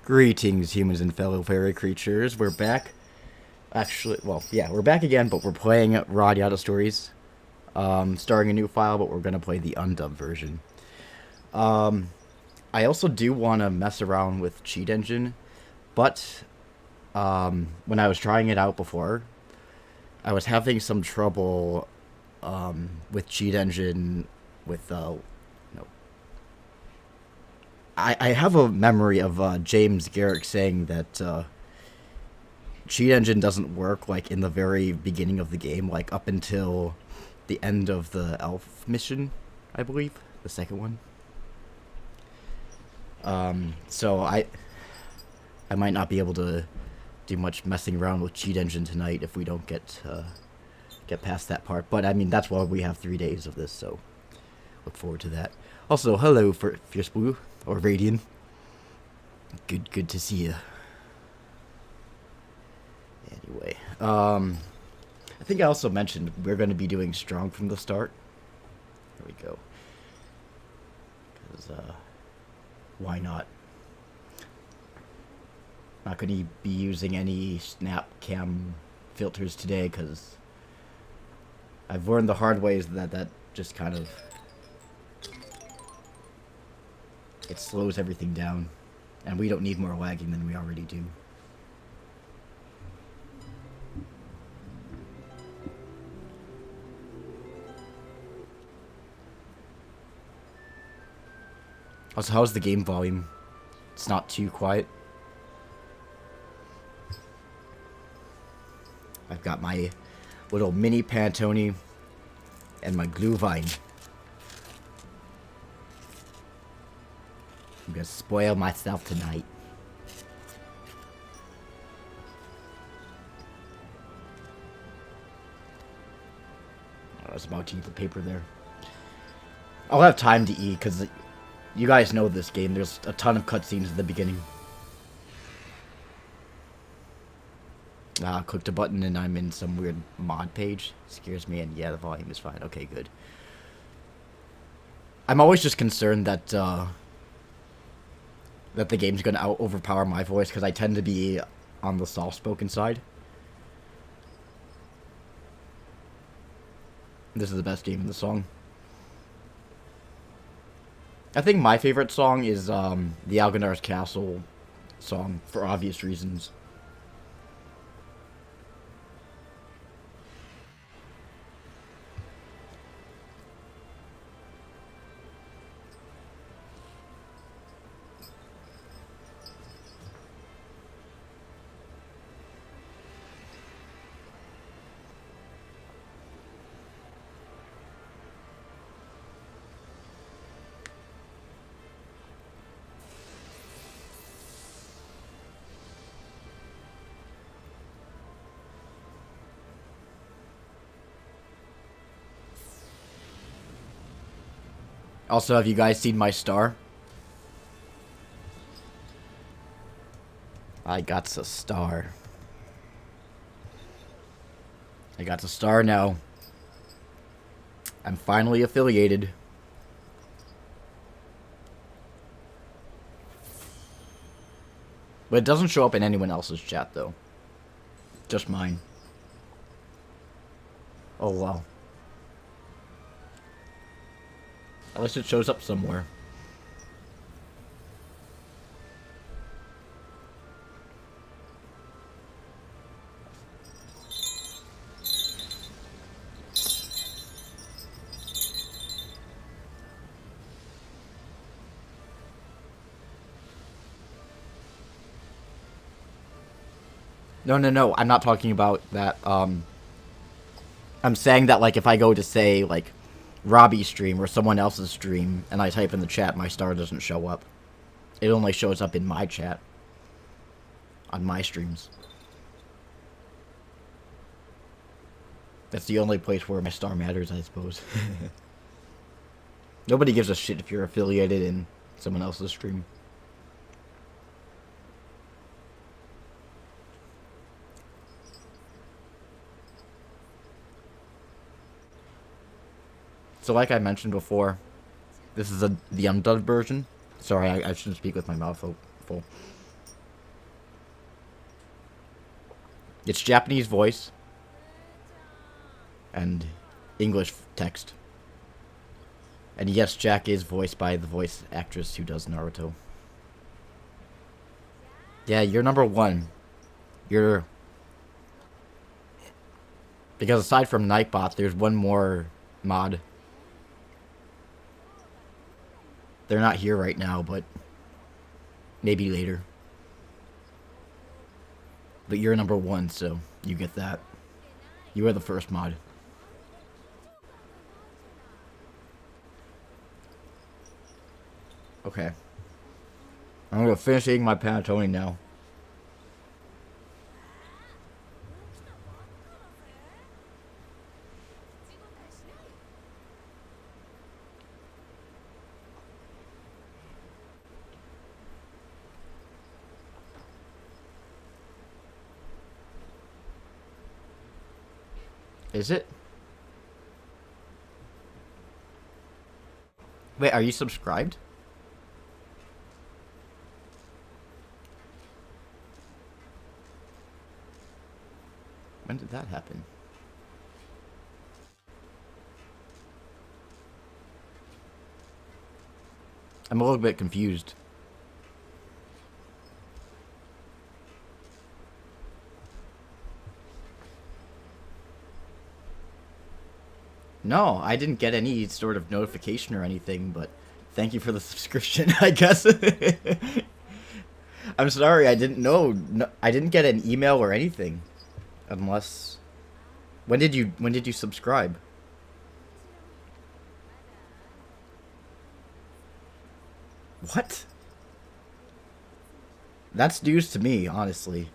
Greetings, humans and fellow fairy creatures. We're back. Actually, well, yeah, we're back again, but we're playing RADIATA stories. Starting a new file, but we're gonna play the undubbed version. I also do want to mess around with Cheat Engine, but when I was trying it out before, I was having some trouble with Cheat Engine with I have a memory of James Garrick saying that Cheat Engine doesn't work like in the very beginning of the game, like up until the end of the elf mission, I believe, the second one. So I might not be able to do much messing around with Cheat Engine tonight if we don't get past that part. But I mean, that's why we have 3 days of this, so look forward to that. Also, hello for Fierce Blue or Radiant. Good to see you. Anyway, I think I also mentioned we're going to be doing strong from the start. There we go. Because why not? Not going to be using any snap cam filters today because I've learned the hard ways that just kind of it slows everything down, and we don't need more lagging than we already do. Also, how's the game volume? It's not too quiet. I've got my little mini panettone and my glue vine. I'm gonna spoil myself tonight. I was about to eat the paper there. I'll have time to eat because you guys know this game. There's a ton of cutscenes at the beginning. Clicked a button and I'm in some weird mod page. Scares me, and yeah, the volume is fine. Okay, good. I'm always just concerned that that the game's gonna overpower my voice because I tend to be on the soft-spoken side. This is the best game in the song. I think my favorite song is the Alganar's Castle song for obvious reasons. Also, have you guys seen my star? I got a star. I got a star now. I'm finally affiliated. But it doesn't show up in anyone else's chat, though. Just mine. Oh, wow. At least it shows up somewhere. No, I'm not talking about that. I'm saying that, like, if I go to, say, like, Robbie's stream or someone else's stream, and I type in the chat, my star doesn't show up. It only shows up in my chat. On my streams. That's the only place where my star matters, I suppose. Nobody gives a shit if you're affiliated in someone else's stream. So like I mentioned before, this is the undubbed version. Sorry, I shouldn't speak with my mouth full. It's Japanese voice and English text. And yes, Jack is voiced by the voice actress who does Naruto. Yeah, you're number one. You're... Because aside from Nightbot, there's one more mod. They're not here right now, but maybe later. But you're number one, so you get that. You are the first mod. Okay. I'm gonna finish eating my panettone now. Is it? Wait, are you subscribed? When did that happen? I'm a little bit confused. No, I didn't get any sort of notification or anything, but thank you for the subscription, I guess. I'm sorry, I didn't know. No, I didn't get an email or anything. Unless... When did you subscribe? What? That's news to me, honestly.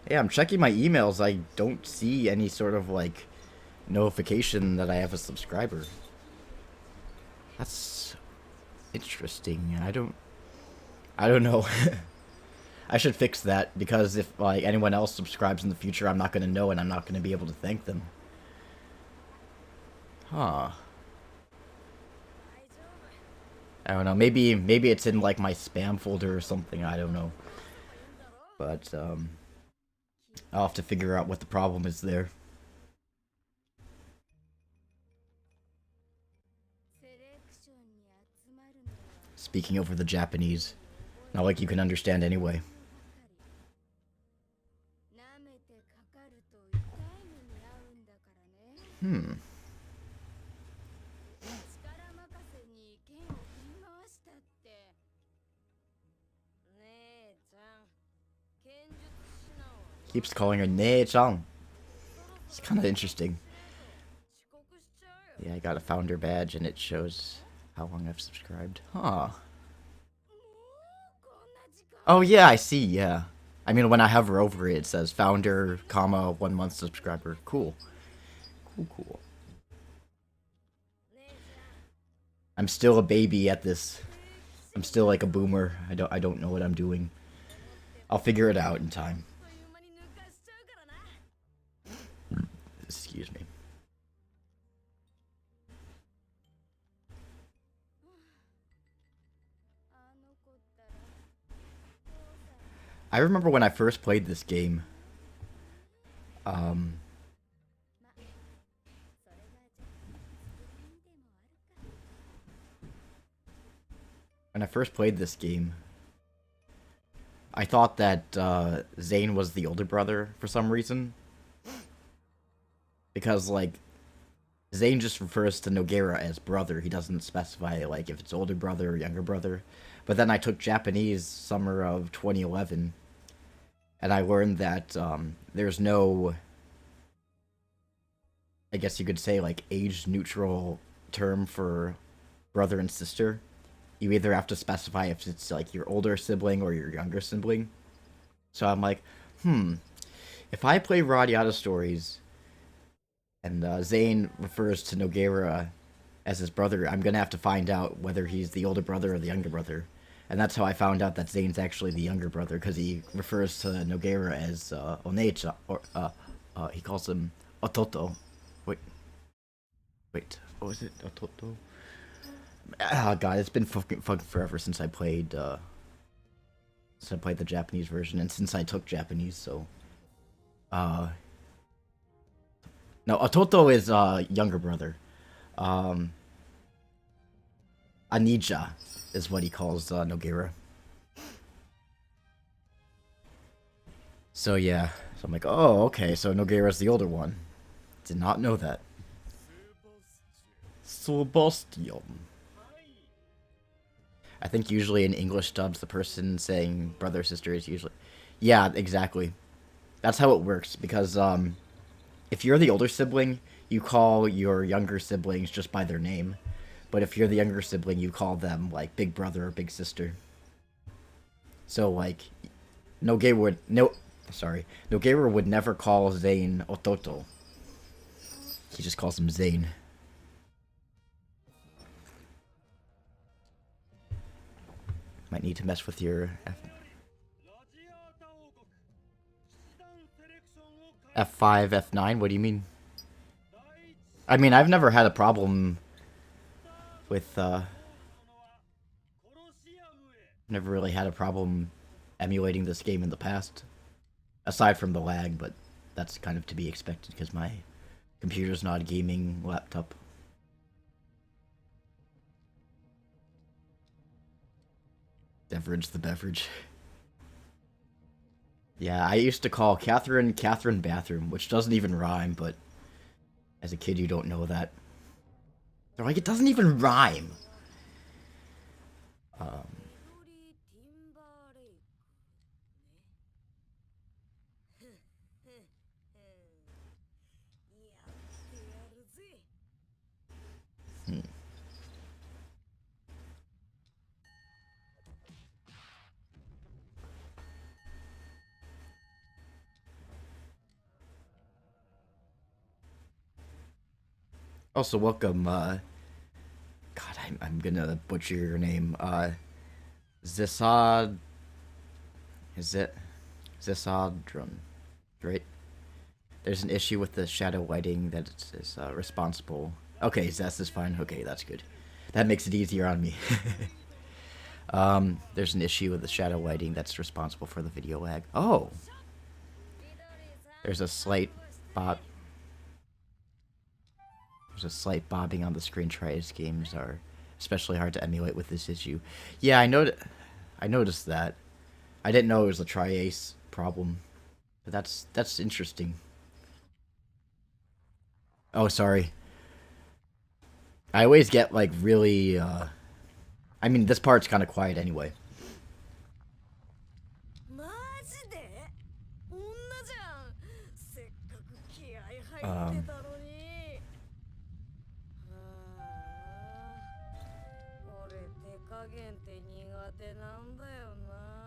Yeah, I'm checking my emails. I don't see any sort of, like, notification that I have a subscriber. That's interesting. I don't know. I should fix that, because if, like, anyone else subscribes in the future, I'm not going to know, and I'm not going to be able to thank them. Huh. I don't know. Maybe it's in, like, my spam folder or something. I don't know. But, I'll have to figure out what the problem is there. Speaking over the Japanese. Not like you can understand anyway. Hmm. Keeps calling her Nee-chan. It's kind of interesting. Yeah, I got a founder badge and it shows how long I've subscribed. Huh. Oh yeah, I see, yeah. I mean, when I hover over it, it says founder, comma, 1 month subscriber. Cool. Cool. I'm still a baby at this. I'm still like a boomer. I don't know what I'm doing. I'll figure it out in time. Excuse me. I remember when I first played this game. When I first played this game, I thought that Zane was the older brother for some reason. Because, like, Zane just refers to Nogueira as brother. He doesn't specify, like, if it's older brother or younger brother. But then I took Japanese summer of 2011, and I learned that there's no, I guess you could say, like, age-neutral term for brother and sister. You either have to specify if it's, like, your older sibling or your younger sibling. So I'm like, if I play RADIATA stories, and Zane refers to Nogueira as his brother, I'm gonna have to find out whether he's the older brother or the younger brother. And that's how I found out that Zane's actually the younger brother, because he refers to Nogueira as Oneicha, or he calls him Ototo. Wait, what was it? Ototo? Oh god, it's been fucking forever since I played So I played the Japanese version, and since I took Japanese, so no, Ototo is younger brother. Um, Anija is what he calls Nogueira. So yeah, so I'm like, oh, okay, so Nogueira's the older one. Did not know that. Sebastian. I think usually in English dubs, the person saying brother or sister is usually... Yeah, exactly. That's how it works, because if you're the older sibling, you call your younger siblings just by their name. But if you're the younger sibling, you call them, like, big brother or big sister. So, like, Nogueira would never call Zane Ototo. He just calls him Zane. Might need to mess with your F5, F9? What do you mean? I mean, I've never had a problem with, never really had a problem emulating this game in the past. Aside from the lag, but that's kind of to be expected because my computer's not a gaming laptop. Beverage the beverage. Yeah, I used to call Catherine Bathroom, which doesn't even rhyme, but as a kid you don't know that. They're like, it doesn't even rhyme. Also, welcome, God, I'm gonna butcher your name, Zisad... Is it? Zisadron, right? There's an issue with the shadow lighting that is responsible. Okay, Zess is fine. Okay, that's good. That makes it easier on me. There's an issue with the shadow lighting that's responsible for the video lag. Oh! There's a slight bobbing on the screen. Trias games are especially hard to emulate with this issue. Yeah, I noticed that. I didn't know it was a Triace problem. But that's interesting. Oh, sorry. I always get, like, really, I mean, this part's kind of quiet anyway.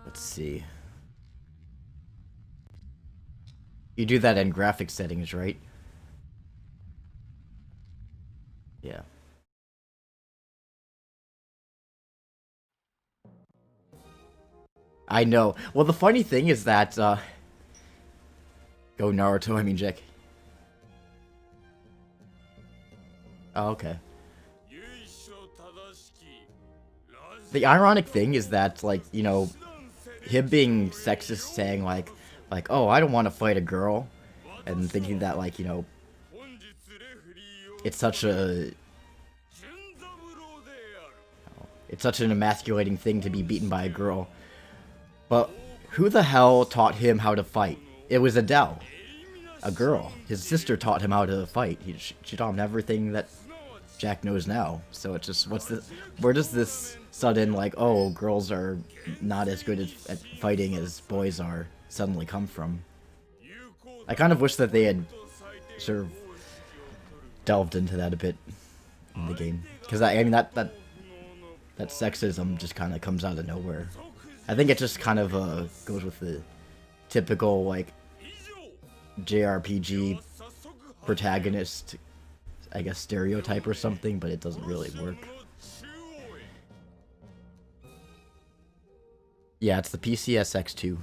Let's see. You do that in graphic settings, right? Yeah. I know. Well, the funny thing is that, go Naruto, I mean Jack. Oh, okay. The ironic thing is that, like, you know, him being sexist, saying, like, oh, I don't want to fight a girl, and thinking that, like, you know, it's such an emasculating thing to be beaten by a girl. But who the hell taught him how to fight? It was Adele, a girl. His sister taught him how to fight. She taught him everything that Jack knows now. So it's just, where does this sudden, like, oh, girls are not as good at fighting as boys are, suddenly come from? I kind of wish that they had sort of delved into that a bit in the game. Because, I mean, that sexism just kind of comes out of nowhere. I think it just kind of goes with the typical, like, JRPG protagonist, I guess, stereotype or something, but it doesn't really work. Yeah, it's the PCSX2.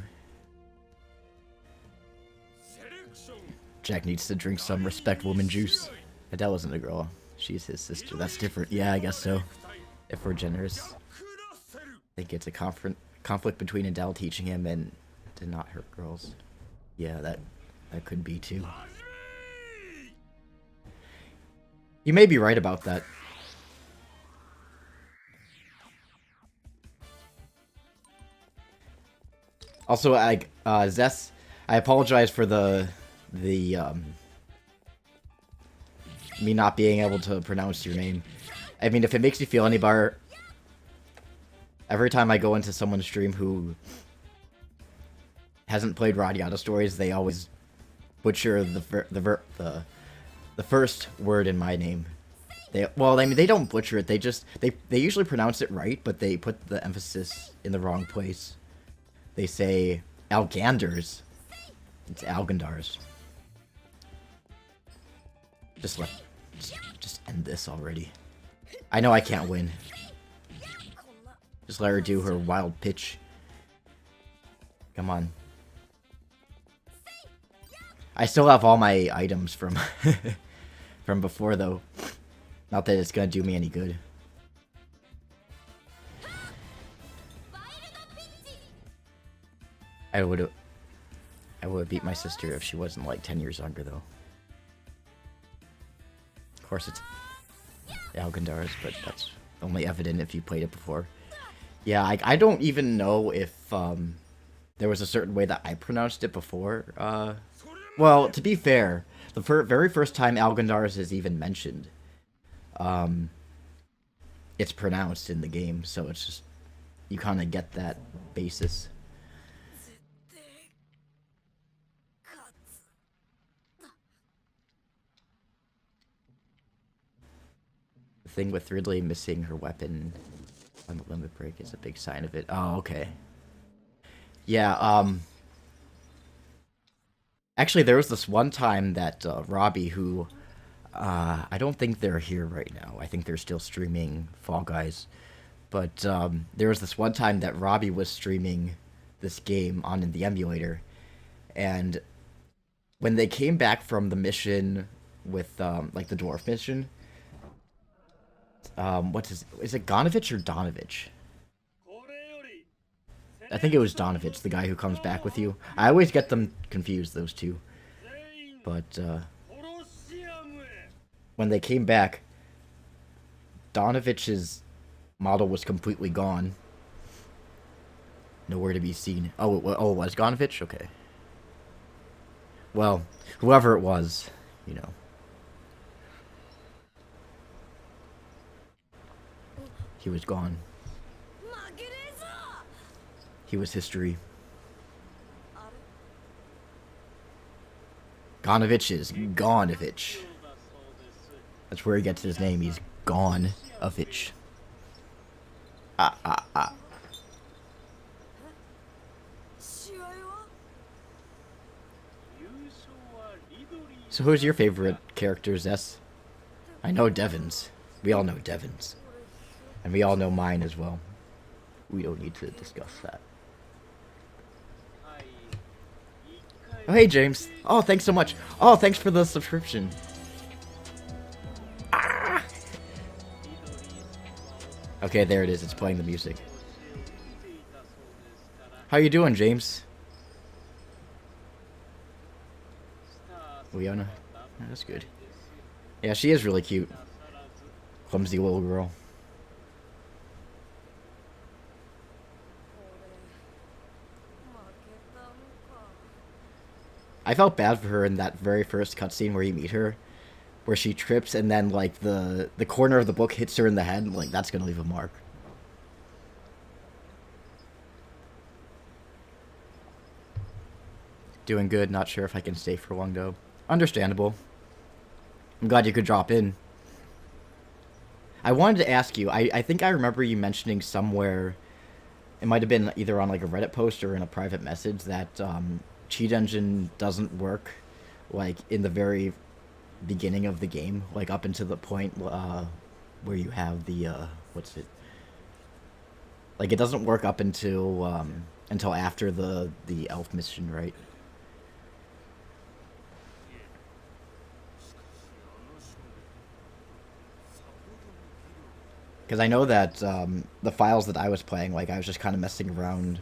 Jack needs to drink some respect woman juice. Adele isn't a girl. She's his sister. That's different. Yeah, I guess so. If we're generous. I think it's a conflict between Adele teaching him and to not hurt girls. Yeah, that could be too. You may be right about that. Also, Zess, I apologize for the me not being able to pronounce your name. I mean, if it makes you feel any better, every time I go into someone's stream who hasn't played RADIATA stories, they always butcher the first word in my name. Well, I mean, they don't butcher it. They usually pronounce it right, but they put the emphasis in the wrong place. They say Alganders. It's Algandars. Just end this already. I know I can't win. Just let her do her wild pitch. Come on. I still have all my items from from before, though. Not that it's gonna do me any good. I would have beat my sister if she wasn't like 10 years younger, though. Of course, it's Algandars, but that's only evident if you played it before. Yeah, I don't even know if there was a certain way that I pronounced it before. Well, to be fair, the very first time Algandars is even mentioned, it's pronounced in the game, so it's just, you kind of get that basis. The thing with Ridley missing her weapon on the limit break is a big sign of it. Oh, okay. Yeah, actually, there was this one time that Robbie, who I don't think they're here right now. I think they're still streaming Fall Guys. But there was this one time that Robbie was streaming this game on the emulator. And when they came back from the mission with, like, the dwarf mission, is it Gonovich or Donovich? I think it was Donovich, the guy who comes back with you. I always get them confused, those two. But, when they came back, Donovich's model was completely gone. Nowhere to be seen. Oh, it was Gonovich? Okay. Well, whoever it was, you know. He was gone. He was history. Gonovich is Gonovich. That's where he gets his name. He's Gonovich. So who's your favorite character, Zess? I know Devon's. We all know Devon's. And we all know mine as well. We don't need to discuss that. Oh, hey, James. Oh, thanks so much. Oh, thanks for the subscription. Ah! Okay, there it is. It's playing the music. How you doing, James? Leona? Oh, that's good. Yeah, she is really cute. Clumsy little girl. I felt bad for her in that very first cutscene where you meet her, where she trips and then, like, the corner of the book hits her in the head. Like, that's gonna leave a mark. Doing good. Not sure if I can stay for long, though. Understandable. I'm glad you could drop in. I wanted to ask you, I think I remember you mentioning somewhere, it might have been either on, like, a Reddit post or in a private message, that, cheat engine doesn't work, like, in the very beginning of the game, like, up until the point, where you have the, what's it? Like, it doesn't work up until after the elf mission, right? Because I know that the files that I was playing, like I was just kind of messing around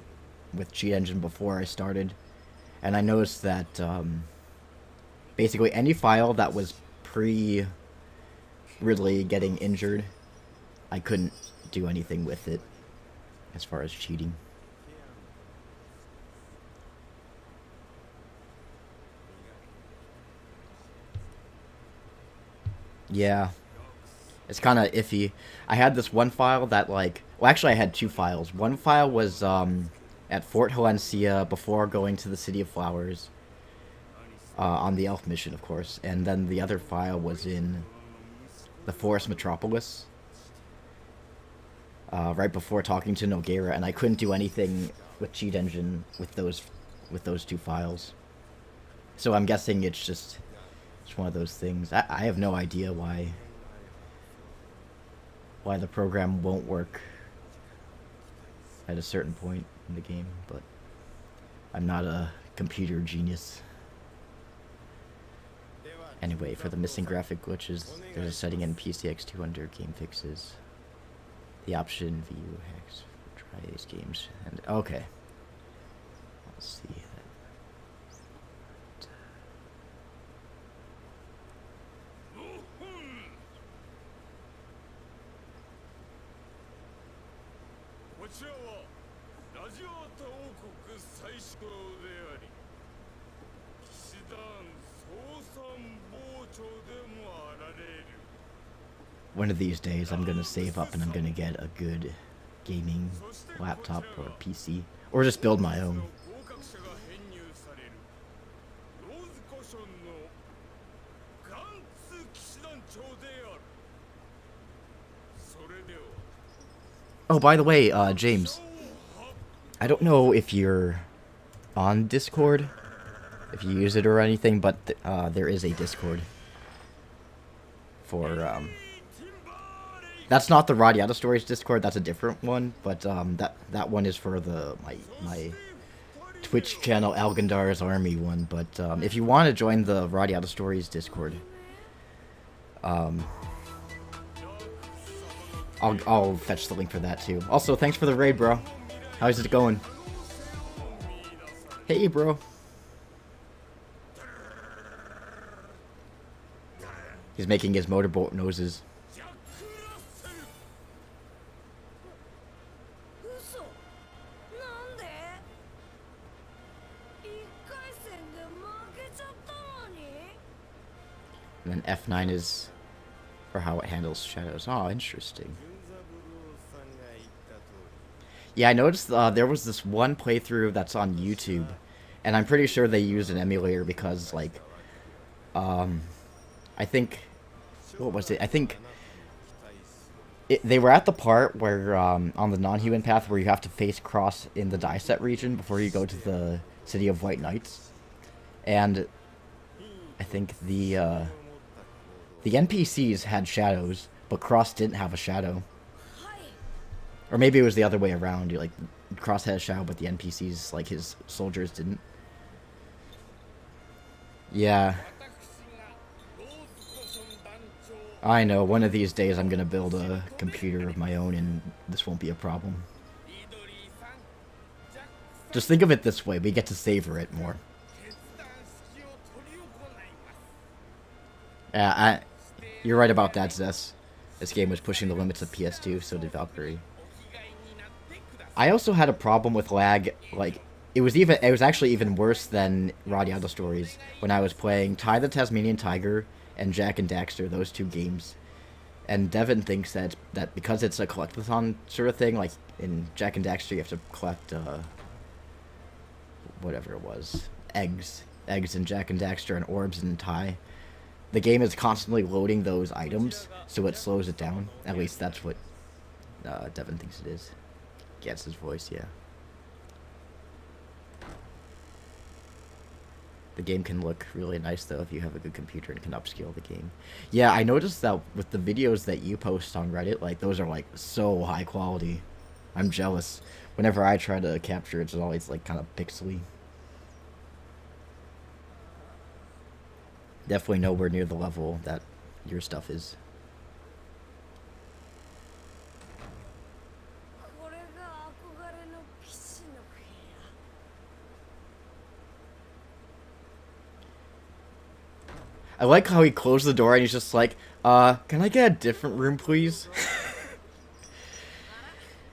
with Cheat Engine before I started, and I noticed that basically any file that was pre Ridley getting injured, I couldn't do anything with it as far as cheating. Yeah, it's kind of iffy. I had this one file that like, well, actually I had two files. One file was at Fort Halencia before going to the City of Flowers, on the elf mission, of course, and then the other file was in the Forest Metropolis, right before talking to Nogueira, and I couldn't do anything with Cheat Engine with those two files. So I'm guessing it's just one of those things. I have no idea why the program won't work at a certain point in the game, but I'm not a computer genius. Anyway, for the missing graphic glitches, there's a setting in PCX2 under game fixes. The option view hacks for try these games. And okay. Let's see. One of these days I'm gonna save up and I'm gonna get a good gaming laptop or PC. Or just build my own. Oh, by the way, James, I don't know if you're on Discord, if you use it or anything, but there is a Discord for, that's not the Radiata Stories Discord, that's a different one, but that one is for my Twitch channel, Algandar's Army one, but if you want to join the Radiata Stories Discord, I'll fetch the link for that too. Also, thanks for the raid, bro. How's it going? Hey, bro. He's making his motorboat noises. And then F9 is for how it handles shadows. Oh, interesting. Yeah, I noticed there was this one playthrough that's on YouTube, and I'm pretty sure they used an emulator because, like, I think, what was it? I think they were at the part where, on the non-human path where you have to face cross in the die set region before you go to the City of White Knights, and I think the NPCs had shadows, but Cross didn't have a shadow. Or maybe it was the other way around. Like, Cross had a shadow, but the NPCs, like his soldiers, didn't. Yeah. I know, one of these days I'm gonna build a computer of my own and this won't be a problem. Just think of it this way, we get to savor it more. Yeah, you're right about that, Zess. This game was pushing the limits of PS2, so did Valkyrie. I also had a problem with lag, like, it was actually even worse than Radiata Stories when I was playing Ty the Tasmanian Tiger and Jak and Daxter, those two games. And Devin thinks that because it's a collectathon sort of thing, like in Jak and Daxter you have to collect, whatever it was, eggs in Jak and Daxter and orbs in Ty. The game is constantly loading those items, so it slows it down. At least that's what Devin thinks it is. Gets his voice, yeah. The game can look really nice, though, if you have a good computer and can upscale the game. Yeah, I noticed that with the videos that you post on Reddit, like, those are, like, so high quality. I'm jealous. Whenever I try to capture it, it's always, like, kind of pixely. Definitely nowhere near the level that your stuff is. I like how he closed the door and he's just like, can I get a different room, please?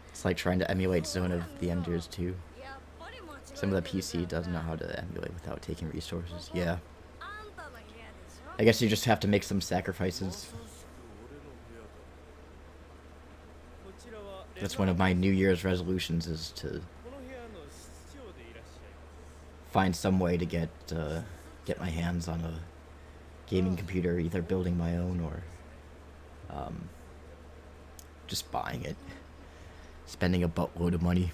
It's like trying to emulate Zone of the Enders, too. Some of the PC doesn't know how to emulate without taking resources. Yeah. I guess you just have to make some sacrifices. That's one of my New Year's resolutions, is to find some way to get my hands on a gaming computer, either building my own or just buying it, spending a buttload of money.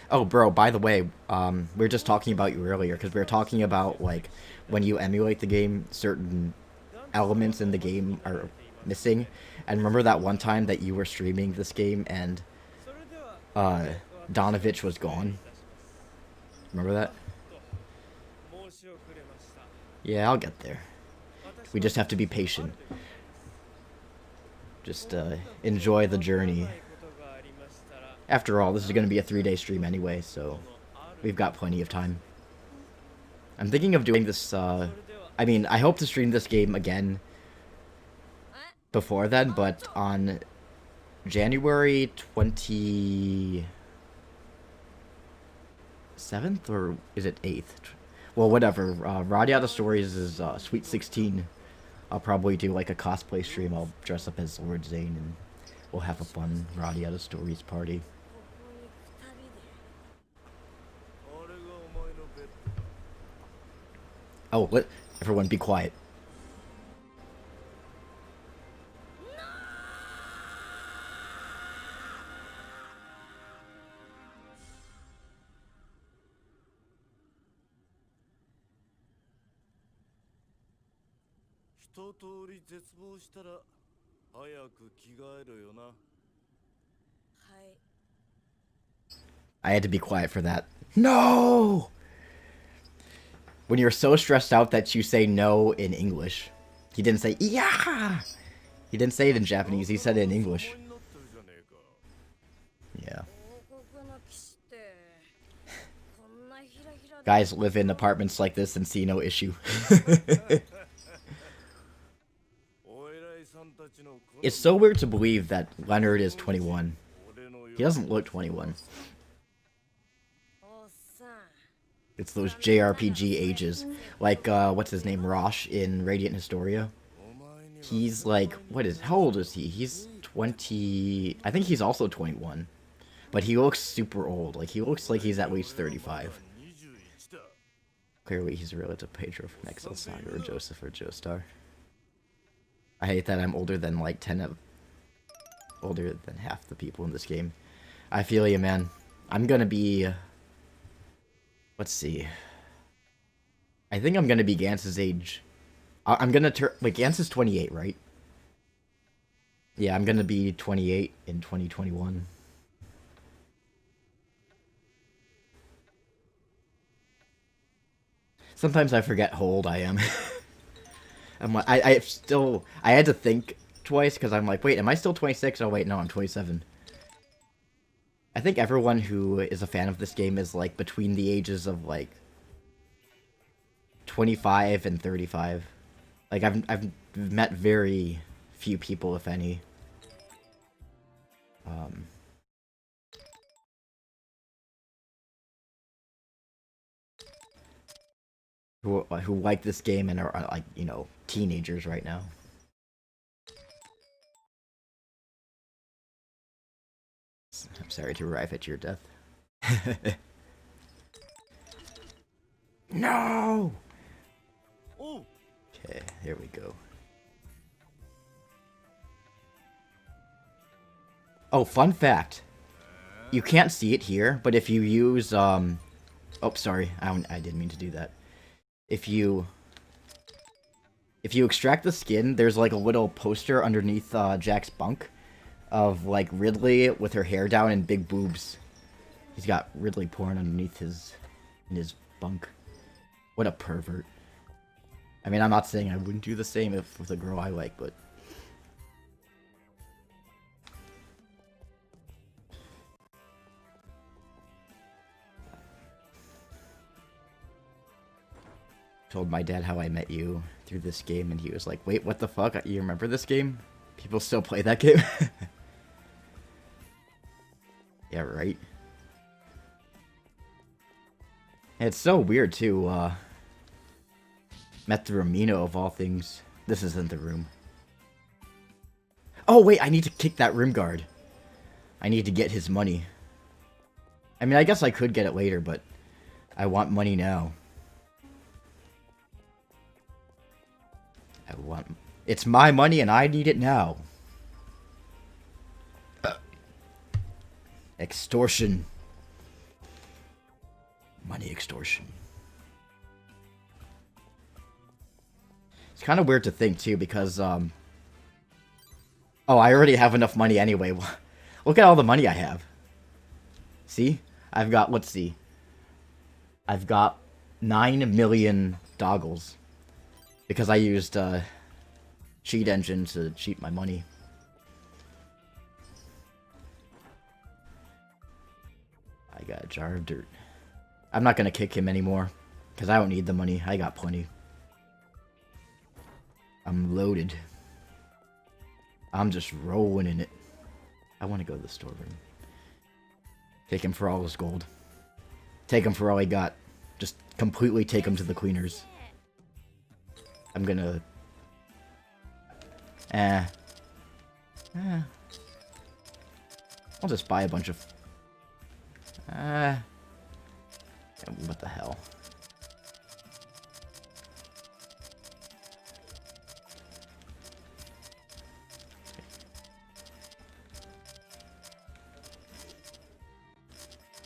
Oh, bro, by the way, we were just talking about you earlier, because we were talking about, like, when you emulate the game, certain elements in the game are missing. And remember that one time that you were streaming this game and Donovich was gone? Remember that? Yeah, I'll get there. We just have to be patient. Just enjoy the journey. After all, this is going to be a 3-day stream anyway, so we've got plenty of time. I'm thinking of doing this, I mean, I hope to stream this game again before then, but on January 27th, or is it 8th? Well, whatever. RADIATA Stories is Sweet 16. I'll probably do like a cosplay stream. I'll dress up as Lord Zane and we'll have a fun RADIATA Stories party. Oh, let everyone be quiet. I had to be quiet for that. No! When you're so stressed out that you say no in English. He didn't say, yeah! He didn't say it in Japanese, he said it in English. Yeah. Guys live in apartments like this and see no issue. It's so weird to believe that Leonard is 21. He doesn't look 21. It's those JRPG ages. Like, what's his name? Rosh in Radiant Historia. He's like, how old is he? He's 20... I think he's also 21. But he looks super old. Like, he looks like he's at least 35. Clearly, he's a relative Pedro from Excel Saga or Joseph or Joestar. I hate that I'm older than, like, older than half the people in this game. I feel you, man. I'm gonna be... let's see. I think I'm gonna be Gance's age. I'm gonna turn... wait, Gance is 28, right? Yeah, I'm gonna be 28 in 2021. Sometimes I forget how old I am. I'm like, I had to think twice, because I'm like, wait, am I still 26? Oh, wait, no, I'm 27. I think everyone who is a fan of this game is, like, between the ages of, like, 25 and 35. Like, I've met very few people, if any. Who like this game and are, like, you know, teenagers right now. I'm sorry to arrive at your death. No! Okay, here we go. Oh, fun fact. You can't see it here, but if you use, oh, sorry. I didn't mean to do that. If you extract the skin, there's like a little poster underneath Jack's bunk of like Ridley with her hair down and big boobs. He's got Ridley porn underneath in his bunk. What a pervert. I mean, I'm not saying I wouldn't do the same if with a girl I like, but told my dad how I met you through this game, and he was like, wait, what the fuck? You remember this game? People still play that game? Yeah, right? And it's so weird, too, met through Amino, of all things. This isn't the room. Oh, wait, I need to kick that room guard. I need to get his money. I mean, I guess I could get it later, but I want money now. It's my money and I need it now. Extortion. Money extortion. It's kind of weird to think, too, because, oh, I already have enough money anyway. Look at all the money I have. See? I've got, let's see. I've got 9 million doggles. Because I used, cheat engine to cheat my money. I got a jar of dirt. I'm not gonna kick him anymore. Because I don't need the money. I got plenty. I'm loaded. I'm just rolling in it. I want to go to the storeroom. Take him for all his gold. Take him for all he got. Just completely take him to the cleaners. I'm gonna... I'll just buy a bunch of... What the hell?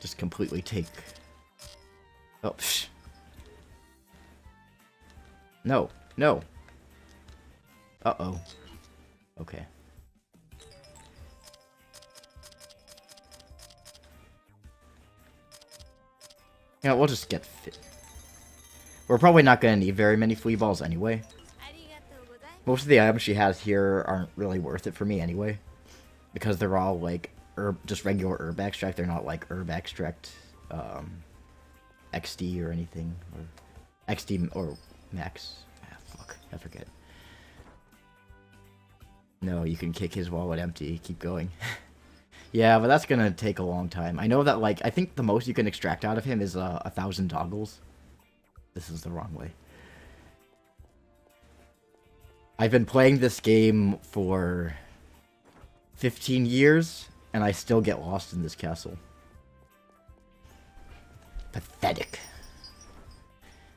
Just completely take... Oh, psh. No, no. Uh-oh. Okay. Yeah, we'll just get fit. We're probably not gonna need very many flea balls anyway. Most of the items she has here aren't really worth it for me anyway. Because they're all, like, just regular herb extract. They're not, like, herb extract, XD or anything. Or XD or max. Ah, fuck. I forget. No, you can kick his wallet empty. Keep going. Yeah, but that's gonna take a long time. I know that, like, I think the most you can extract out of him is 1,000 doggles. This is the wrong way. I've been playing this game for 15 years, and I still get lost in this castle. Pathetic.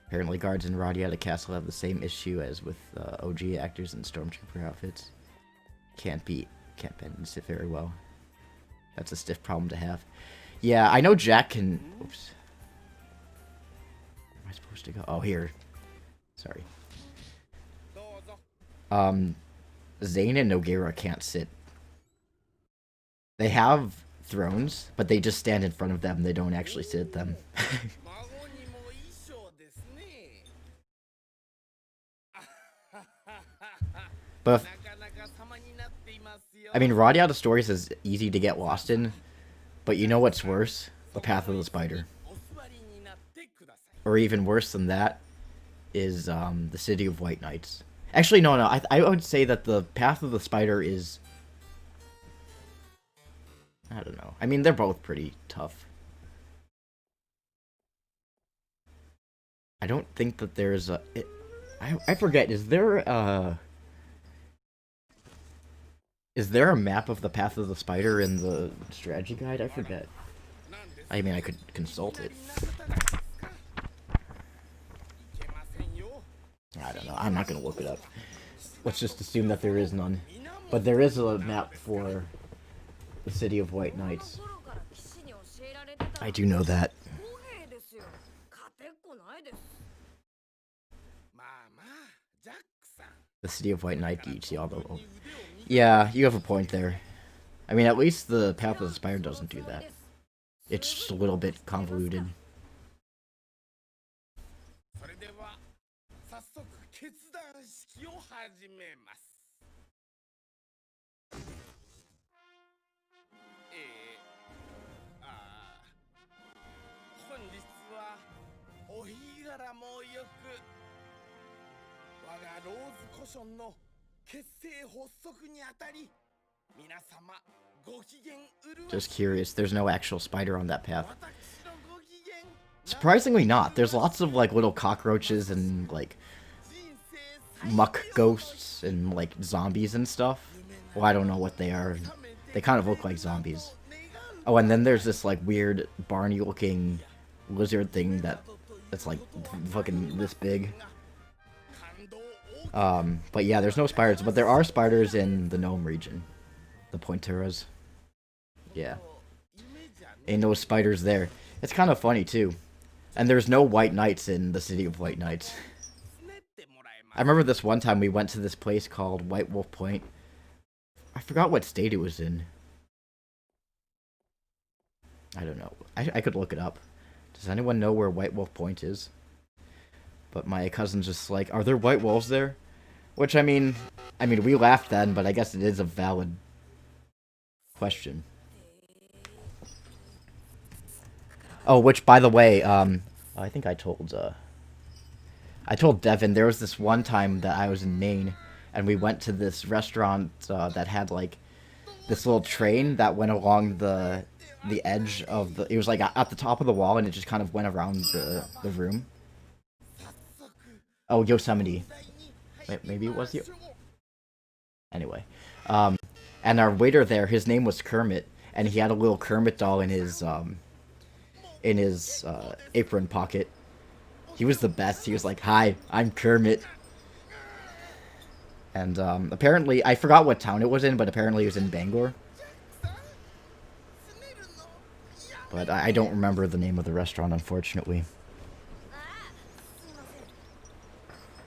Apparently guards in RADIATA Castle have the same issue as with OG actors in Stormtrooper outfits. Can't balance it very well. That's a stiff problem to have. Yeah, I know Jack can... Oops. Where am I supposed to go? Oh, here. Sorry. Zane and Nogueira can't sit. They have thrones, but they just stand in front of them. They don't actually sit at them. But I mean, RADIATA Stories is easy to get lost in, but you know what's worse? The Path of the Spider. Or even worse than that is the City of White Knights. Actually, no, I would say that the Path of the Spider is... I don't know. I mean, they're both pretty tough. I don't think that there's a... I forget, is there a map of the Path of the Spider in the strategy guide? I forget. I mean, I could consult it. I don't know. I'm not going to look it up. Let's just assume that there is none. But there is a map for the City of White Knights. I do know that. The City of White Knight, you see all the... Oh. Yeah, you have a point there. I mean, at least the Path of the Spider doesn't do that. It's just a little bit convoluted. Just curious, there's no actual spider on that path. Surprisingly not. There's lots of, like, little cockroaches and, like, muck ghosts and, like, zombies and stuff. Well, I don't know what they are. They kind of look like zombies. Oh, and then there's this, like, weird Barney-looking lizard thing that's, like, fucking this big. But yeah, there's no spiders, but there are spiders in the Gnome region. The Pointeras. Yeah. Ain't no spiders there. It's kind of funny, too. And there's no White Knights in the City of White Knights. I remember this one time we went to this place called White Wolf Point. I forgot what state it was in. I don't know. I could look it up. Does anyone know where White Wolf Point is? But my cousin's just like, are there white wolves there? Which, I mean, we laughed then, but I guess it is a valid question. Oh, which, by the way, I think I told Devin, there was this one time that I was in Maine, and we went to this restaurant, that had, like, this little train that went along the edge of the, it was, like, at the top of the wall, and it just kind of went around the room. Oh, Yosemite. Maybe it was Anyway. And our waiter there, his name was Kermit, and he had a little Kermit doll in his apron pocket. He was the best. He was like, "Hi, I'm Kermit." And, apparently, I forgot what town it was in, but apparently it was in Bangor. But I don't remember the name of the restaurant, unfortunately.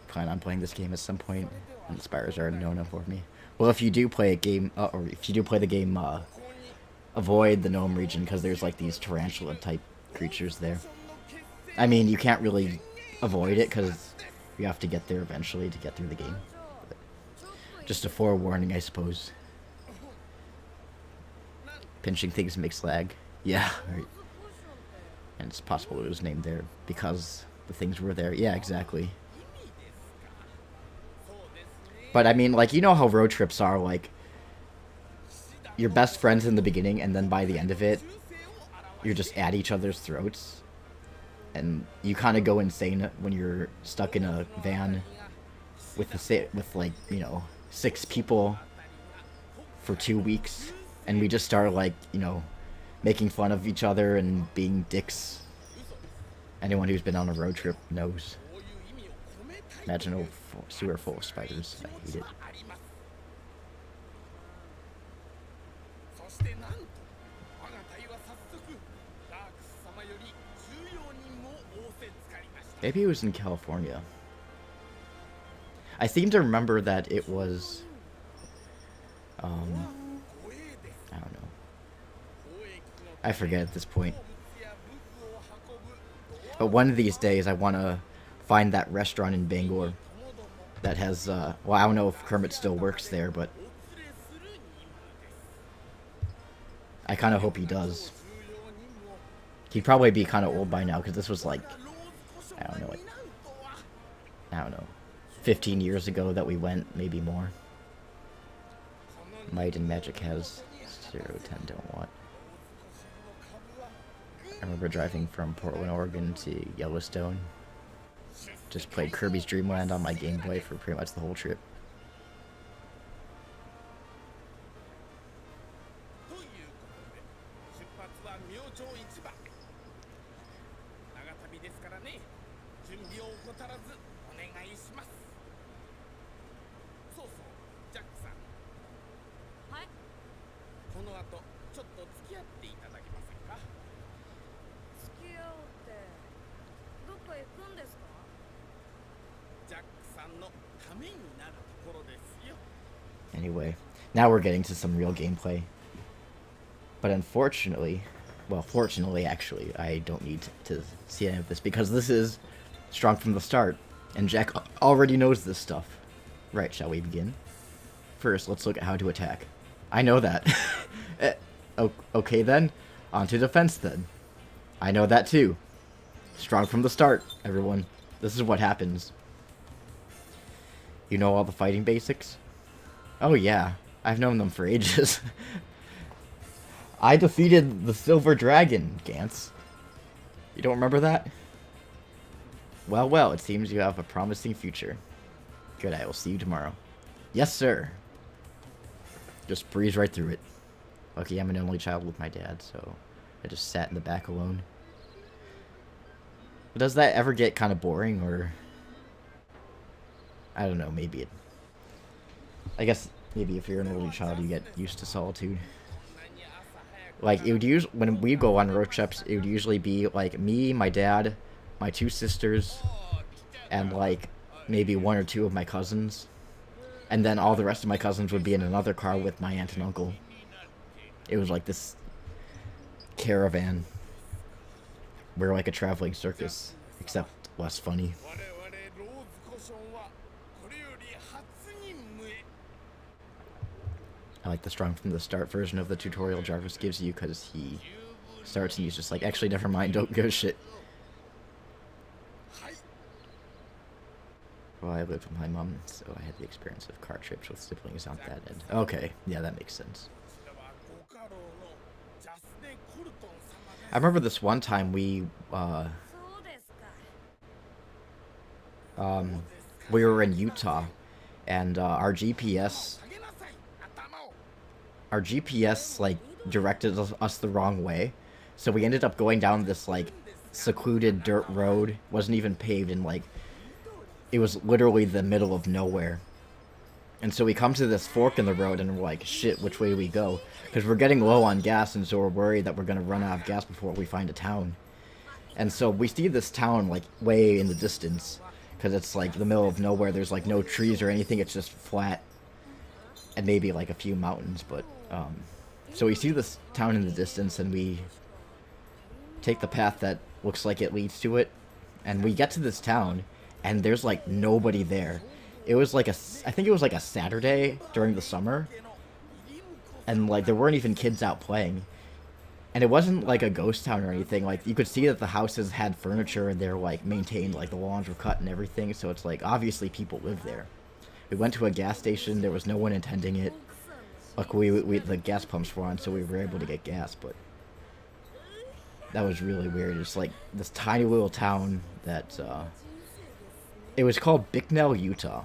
Plan on playing this game at some point, and the spiders are no for me. Well, if you do play a game, or if you do play the game, avoid the Gnome region, because there's, like, these tarantula-type creatures there. I mean, you can't really avoid it, because you have to get there eventually to get through the game. But just a forewarning, I suppose. Pinching things makes lag. Yeah, right. And it's possible it was named there because the things were there. Yeah, exactly. But I mean, like, you know how road trips are, like, you're best friends in the beginning, and then by the end of it, you're just at each other's throats. And you kind of go insane when you're stuck in a van with like, you know, 6 people for 2 weeks. And we just start, like, you know, making fun of each other and being dicks. Anyone who's been on a road trip knows. Imagine a sewer full of spiders. I hate it. Maybe it was in California. I seem to remember that it was... I don't know. I forget at this point. But one of these days I want to find that restaurant in Bangor that has, well, I don't know if Kermit still works there, but I kind of hope he does. He'd probably be kind of old by now, because this was like, I don't know, 15 years ago that we went, maybe more. Might and Magic has 0, 10, don't want. I remember driving from Portland, Oregon to Yellowstone. Just played Kirby's Dream Land on my Game Boy for pretty much the whole trip. Anyway, now we're getting to some real gameplay. But unfortunately, well, fortunately, actually, I don't need to see any of this, because this is strong from the start, and Jack already knows this stuff. Right, shall we begin? First, let's look at how to attack. I know that. Okay then, on to defense then. I know that too. Strong from the start, everyone. This is what happens. You know all the fighting basics? Oh yeah, I've known them for ages. I defeated the Silver Dragon, Gantz. You don't remember that? Well, well, it seems you have a promising future. Good, I will see you tomorrow. Yes, sir. Just breeze right through it. Lucky I'm an only child with my dad, so I just sat in the back alone. But does that ever get kind of boring, or... I don't know, maybe it... I guess maybe if you're an only child, you get used to solitude. Like, it would usually... When we go on road trips, it would usually be, like, me, my dad, my 2 sisters, and, like, maybe 1 or 2 of my cousins. And then all the rest of my cousins would be in another car with my aunt and uncle. It was like this caravan. We're like a traveling circus, except less funny. I like the strong from the start version of the tutorial Jarvis gives you, because he starts and he's just like, actually, never mind, don't go shit. Well, I lived with my mom, so I had the experience of car trips with siblings on that end. Okay, yeah, that makes sense. I remember this one time we were in Utah, and our GPS like directed us the wrong way, so we ended up going down this like secluded dirt road. Wasn't even paved, and like it was literally the middle of nowhere. And so we come to this fork in the road, and we're like, shit, which way do we go? Because we're getting low on gas, and so we're worried that we're going to run out of gas before we find a town. And so we see this town, like, way in the distance, because it's, like, the middle of nowhere. There's, like, no trees or anything. It's just flat, and maybe, like, a few mountains. But, so we see this town in the distance, and we take the path that looks like it leads to it. And we get to this town, and there's, like, nobody there. It was like I think it was like a Saturday during the summer, and like there weren't even kids out playing, and it wasn't like a ghost town or anything. Like you could see that the houses had furniture and they're like maintained, like the lawns were cut and everything, so it's like obviously people live there. We went to a gas station, there was no one attending it. Luckily the gas pumps were on, so we were able to get gas, but that was really weird. It's like this tiny little town that it was called Bicknell, Utah.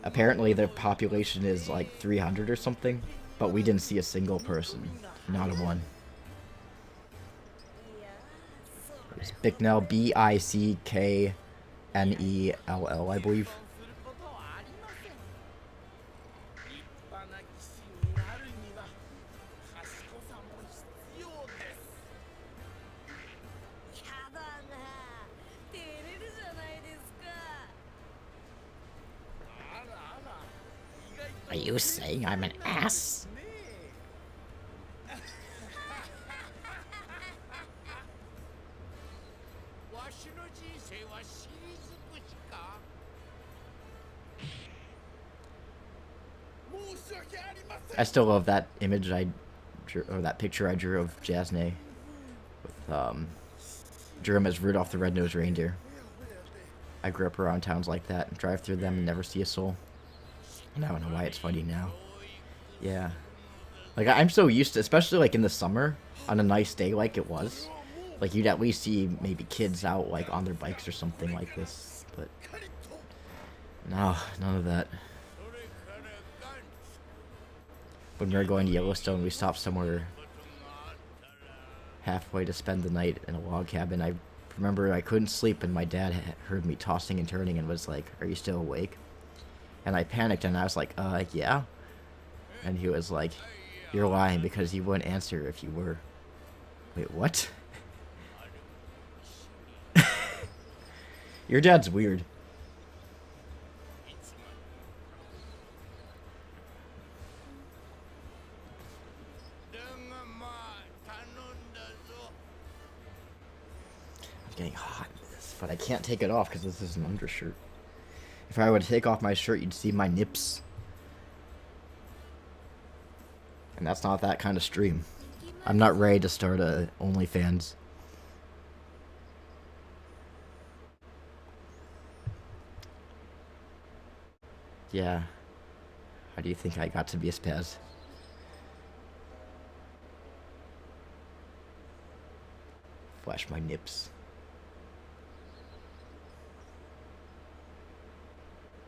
Apparently their population is like 300 or something, but we didn't see a single person. Not a one. It's Bicknell, Bicknell, I believe. Are you saying I'm an ass? I still love that image I drew, or that picture I drew of Jasnay with drew him as Rudolph the Red-Nosed Reindeer. I grew up around towns like that and drive through them and never see a soul. And I don't know why it's funny now. Yeah. Like, I'm so used to, especially, like, in the summer, on a nice day like it was. Like, you'd at least see maybe kids out, like, on their bikes or something like this. But, no, none of that. When we were going to Yellowstone, we stopped somewhere halfway to spend the night in a log cabin. I remember I couldn't sleep, and my dad heard me tossing and turning and was like, "Are you still awake?" And I panicked, and I was like, yeah. And he was like, "You're lying because he wouldn't answer if you were." Wait, what? Your dad's weird. I'm getting hot in this, but I can't take it off because this is an undershirt. If I were to take off my shirt, you'd see my nips. And that's not that kind of stream. I'm not ready to start a OnlyFans. Yeah. How do you think I got to be a spaz? Flash my nips.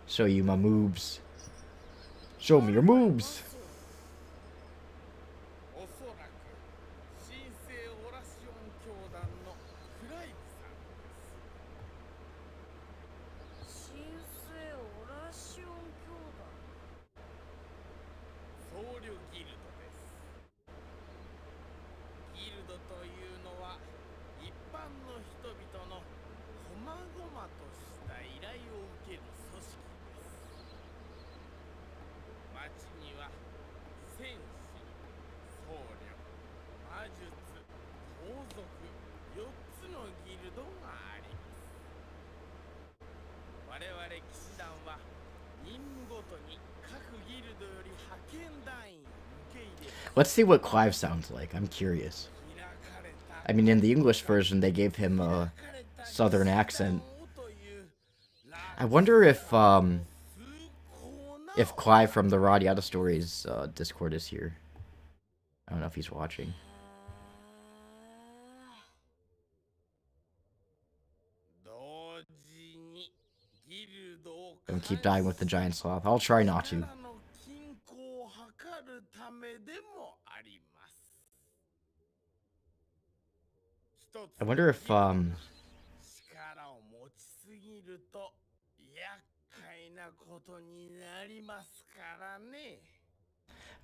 Show you my moves. Show me your moves. おそらく神聖オラシオン教団のクライブさんです。神聖オラシオン教団。僧侶ギルドです。ギルドというのは一般の人々の細々とした依頼を受ける組織です。町には戦士、僧侶、魔術、盗賊4つのギルドがあります。我々騎士団は任務ごとに各ギルドより派遣団員を受け入れます。 Let's see what Clive sounds like. I'm curious. I mean, in the English version, they gave him a southern accent. I wonder if Clive from the RADIATA Stories Discord is here. I don't know if he's watching. Don't keep dying with the giant sloth. I'll try not to. I wonder if I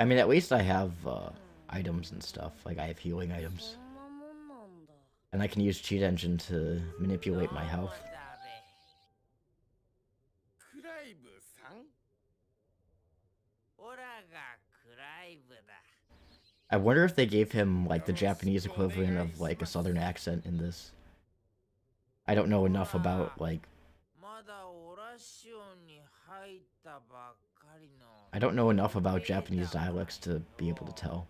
mean, at least I have items and stuff. Like, I have healing items. And I can use Cheat Engine to manipulate my health. I wonder if they gave him, like, the Japanese equivalent of, like, a southern accent in this. I don't know enough about, like... I don't know enough about Japanese dialects to be able to tell.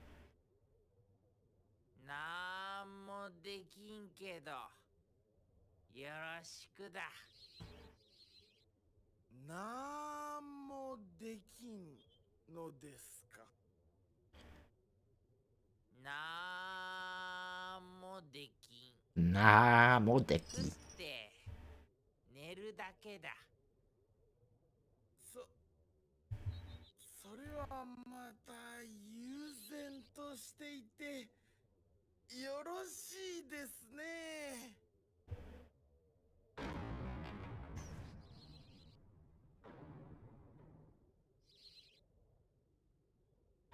Nah, modeki. それはまた悠然としていてよろしいですね。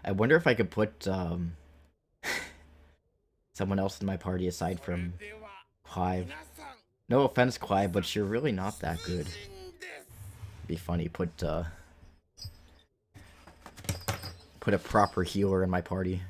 I wonder if I could put someone else in my party aside from Clive. No offense, Clive, but you're really not that good. It'd be funny, put a proper healer in my party.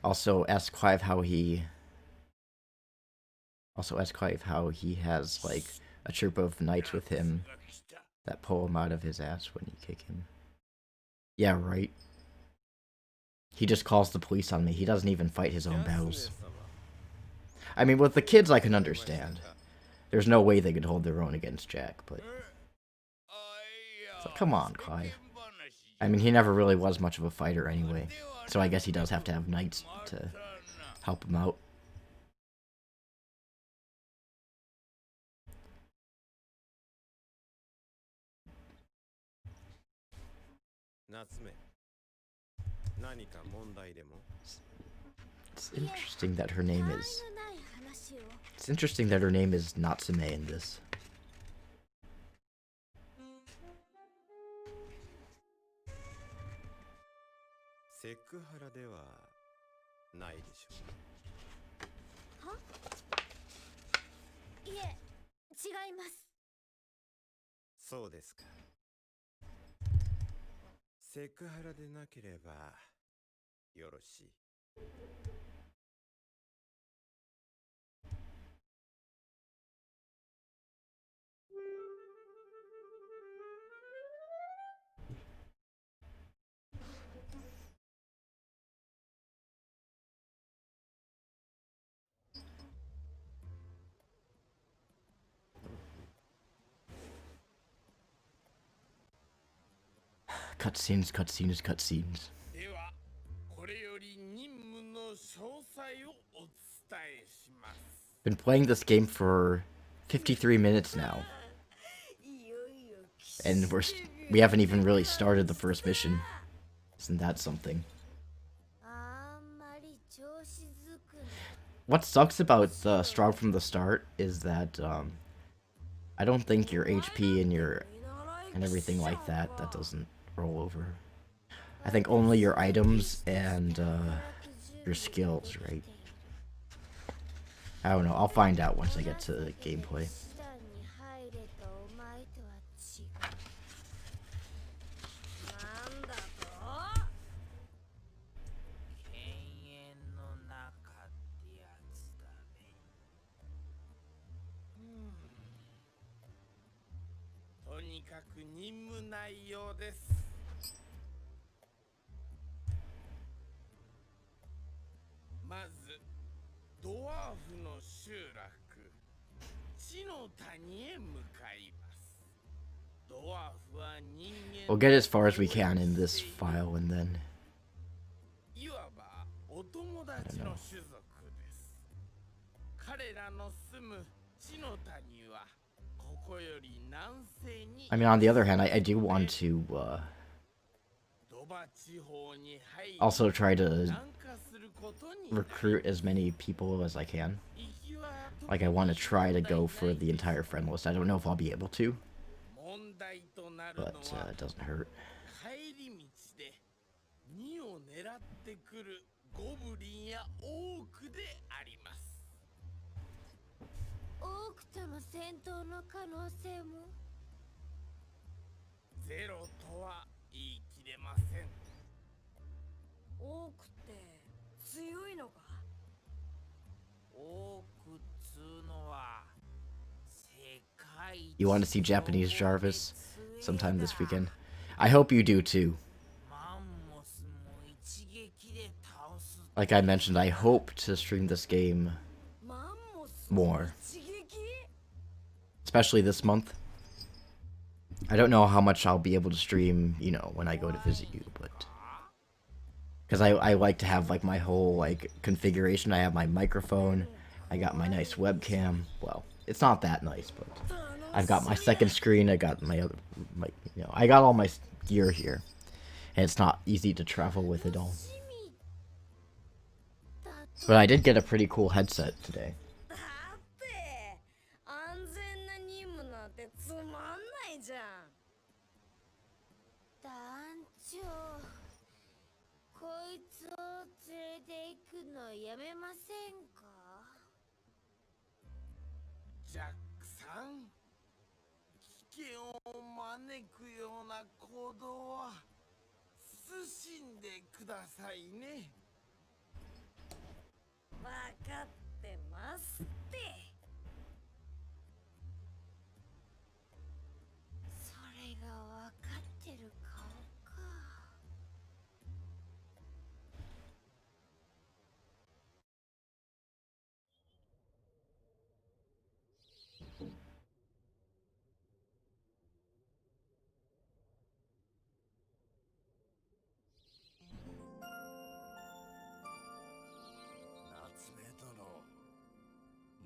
Also, ask Clive how he has, like, a troop of knights with him that pull him out of his ass when you kick him. Yeah, right. He just calls the police on me. He doesn't even fight his own battles. I mean, with the kids, I can understand. There's no way they could hold their own against Jack, but... So, come on, Clive. I mean, he never really was much of a fighter anyway, so I guess he does have to have knights to help him out. It's interesting that her name is... It's interesting that her name is Natsume in this. そうですか。セクハラでなければよろしい。Cutscenes, cutscenes, cutscenes. ではこれより任務の詳細をお伝えします。 Been playing this game for 53 minutes now, いよいよ and we haven't even really started the first mission. Isn't that something? あんまり調子づくな。 What sucks about the strong from the start is that I don't think your HP and everything like that doesn't roll over. I think only your items and your skills, right? I don't know. I'll find out once I get to the gameplay. 手段に入れたお前とは違う。なんだと？犬猿の中ってやつだべ。とにかく任務内容です。まずドワーフの集落地の谷へ向かいます。ドワーフは人間 We'll get as far as we can in this file, and then いわばお友達の種族です。彼らの住む地の谷はここより南西に I mean, on the other hand, I do want to ドバ地方に入り also try to 南下することになり recruit as many people as I can. 行きは Like, I want to try to go for the entire friend list. I don't know if I'll be able to, 問題となるの but は it doesn't hurt. 帰り道で2を狙ってくるゴブリンやオークであります。オークとの戦闘の可能性も。ゼロとは言い切れません。オークって強いのか？オークっつうのは世界 You want to see Japanese Jarvis sometime this weekend? I hope you do too. マンモスも一撃で倒す。 Like I mentioned, I hope to stream this game マンモス more, 一撃？ especially this month. I don't know how much I'll be able to stream, you know, when I go to visit you, but because I like to have like my whole like configuration. I have my microphone, I got my nice webcam. Well, it's not that nice, but I've got my second screen. I got my other, I got all my gear here, and it's not easy to travel with it all. But I did get a pretty cool headset today. だって安全な任務なんてつまんないじゃん。団長、こいつを連れて行くのやめませんか？ジャックさん、危険を招くような行動は慎んでくださいね。わかってますって。それがわかってる顔か。夏目殿、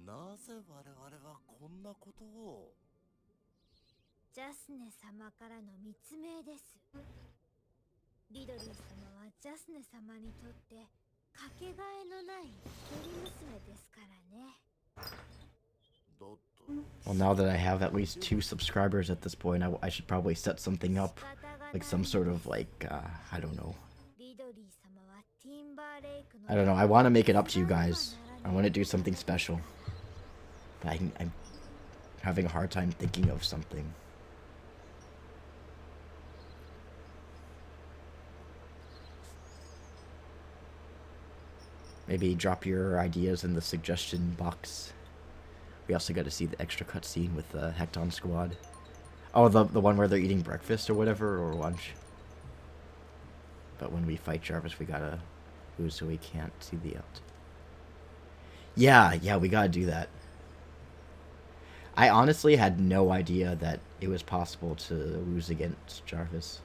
なぜ我々はこんなことを。ジャスネ様からの密命です。リドリー様はジャスネ様にとってかけがえのない一人娘ですからね。だと Well, now that I have at least 2 subscribers at this point, I should probably set something up, like some sort of like I don't know. リドリー様はティンバーレイクの I don't know. I want to make it up to you guys. I want to do something special. But I'm having a hard time thinking of something. Maybe drop your ideas in the suggestion box. We also got to see the extra cutscene with the Hecton squad. Oh, the one where they're eating breakfast or whatever, or lunch. But when we fight Jarvis, we gotta move so we can't see the out. Yeah, we gotta do that. I honestly had no idea that it was possible to lose against Jarvis.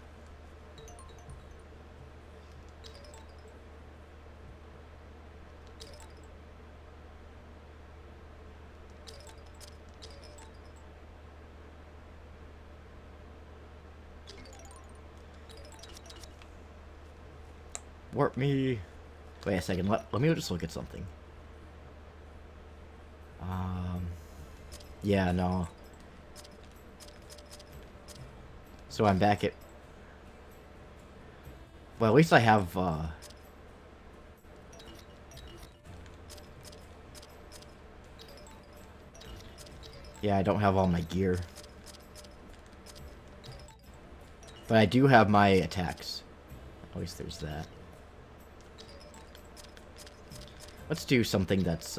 Warp me. Wait a second. Let me just look at something. Yeah, no. So I'm back at... Well, at least I have, Yeah, I don't have all my gear. But I do have my attacks. At least there's that. Let's do something that's,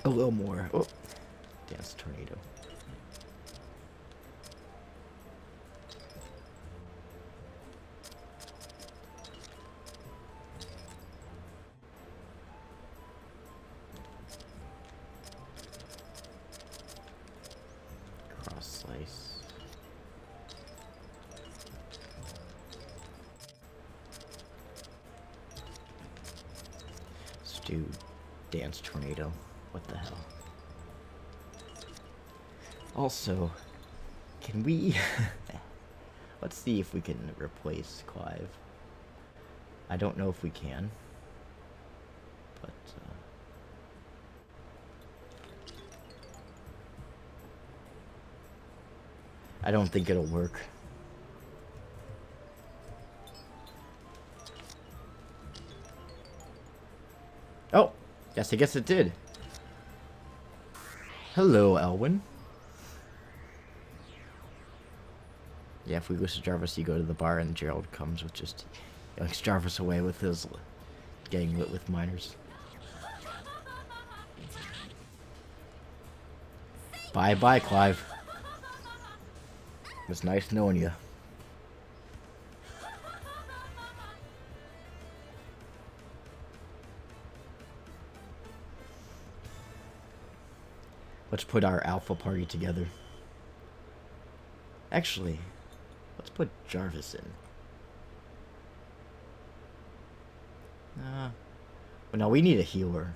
a little more... Oh, dance tornado. Cross slice. Let's do dance tornado. What the hell? Also, can we... Let's see if we can replace Clive. I don't know if we can. But, I don't think it'll work. Oh! Yes, I guess it did. Hello, Elwyn. Yeah, if we lose to Jarvis, you go to the bar and Gerald comes with just... yanks Jarvis away with his... getting lit with miners. Bye-bye, Clive. It was nice knowing you. Let's put our alpha party together. Actually, let's put Jarvis in. But no, we need a healer.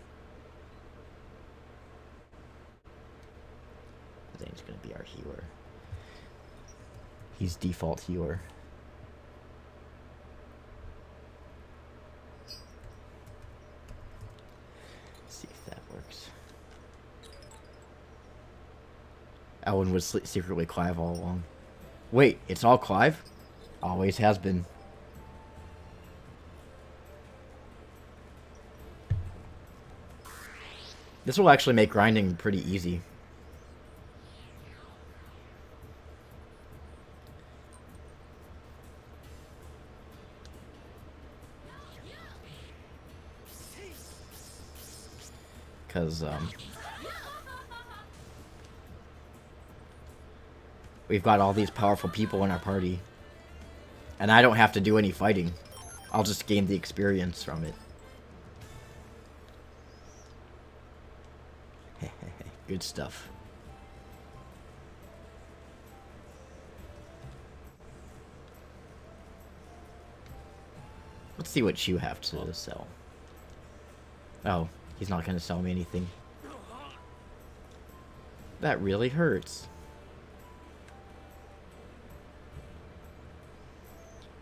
Zane's gonna be our healer. He's default healer. Let's see if that works. Elwyn was secretly Clive all along. Wait, it's all Clive? Always has been. This will actually make grinding pretty easy. Because, we've got all these powerful people in our party. And I don't have to do any fighting. I'll just gain the experience from it. Good stuff. Let's see what you have to sell. Oh, he's not going to sell me anything. That really hurts.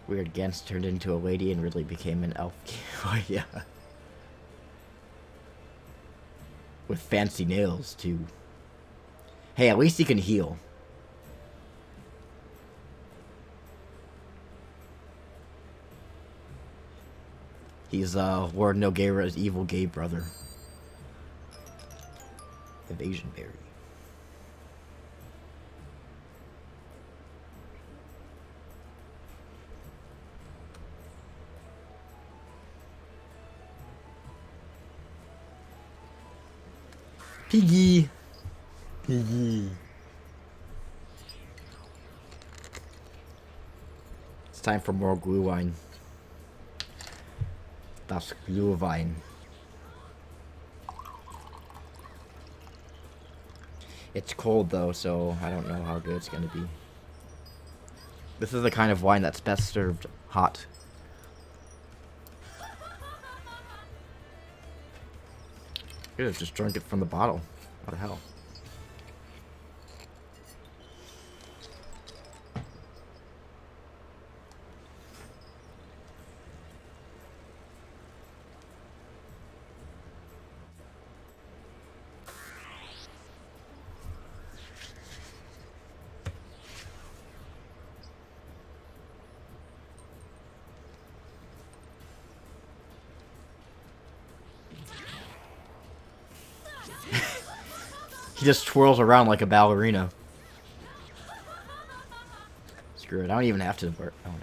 Weird Gans turned into a lady and really became an elf. Oh, yeah. With fancy nails, too. Hey, at least he can heal. He's, Lord Nogueira's evil gay brother. Evasion Berry. Piggy. Piggy. It's time for more glue wine. Das Glühwein. It's cold though, so I don't know how good it's gonna be. This is the kind of wine that's best served hot. Could have just drunk it from the bottle. What the hell? He just twirls around like a ballerina. Screw it. I don't even have to. I don't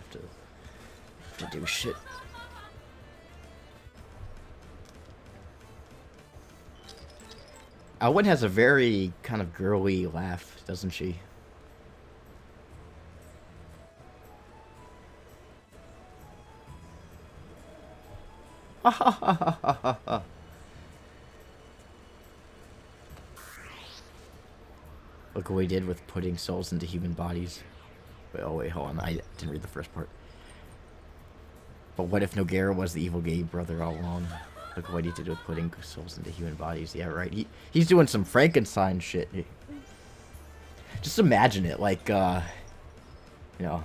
have to do shit. Alwyn has a very kind of girly laugh, doesn't she? Ha ha ha ha ha ha. Look what we did with putting souls into human bodies. Wait, oh wait, hold on. I didn't read the first part. But what if Noguera was the evil gay brother all along? Look what he did with putting souls into human bodies. Yeah, right. He's doing some Frankenstein shit. Just imagine it, like, you know,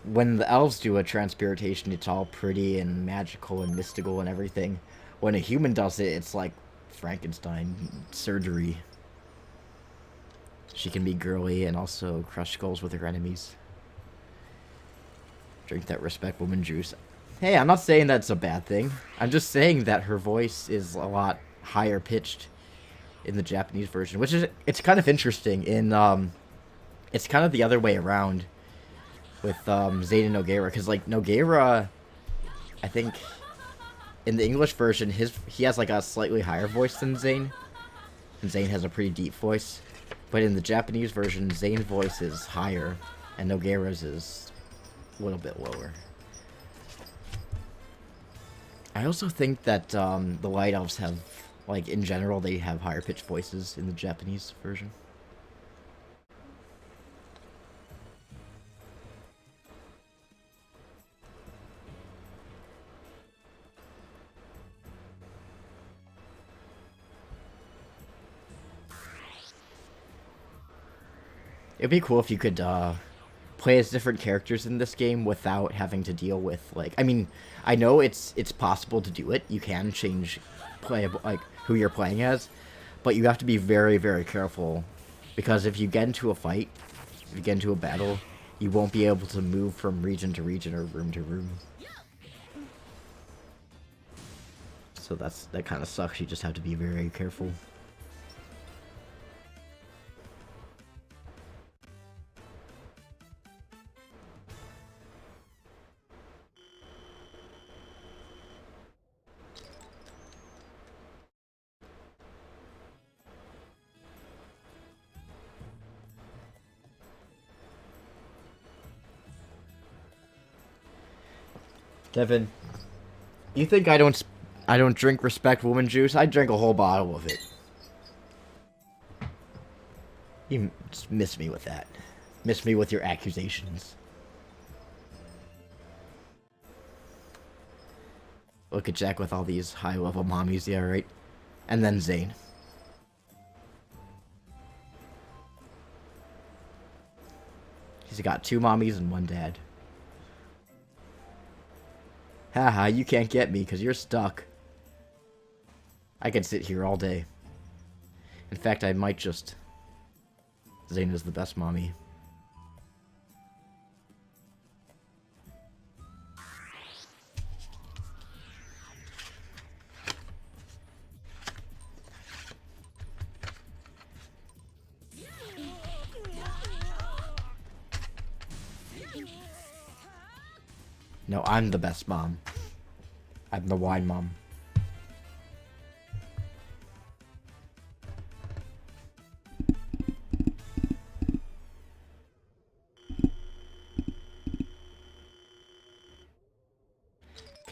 when the elves do a transpiratation, it's all pretty and magical and mystical and everything. When a human does it, it's like Frankenstein surgery. She can be girly and also crush skulls with her enemies. Drink that respect woman juice. Hey, I'm not saying that's a bad thing. I'm just saying that her voice is a lot higher pitched in the Japanese version, which is, it's kind of interesting. In it's kind of the other way around with Zane and Noguera, because like Noguera, I think in the English version, he has like a slightly higher voice than Zane, and Zane has a pretty deep voice. But in the Japanese version, Zane's voice is higher, and Noguera's is a little bit lower. I also think that the Light Elves have, like, in general, they have higher pitched voices in the Japanese version. It'd be cool if you could play as different characters in this game without having to deal with, like, I mean, I know it's possible to do it. You can change like who you're playing as, but you have to be very, very careful, because if you get into a fight, if you get into a battle, you won't be able to move from region to region or room to room. So that kind of sucks. You just have to be very careful. Devin, you think I don't drink respect woman juice? I drank a whole bottle of it. You just miss me with that. Miss me with your accusations. Look at Jack with all these high-level mommies, yeah, right? And then Zane. He's got 2 mommies and 1 dad. Haha, you can't get me because you're stuck. I could sit here all day. In fact, I might just... Zane is the best mommy. No, I'm the best mom. I'm the wine mom.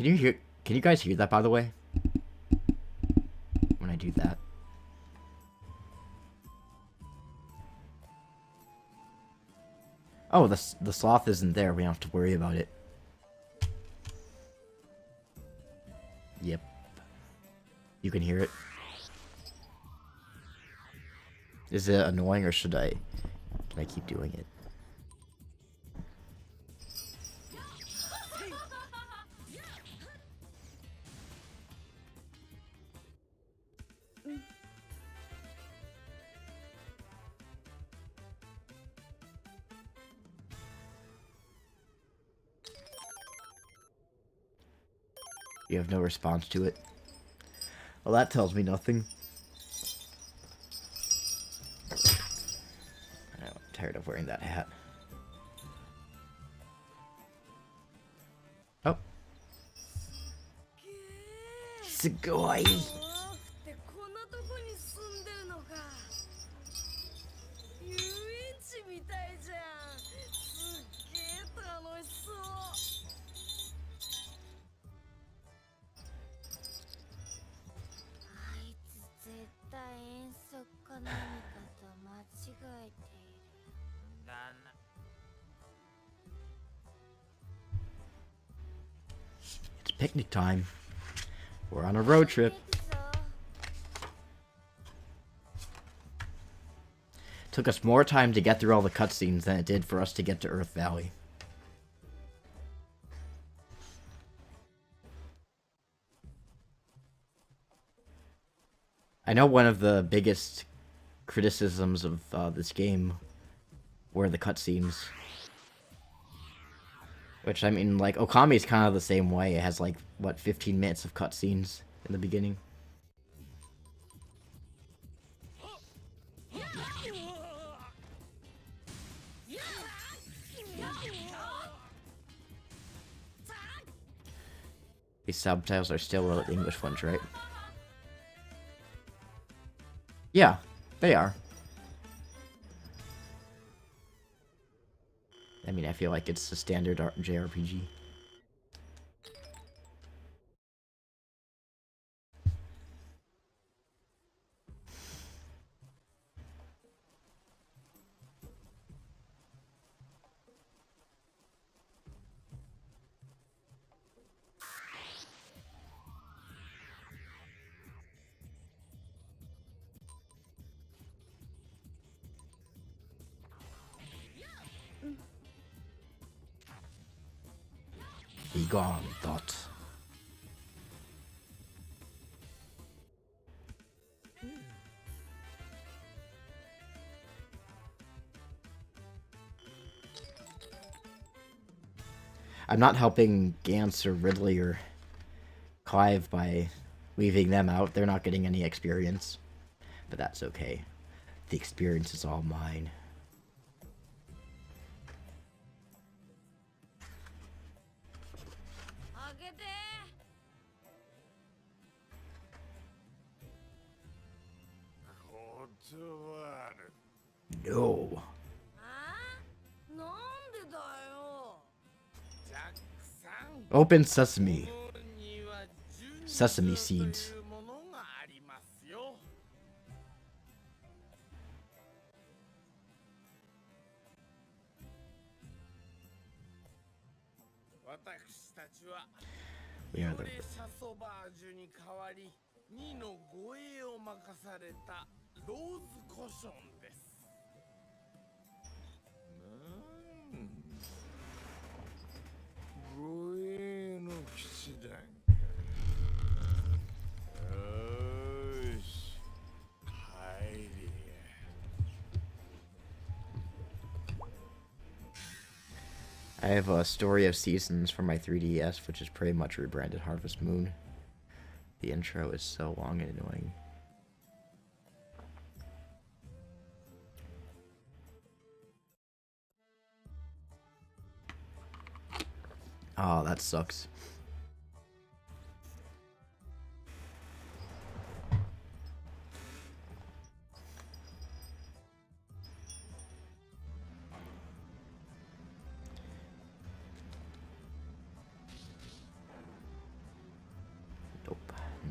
Can you hear? Can you guys hear that, by the way? When I do that. Oh, the sloth isn't there. We don't have to worry about it. Yep. You can hear it. Is it annoying, or should I? Can I keep doing it? You have no response to it. Well, that tells me nothing. I'm tired of wearing that hat. Oh. Sugoi! ってこんなとこに住んでるのか。遊園地みたいじゃん。すっげえ楽しそう。あいつ絶対遠足か何かと間違えている。だな。It's picnic time. We're on a road trip. Took us more time to get through all the cutscenes than it did for us to get to Earth Valley. I know one of the biggest criticisms of this game were the cutscenes. Which, I mean, like, Okami's kind of the same way. It has, like, what, 15 minutes of cutscenes in the beginning. These subtitles are still the English ones, right? Yeah, they are. I mean, I feel like it's a standard JRPG. Be gone, thought. I'm not helping Gantz or Ridley or Clive by leaving them out. They're not getting any experience. But that's okay. The experience is all mine. No. Open sesame. Sesame seeds. We are the... 2の護衛を任されたローズコションです。護衛の騎士団か。よし、帰りや。I have a Story of Seasons for my 3DS, which is pretty much rebranded Harvest Moon. The intro is so long and annoying. Oh, that sucks.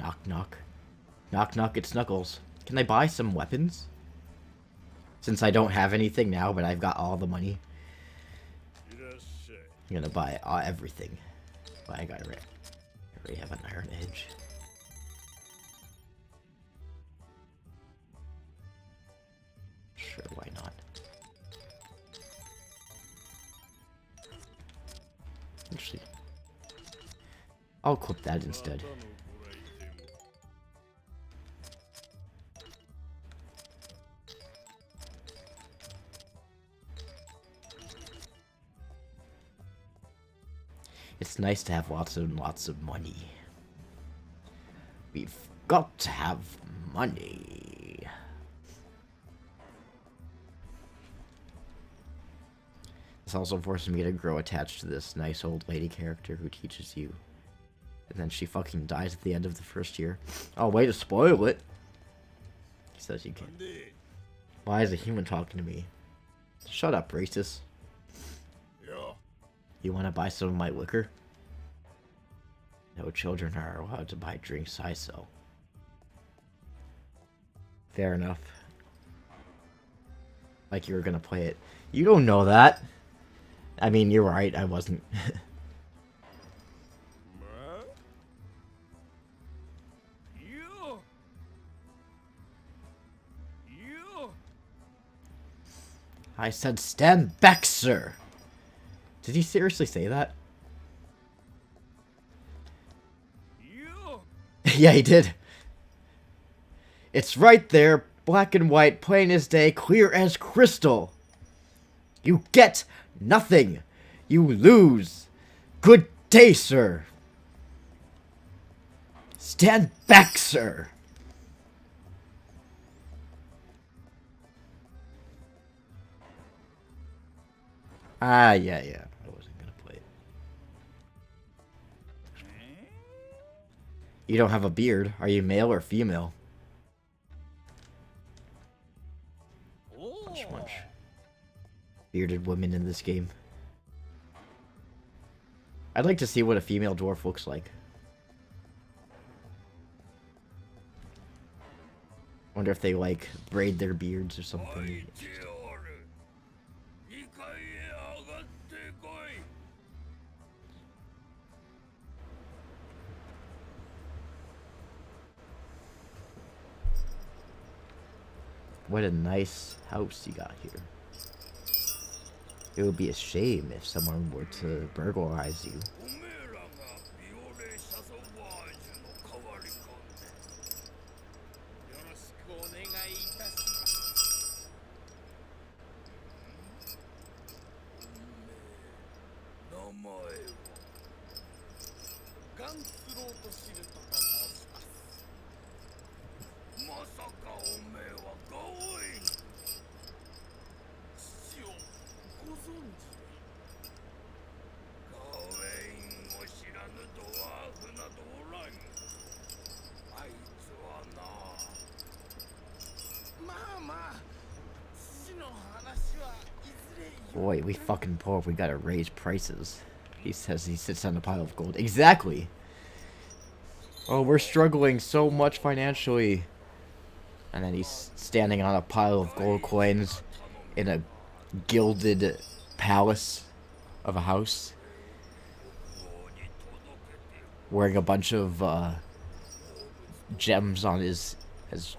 Knock, knock. Knock, knock, it's Knuckles. Can I buy some weapons? Since I don't have anything now, but I've got all the money. I'm gonna buy everything. But I already have an iron edge. Sure, why not? Actually, I'll equip that instead. It's nice to have lots and lots of money. We've got to have money. This also forces me to grow attached to this nice old lady character who teaches you. And then she fucking dies at the end of the first year. Oh, way to spoil it. He says you can't. Why is a human talking to me? Shut up, racist. You want to buy some of my liquor? No children are allowed to buy drinks I sell. Fair enough. Like you were gonna play it. You don't know that. I mean, you're right, I wasn't. I said stand back, sir. Did he seriously say that? Yeah, he did. It's right there, black and white, plain as day, clear as crystal. You get nothing. You lose. Good day, sir. Stand back, sir. Ah, yeah. I wasn't gonna play it. You don't have a beard. Are you male or female? Munch, munch. Bearded women in this game. I'd like to see what a female dwarf looks like. Wonder if they, like, braid their beards or something. What a nice house you got here. It would be a shame if someone were to burglarize you. Boy, we fucking poor. We gotta raise prices. He says he sits on a pile of gold. Exactly. Oh, we're struggling so much financially. And then he's standing on a pile of gold coins in a gilded palace of a house. Wearing a bunch of gems on his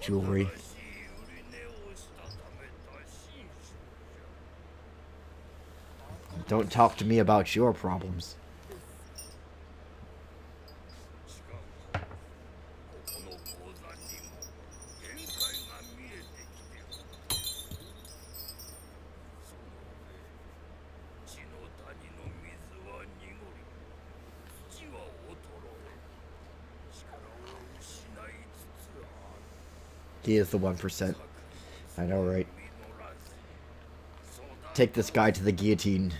jewelry. Don't talk to me about your problems. He is the 1%. I know, right? Take this guy to the guillotine.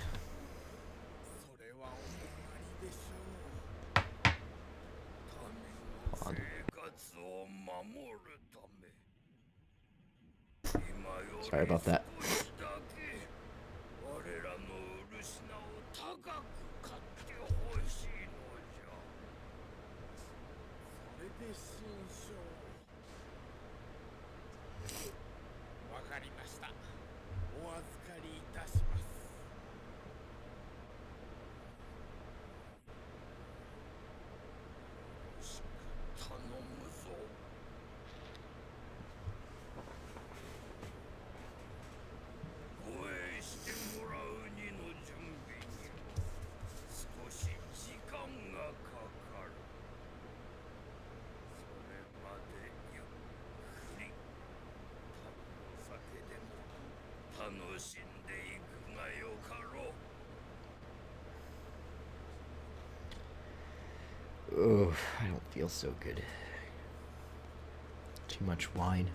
Sorry about that. 心象。わかりました。お預かりいたします。しく頼むぞ。護衛してもらうにの準備にも少し時間がかかる。それまでゆっくりお酒でも楽しんでいくがよかろう。Oh, I don't feel so good. Too much wine.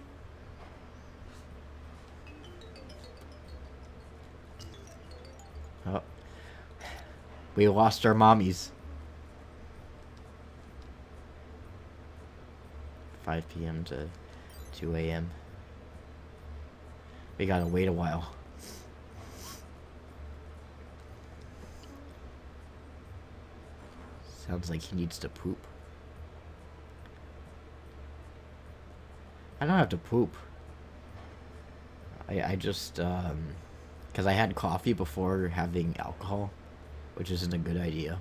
Oh. We lost our mommies. 5 p.m. to 2 a.m. We gotta wait a while. Sounds like he needs to poop. I don't have to poop. I just, because I had coffee before having alcohol, which isn't a good idea.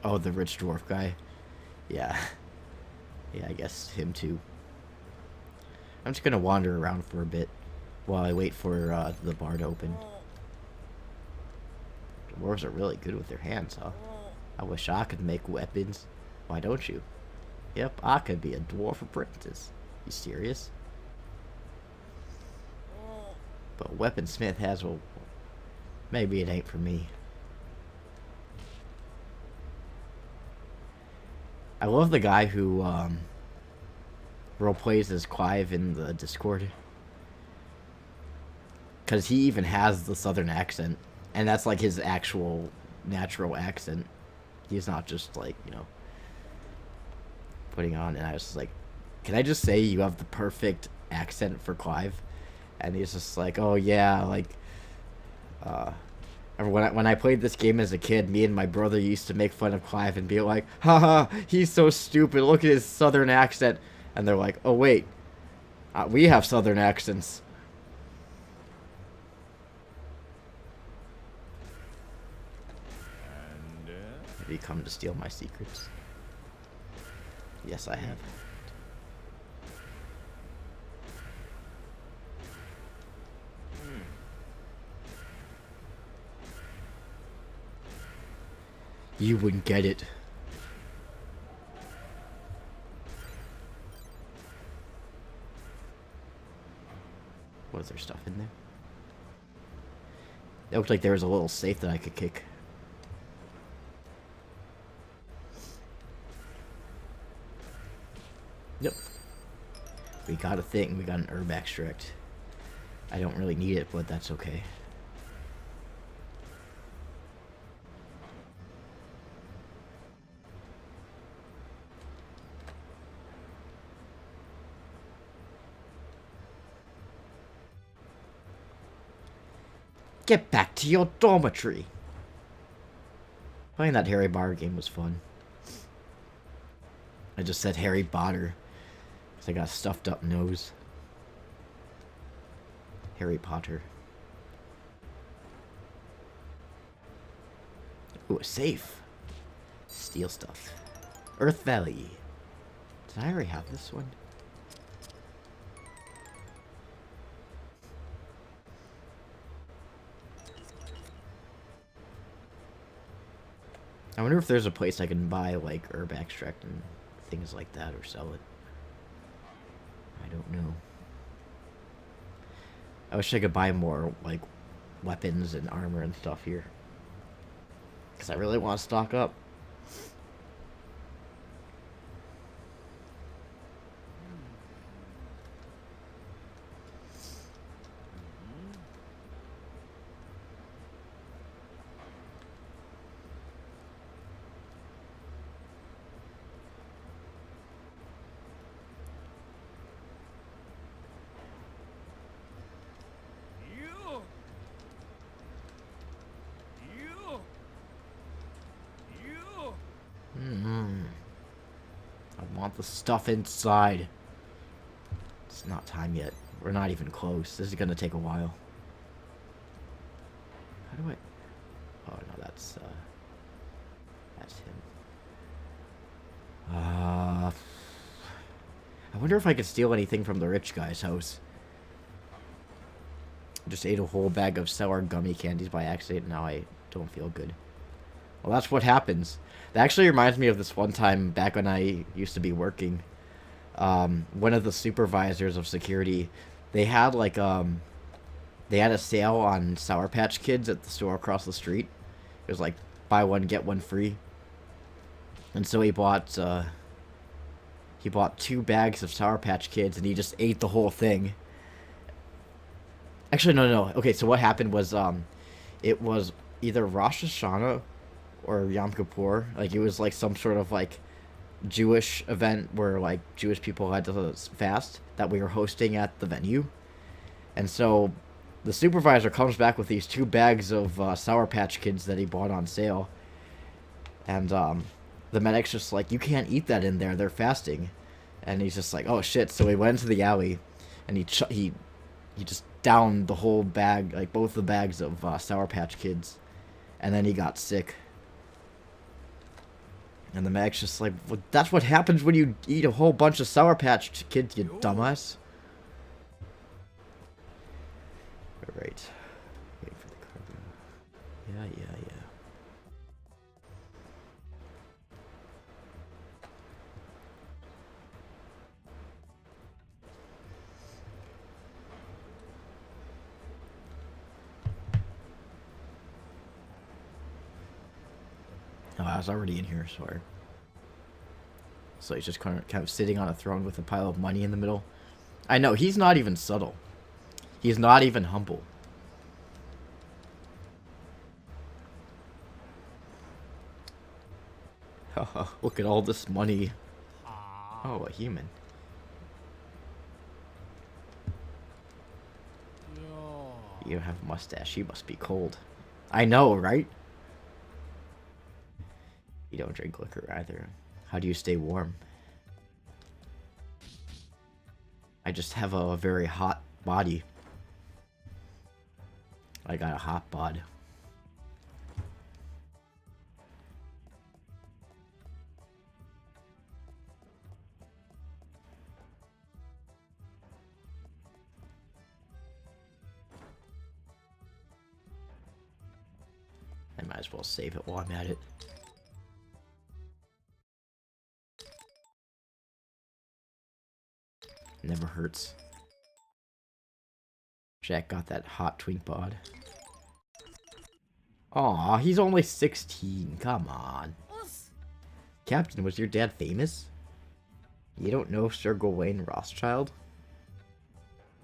Oh, the rich dwarf guy. Yeah. Yeah, I guess him too. I'm just gonna wander around for a bit while I wait for the bar to open. Dwarves are really good with their hands, huh? I wish I could make weapons. Why don't you? Yep, I could be a dwarf apprentice. You serious? But weaponsmith has, well, maybe it ain't for me. I love the guy who roleplays as Clive in the Discord. Because he even has the southern accent. And that's like his actual natural accent. He's not just like, you know, putting on. And I was just like, can I just say you have the perfect accent for Clive? And he's just like, oh yeah, like, when I played this game as a kid, me and my brother used to make fun of Clive and be like, haha, he's so stupid, look at his southern accent. And they're like, oh wait, we have southern accents. Have you come to steal my secrets? Yes, I have. You wouldn't get it. Was there stuff in there? It looked like there was a little safe that I could kick. Yep. We got a thing. We got an herb extract. I don't really need it, but that's okay. Get back to your dormitory. Playing that Harry Potter game was fun. I just said Harry Potter because I got a stuffed up nose. Harry Potter. Ooh, a safe. Steal stuff. Earth Valley. Did I already have this one? I wonder if there's a place I can buy, like, herb extract and things like that, or sell it. I don't know. I wish I could buy more, like, weapons and armor and stuff here. Because I really want to stock up. want the stuff inside. It's not time yet. We're not even close. This is gonna take a while. How do I... Oh, no, that's him. I wonder if I could steal anything from the rich guy's house. Just ate a whole bag of sour gummy candies by accident. Now I don't feel good. Well, that's what happens. That actually reminds me of this one time back when I used to be working. One of the supervisors of security, they had like they had a sale on Sour Patch Kids at the store across the street. It was like buy one get one free. And so he bought 2 bags of Sour Patch Kids and he just ate the whole thing. Actually, no. Okay, so what happened was it was either Rosh Hashanah or Yom Kippur. Like, it was like some sort of like Jewish event where like Jewish people had to fast that we were hosting at the venue. And so the supervisor comes back with these 2 bags of Sour Patch Kids that he bought on sale. And the medic's just like, you can't eat that in there, they're fasting. And he's just like, oh shit. So he went into the alley and he just downed the whole bag, like both the bags of Sour Patch Kids. And then he got sick. And the medic's just like, well, that's what happens when you eat a whole bunch of Sour Patch Kids, you dumbass. Alright. Wait for the cargo. Yeah. Oh, I was already in here, sorry. So he's just kind of sitting on a throne with a pile of money in the middle. I know, he's not even subtle. He's not even humble. Look at all this money. Oh, a human. You have a mustache. You must be cold. I know, right? You don't drink liquor either. How do you stay warm? I just have a very hot body. I got a hot bod. I might as well save it while I'm at it. Never hurts. Jack got that hot twink bod. Aw, he's only 16. Come on. Captain, was your dad famous? You don't know Sir Gawain Rothschild?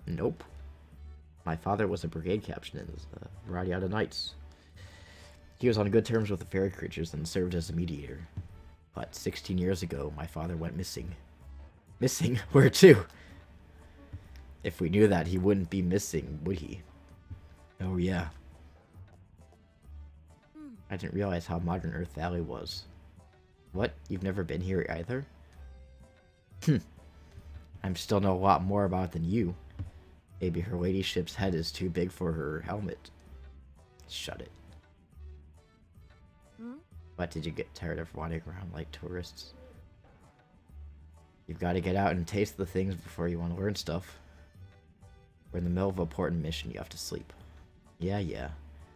Nope. My father was a brigade captain in the RADIATA Knights. He was on good terms with the fairy creatures and served as a mediator. But 16 years ago, my father went missing. Missing? Where to? If we knew that, he wouldn't be missing, would he? Oh, yeah. I didn't realize how modern Earth Valley was. What? You've never been here either? I'm still know a lot more about it than you. Maybe her ladyship's head is too big for her helmet. Shut it. What, did you get tired of wandering around like tourists? You've got to get out and taste the things before you want to learn stuff. We're in the middle of an important mission. You have to sleep. Yeah.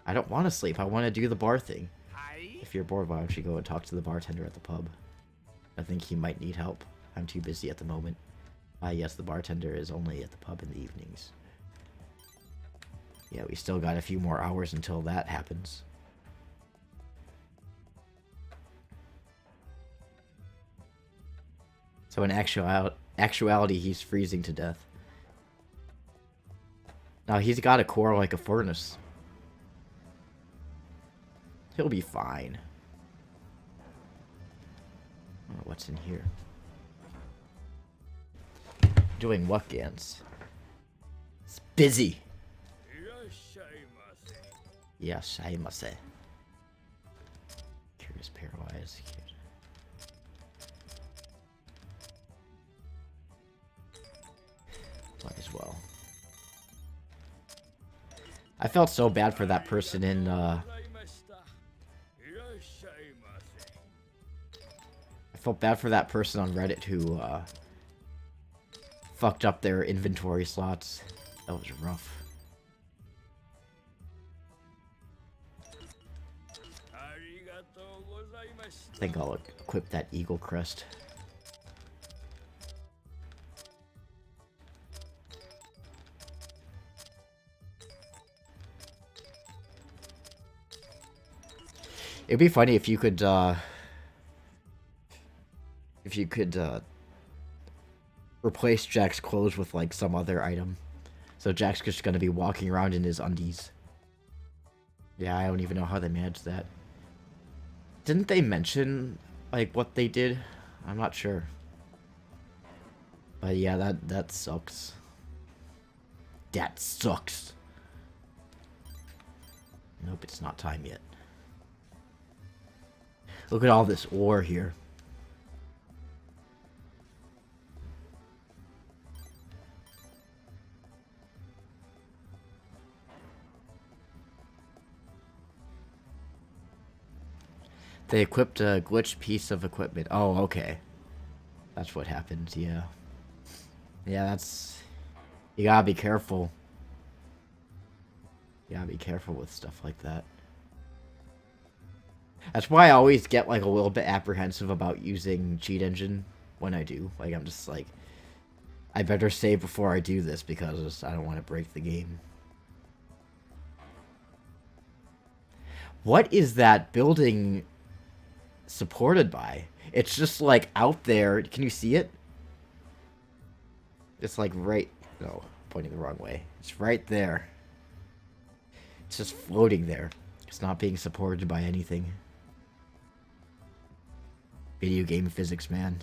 I don't want to sleep. I want to do the bar thing. If you're bored, why don't you go and talk to the bartender at the pub? I think he might need help. I'm too busy at the moment. Yes, the bartender is only at the pub in the evenings. Yeah, we still got a few more hours until that happens. So in actuality, he's freezing to death. Now, he's got a core like a furnace. He'll be fine. I don't know what's in here. Doing what, Gans? It's busy. Yashaimase. Curious paralyzed. I felt so bad for that person in, ございました。いらっしゃいませ。 I felt bad for that person on Reddit who, fucked up their inventory slots. That was rough. ありがとうございまし I た。 think I'll equip that eagle crest. It'd be funny if you could, replace Jack's clothes with, like, some other item. So Jack's just gonna be walking around in his undies. Yeah, I don't even know how they managed that. Didn't they mention, like, what they did? I'm not sure. But yeah, that sucks. That sucks. Nope, it's not time yet. Look at all this ore here. They equipped a glitched piece of equipment. Oh, okay. That's what happened, yeah. Yeah, that's... You gotta be careful. You gotta be careful with stuff like that. That's why I always get, like, a little bit apprehensive about using cheat engine when I do. Like, I'm just like... I better save before I do this because I don't want to break the game. What is that building supported by? It's just, like, out there. Can you see it? It's, like, right... No, pointing the wrong way. It's right there. It's just floating there. It's not being supported by anything. Video game physics, man.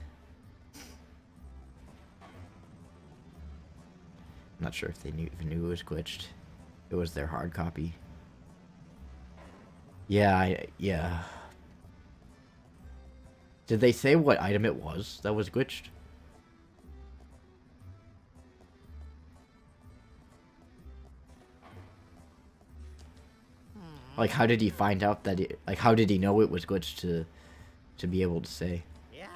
I'm not sure if they even knew it was glitched. It was their hard copy. Yeah, yeah. Did they say what item it was that was glitched? Like, how did he find out that it... Like, how did he know it was glitched to be able to say? Yeah.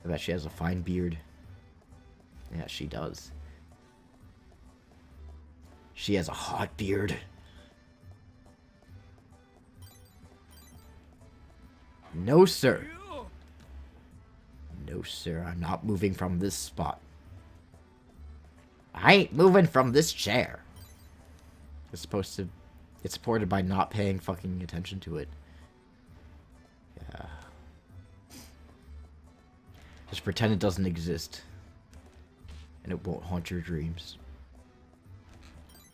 I bet she has a fine beard. Yeah, she does. She has a hot beard. No, sir. No, sir. I'm not moving from this spot. I ain't moving from this chair. It's supposed to... It's supported by not paying fucking attention to it. Yeah. Just pretend it doesn't exist. And it won't haunt your dreams.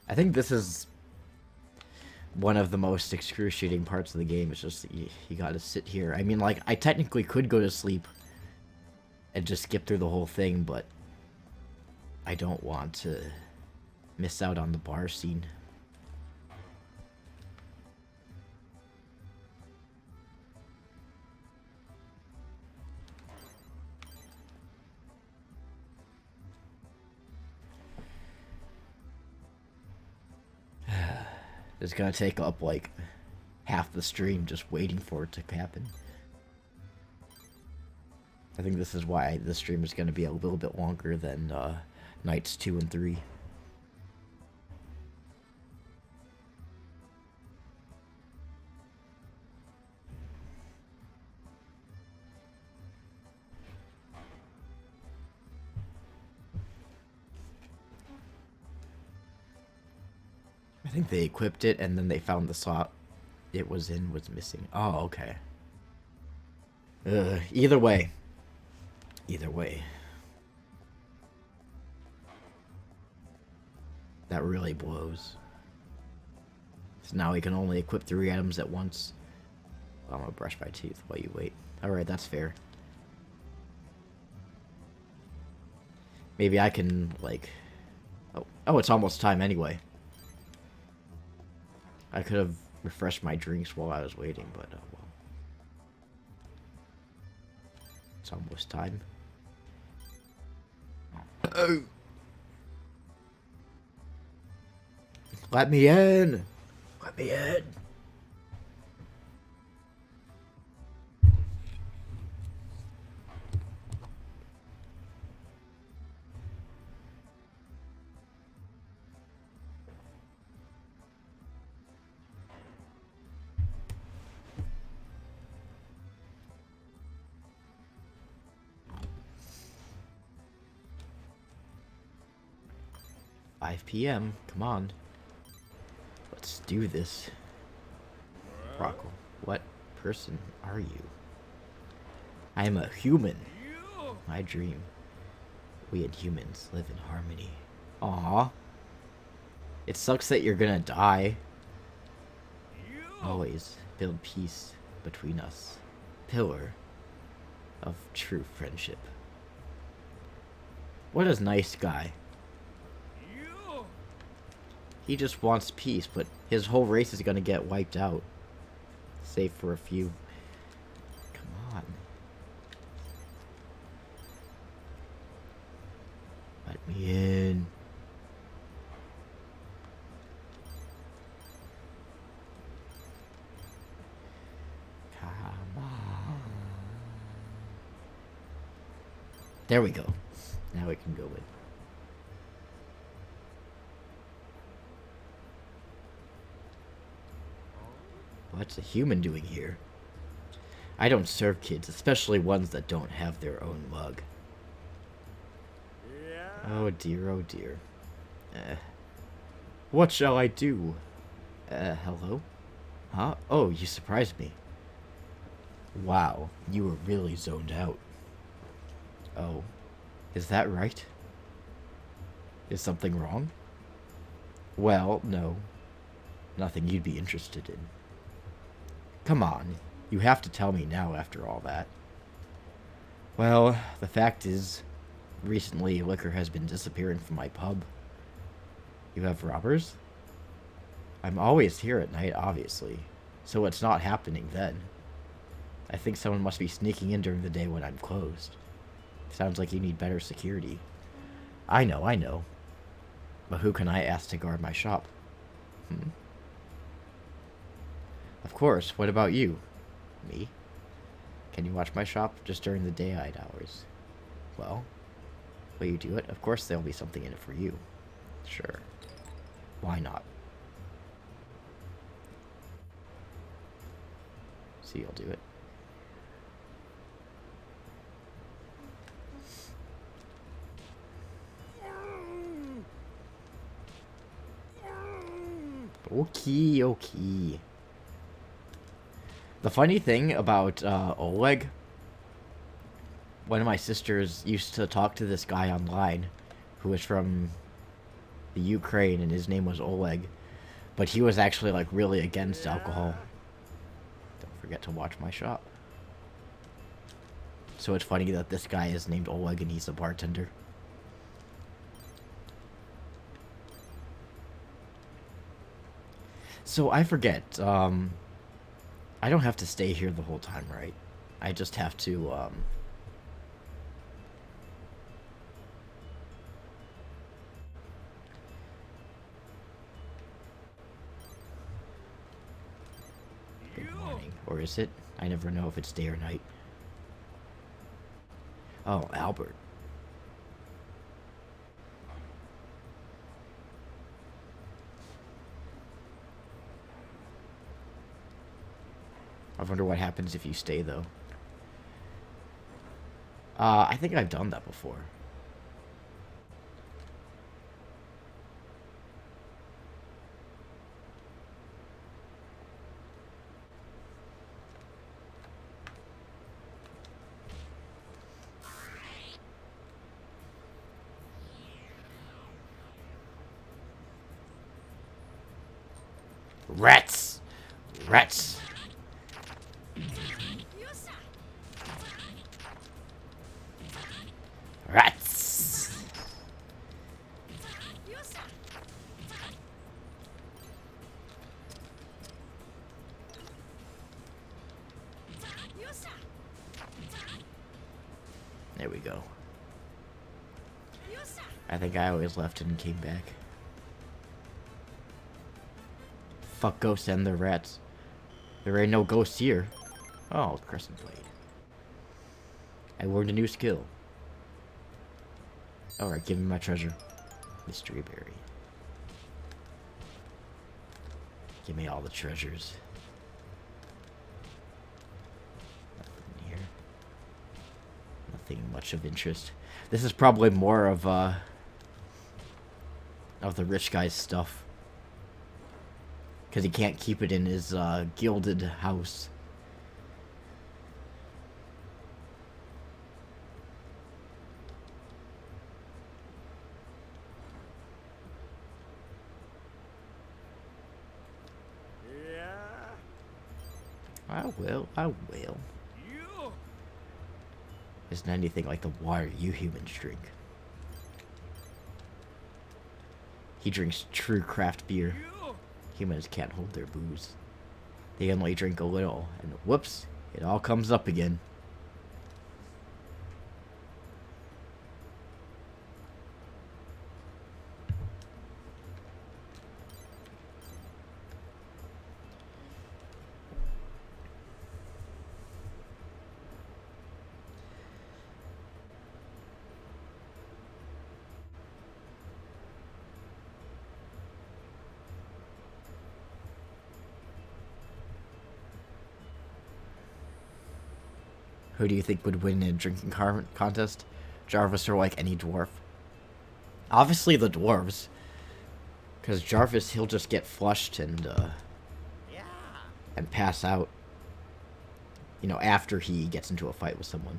I think this is one of the most excruciating parts of the game. It's just you gotta sit here. I mean, like, I technically could go to sleep and just skip through the whole thing, but I don't want to miss out on the bar scene. It's gonna take up, like, half the stream just waiting for it to happen. I think this is why this stream is gonna be a little bit longer than nights 2 and 3. I think they equipped it and then they found the slot it was in was missing. Oh, okay. Either way. Either way. That really blows. So now we can only equip 3 items at once. I'm gonna brush my teeth while you wait. Alright, that's fair. Maybe I can, like... Oh, it's almost time anyway. I could have refreshed my drinks while I was waiting, but, well. It's almost time. Let me in! Let me in! PM. Come on. Let's do this. Rocco, what person are you? I am a human. My dream. We and humans live in harmony. Aww. It sucks that you're gonna die. Always build peace between us. Pillar of true friendship. What a nice guy. He just wants peace, but his whole race is gonna get wiped out. Save for a few. Come on. Let me in. Come on. There we go. Now we can go in. What's a human doing here? I don't serve kids, especially ones that don't have their own mug. Oh dear, oh dear. What shall I do? Hello? Huh? Oh, you surprised me. Wow, you were really zoned out. Oh, is that right? Is something wrong? Well, no. Nothing you'd be interested in. Come on, you have to tell me now after all that. Well, the fact is, recently liquor has been disappearing from my pub. You have robbers? I'm always here at night, obviously, so it's not happening then. I think someone must be sneaking in during the day when I'm closed. Sounds like you need better security. I know. But who can I ask to guard my shop? Of course, what about you? Me? Can you watch my shop just during the daylight hours? Well, will you do it? Of course there'll be something in it for you. Sure. Why not? See, you'll do it. Okay. The funny thing about Oleg, one of my sisters used to talk to this guy online who was from the Ukraine, and his name was Oleg, but he was actually like really against alcohol. Don't forget to watch my shop. So it's funny that this guy is named Oleg and he's a bartender. So I forget, I don't have to stay here the whole time, right? I just have to, Good morning. Or is it? I never know if it's day or night. Oh, Albert. I wonder what happens if you stay, though. I think I've done that before. Rats! Rats! Rats! There we go. I think I always left and came back. Fuck ghosts and their rats. There ain't no ghosts here. Oh, Crescent Blade. I learned a new skill. Alright, give me my treasure. Mystery berry. Give me all the treasures. Nothing here. Nothing much of interest. This is probably more of the rich guy's stuff. Because he can't keep it in his gilded house. I will. Isn't anything like the water you humans drink. He drinks true craft beer. Humans can't hold their booze. They only drink a little, and whoops, it all comes up again. Who do you think would win in a drinking contest? Jarvis or like any dwarf? Obviously the dwarves. Because Jarvis, he'll just get flushed and pass out. You know, after he gets into a fight with someone.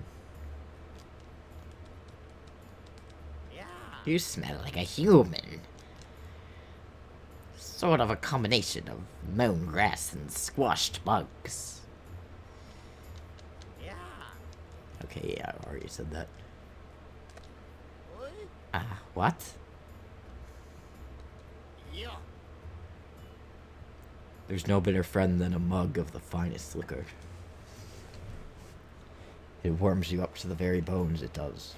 You smell like a human. Sort of a combination of mown grass and squashed bugs. Okay, yeah, I already said that. What? There's no better friend than a mug of the finest liquor. It warms you up to the very bones, it does.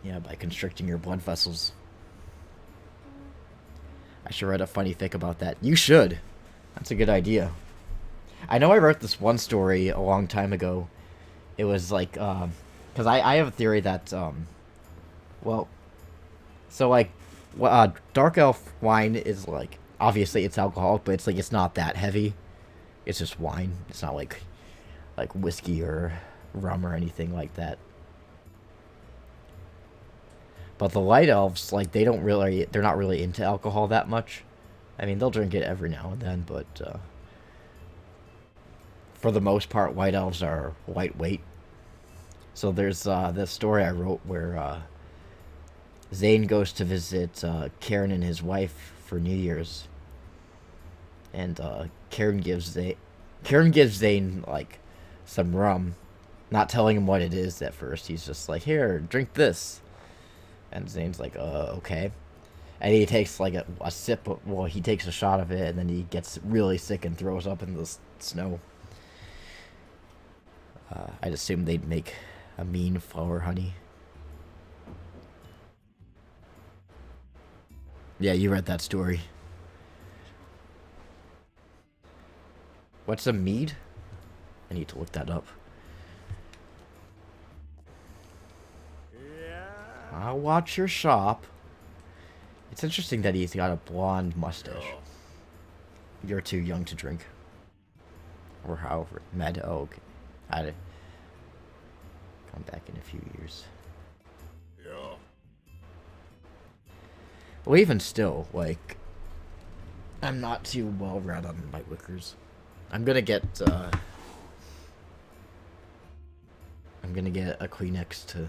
Yeah, by constricting your blood vessels. I should write a funny fic about that. You should! That's a good idea. I know I wrote this one story a long time ago. It was like, because I have a theory that, well, so like, dark elf wine is like, obviously it's alcoholic, but it's like, it's not that heavy. It's just wine. It's not like whiskey or rum or anything like that. But the light elves, like, they're not really into alcohol that much. I mean, they'll drink it every now and then, but, for the most part, white elves are lightweight. So there's this story I wrote where Zane goes to visit Karen and his wife for New Year's, and Karen gives Zane like some rum, not telling him what it is at first. He's just like, "Here, drink this," and Zane's like, okay," and he takes like a sip. Well, he takes a shot of it, and then he gets really sick and throws up in the snow. I'd assume they'd make a mean flower honey. Yeah, you read that story. What's a mead? I need to look that up. I'll watch your shop. It's interesting that he's got a blonde mustache. You're too young to drink. Or however. Med. Oh, okay. I'd come back in a few years. Well, even still, like, I'm not too well read on my liquors. I'm gonna get a Kleenex to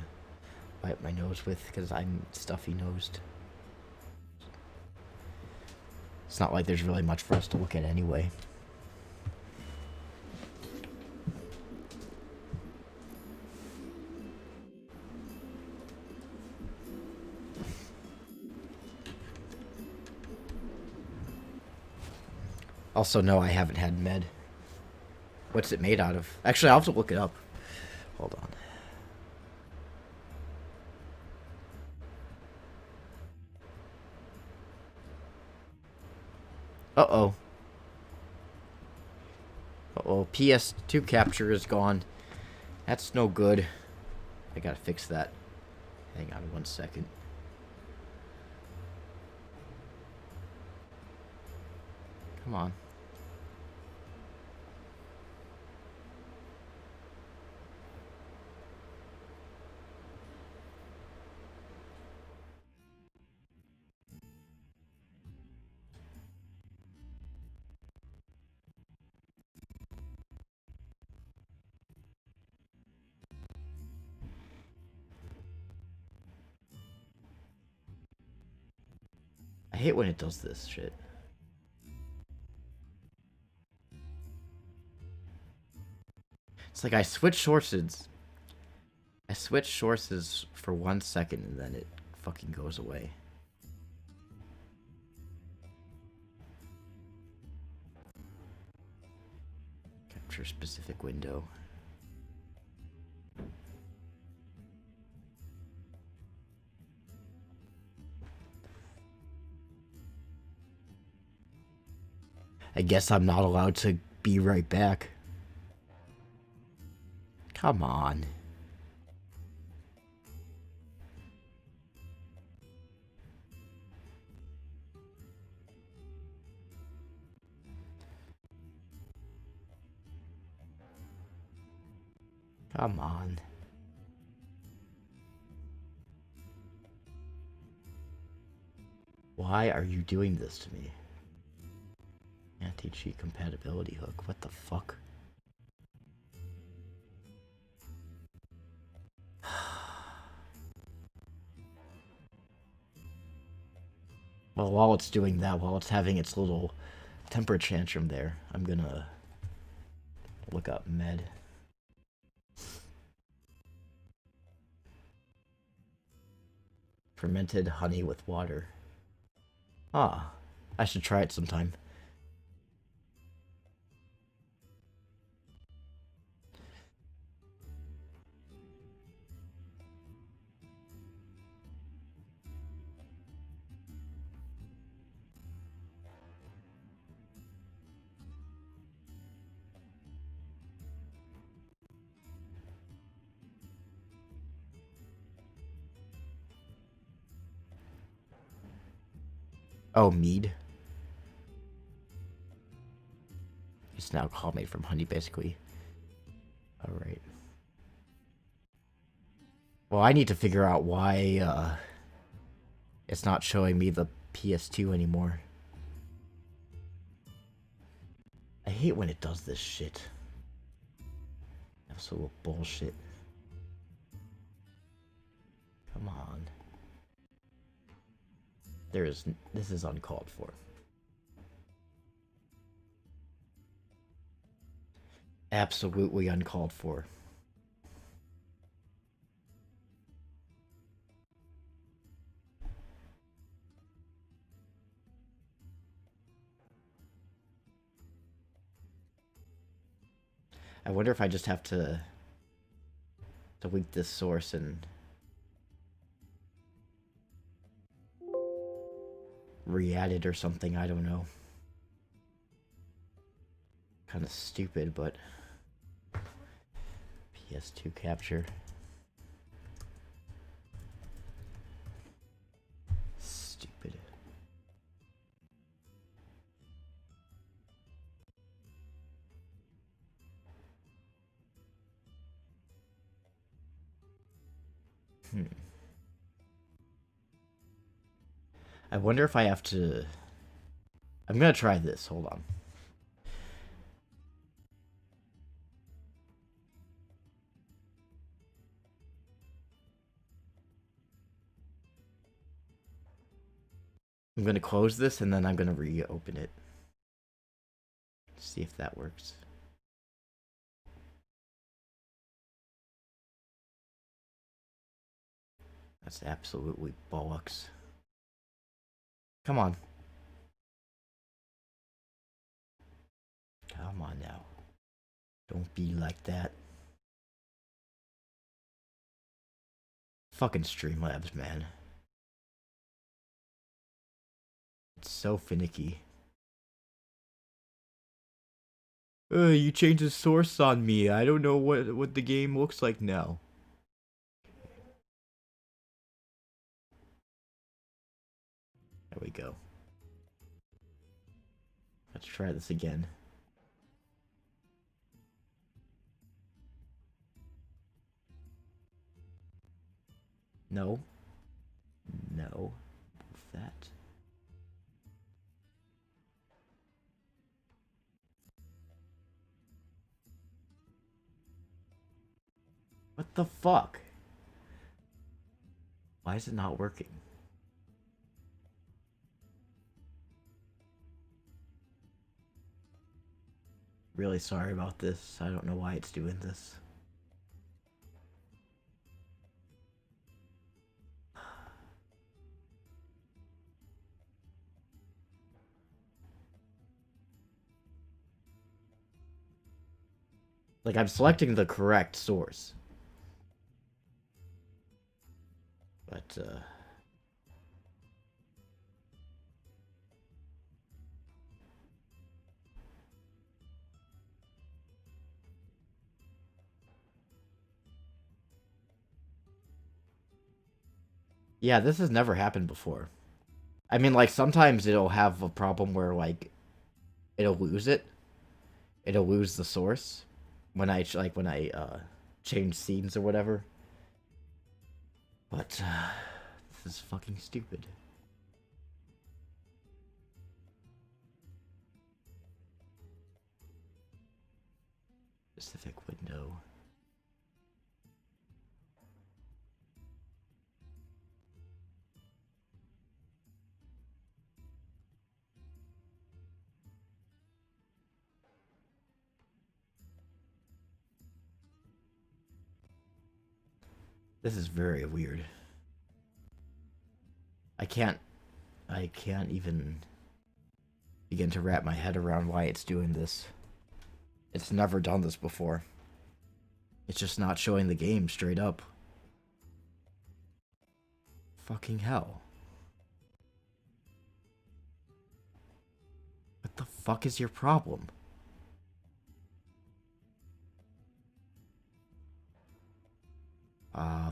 wipe my nose with, because I'm stuffy-nosed. It's not like there's really much for us to look at anyway. Also, no, I haven't had med. What's it made out of? Actually, I'll have to look it up. Hold on. Uh-oh. Uh-oh, PS2 capture is gone. That's no good. I gotta fix that. Hang on 1 second. Come on. I hate when it does this shit. It's like I switch sources. I switch sources for 1 second and then it fucking goes away. Capture specific window. I guess I'm not allowed to be right back. Come on. Come on. Why are you doing this to me? Anti-cheat compatibility hook. What the fuck? Well, while it's doing that, while it's having its little temper tantrum there, I'm gonna look up med. Fermented honey with water. Ah, I should try it sometime. Oh, mead. It's an alcohol made from honey, basically. Alright. Well, I need to figure out why, it's not showing me the PS2 anymore. I hate when it does this shit. Absolute bullshit. Come on. This is uncalled for. Absolutely uncalled for. I wonder if I just have to delete this source and re-add it or something. I don't know. Kind of stupid, but PS2 capture. Stupid. I wonder if I have to... I'm gonna try this. Hold on. I'm gonna close this and then I'm gonna reopen it. See if that works. That's absolutely bollocks. Come on. Come on now. Don't be like that. Fucking Streamlabs, man. It's so finicky. You changed the source on me. I don't know what the game looks like now. There we go. Let's try this again. No. No. That. What the fuck? Why is it not working? Really sorry about this. I don't know why it's doing this. Like, I'm selecting the correct source. But, yeah, this has never happened before. I mean, like, sometimes it'll have a problem where, like, it'll lose it. It'll lose the source when I, change scenes or whatever. But, this is fucking stupid. Specific window. This is very weird. I can't even begin to wrap my head around why it's doing this. It's never done this before. It's just not showing the game straight up. Fucking hell. What the fuck is your problem? Uh...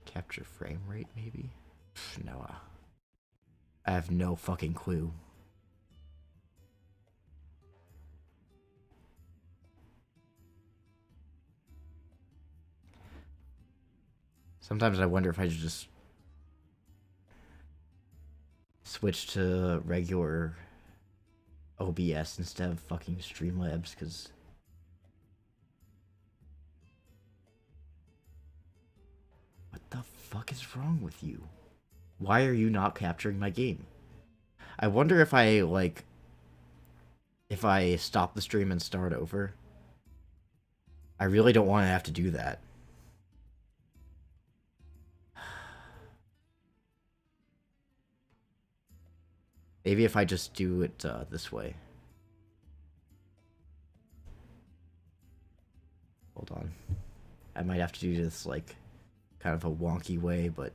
Capture frame rate, maybe? No, I have no fucking clue. Sometimes I wonder if I should just switch to regular OBS instead of fucking Streamlabs, because what the fuck is wrong with you? Why are you not capturing my game? I wonder if I, like, if I stop the stream and start over. I really don't want to have to do that. Maybe if I just do it this way. Hold on. I might have to do this, like, kind of a wonky way, but...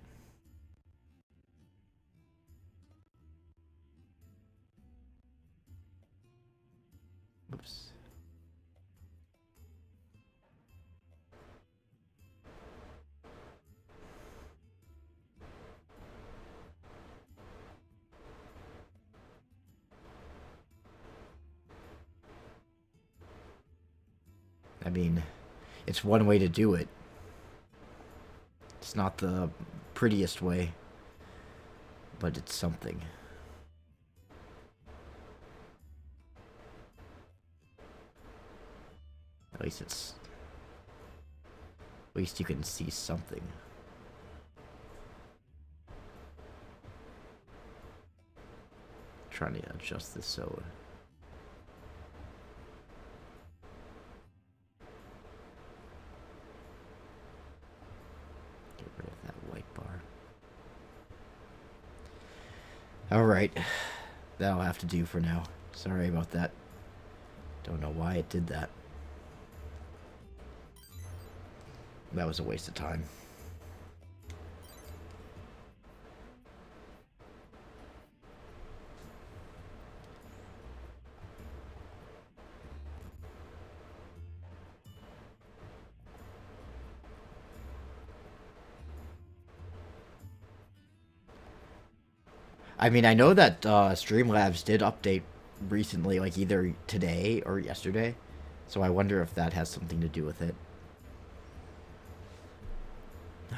Oops. I mean, it's one way to do it. It's not the prettiest way, but it's something. At least it's... At least you can see something. Trying to adjust this so... Get rid of that white bar. Alright. That'll have to do for now. Sorry about that. Don't know why it did that. That was a waste of time. I mean, I know that Streamlabs did update recently, like either today or yesterday. So I wonder if that has something to do with it.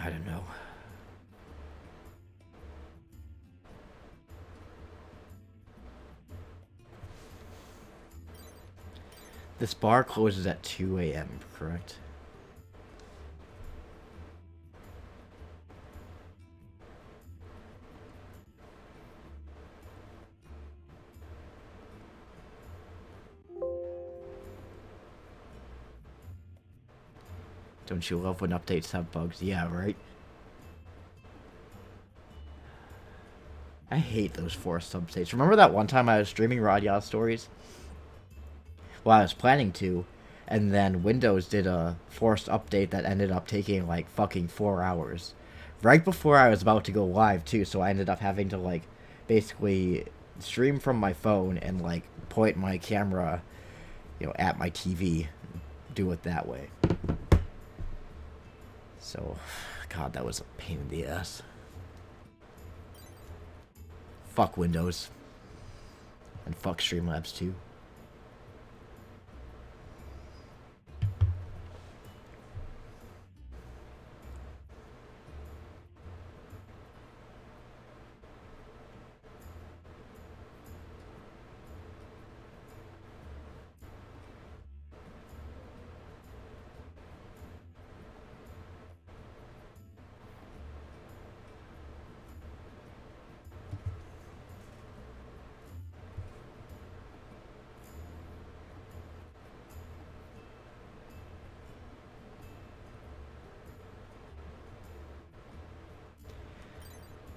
I don't know. This bar closes at 2 a.m., correct? Don't you love when updates have bugs? Yeah, right? I hate those forced updates. Remember that one time I was streaming RADIATA stories? Well, I was planning to, and then Windows did a forced update that ended up taking like fucking 4 hours. Right before I was about to go live too, so I ended up having to like basically stream from my phone and like point my camera, you know, at my TV. Do it that way. So, God, that was a pain in the ass. Fuck Windows. And fuck Streamlabs too.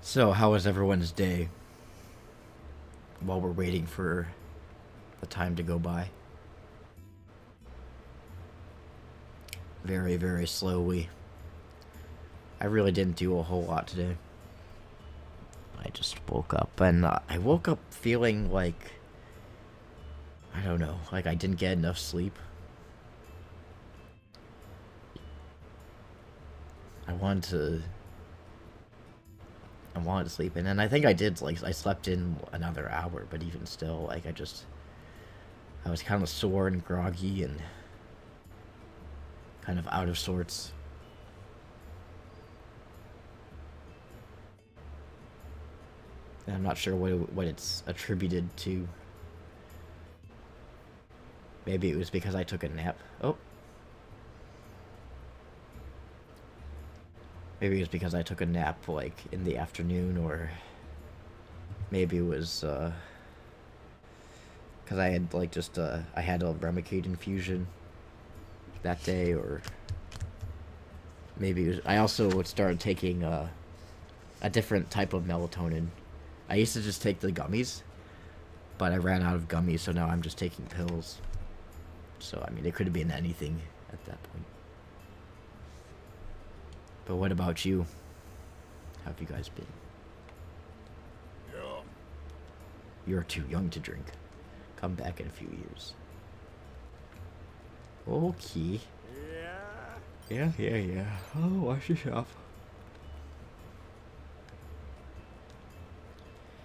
So, how was everyone's day? While we're waiting for the time to go by. Very, very slowly. I really didn't do a whole lot today. I just woke up, and I woke up feeling like, I don't know, like I didn't get enough sleep. I wanted to sleep, and then I think I did, like, I slept in another hour, but even still, like, I was kind of sore and groggy and kind of out of sorts. And I'm not sure what it's attributed to. Maybe it was because I took a nap. Oh. Maybe it was because I took a nap, like, in the afternoon, or maybe it was, because I had, like, just, I had a Remicade infusion that day, or maybe it was, I also started taking, a different type of melatonin. I used to just take the gummies, but I ran out of gummies, so now I'm just taking pills. So, I mean, it could have been anything at that point. But what about you? How have you guys been? Yeah. You're too young to drink. Come back in a few years. Okay. Yeah. Oh, wash yourself.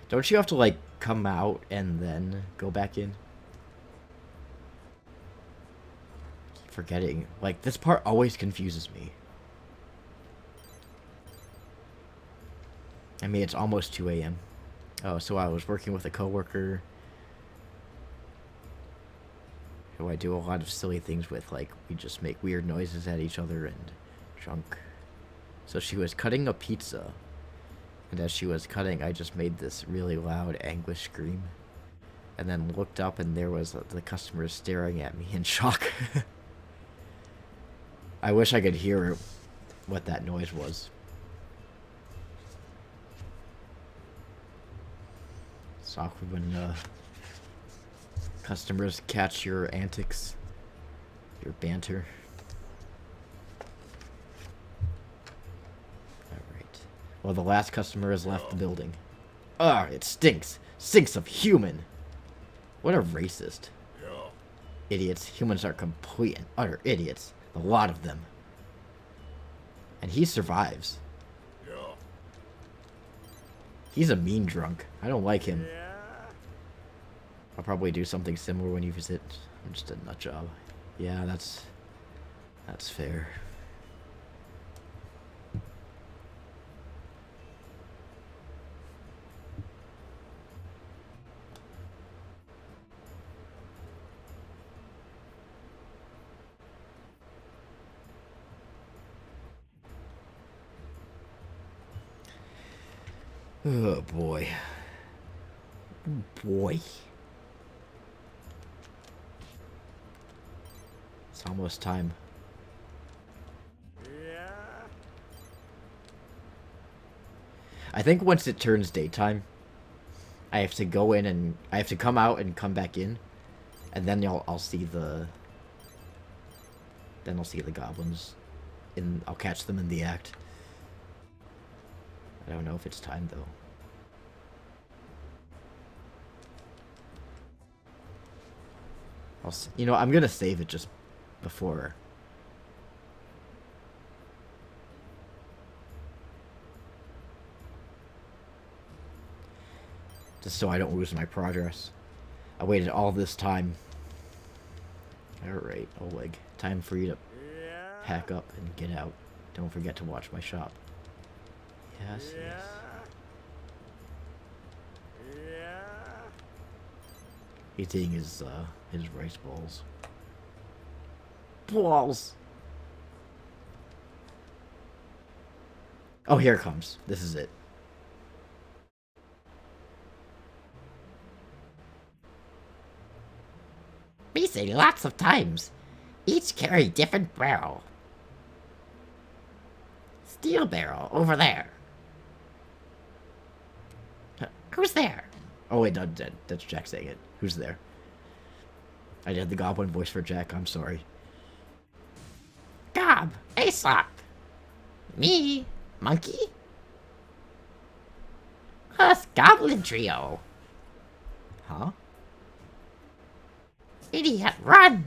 Don't you have to, like, come out and then go back in? Keep forgetting. Like, this part always confuses me. I mean, it's almost 2 a.m. Oh, so I was working with a coworker who I do a lot of silly things with, like, we just make weird noises at each other and drunk. So she was cutting a pizza, and as she was cutting, I just made this really loud anguish scream, and then looked up, and there was the customer staring at me in shock. I wish I could hear what that noise was. It's awkward when customers catch your antics, your banter. Well, the last customer has left the building. Ugh, it stinks. Stinks of human. What a racist. Idiots. Humans are complete and utter idiots. A lot of them. And he survives. He's a mean drunk. I don't like him. I'll probably do something similar when you visit. I'm just a nut job. Yeah, that's fair. Oh boy. Boy. It's almost time. I think once it turns daytime, I have to go in and I have to come out and come back in, and then I'll see the goblins, and I'll catch them in the act. I don't know if it's time though. You know, I'm gonna save it just before. Just so I don't lose my progress. I waited all this time. Alright, Oleg. Time for you to pack up and get out. Don't forget to watch my shop. Yes, yes. He's eating his rice balls. Balls! Oh, here it comes. This is it. Missing lots of times. Each carry different barrel. Steel barrel over there. Who's there? Oh wait, no, that's Jack saying it. Who's there? I did the goblin voice for Jack. I'm sorry. Gob, Aesop. Me, monkey. Us goblin trio. Huh? Idiot, run!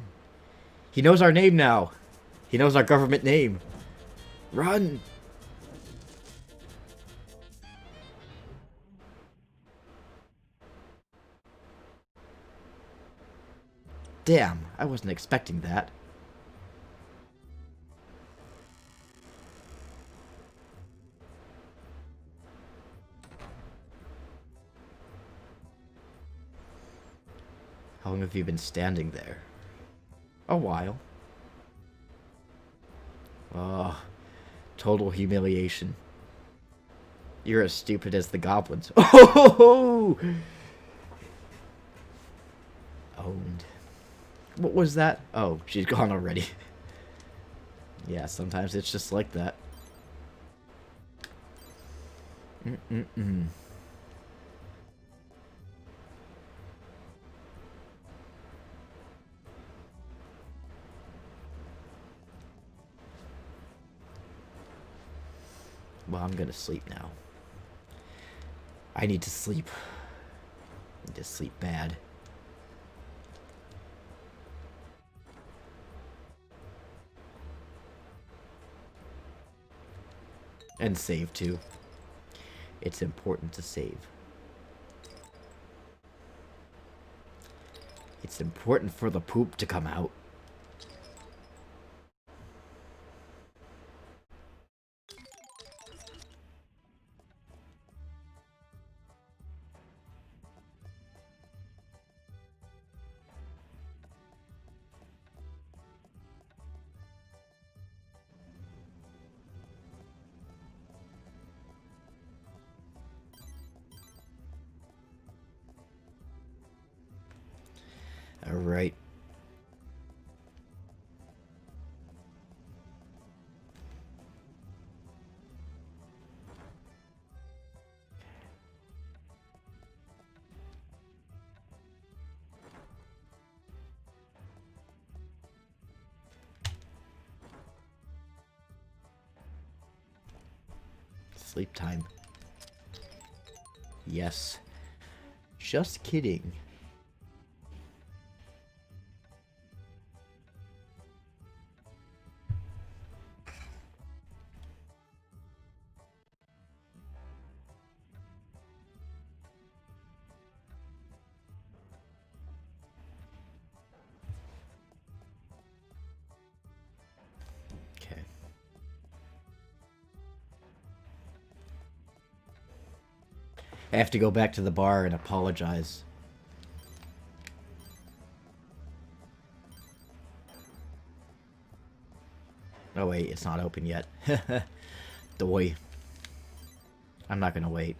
He knows our name now. He knows our government name. Run! Damn, I wasn't expecting that. How long have you been standing there? A while. Oh, total humiliation. You're as stupid as the goblins. Oh! Owned. What was that? Oh, she's gone already. Yeah, sometimes it's just like that. Well, I'm gonna sleep now. I need to sleep. I need to sleep bad. And save, too. It's important to save. It's important for the poop to come out. Alright. sleep time. Yes. Just kidding. Okay. I have to go back to the bar and apologize. Oh wait, it's not open yet. Doy. I'm not gonna wait.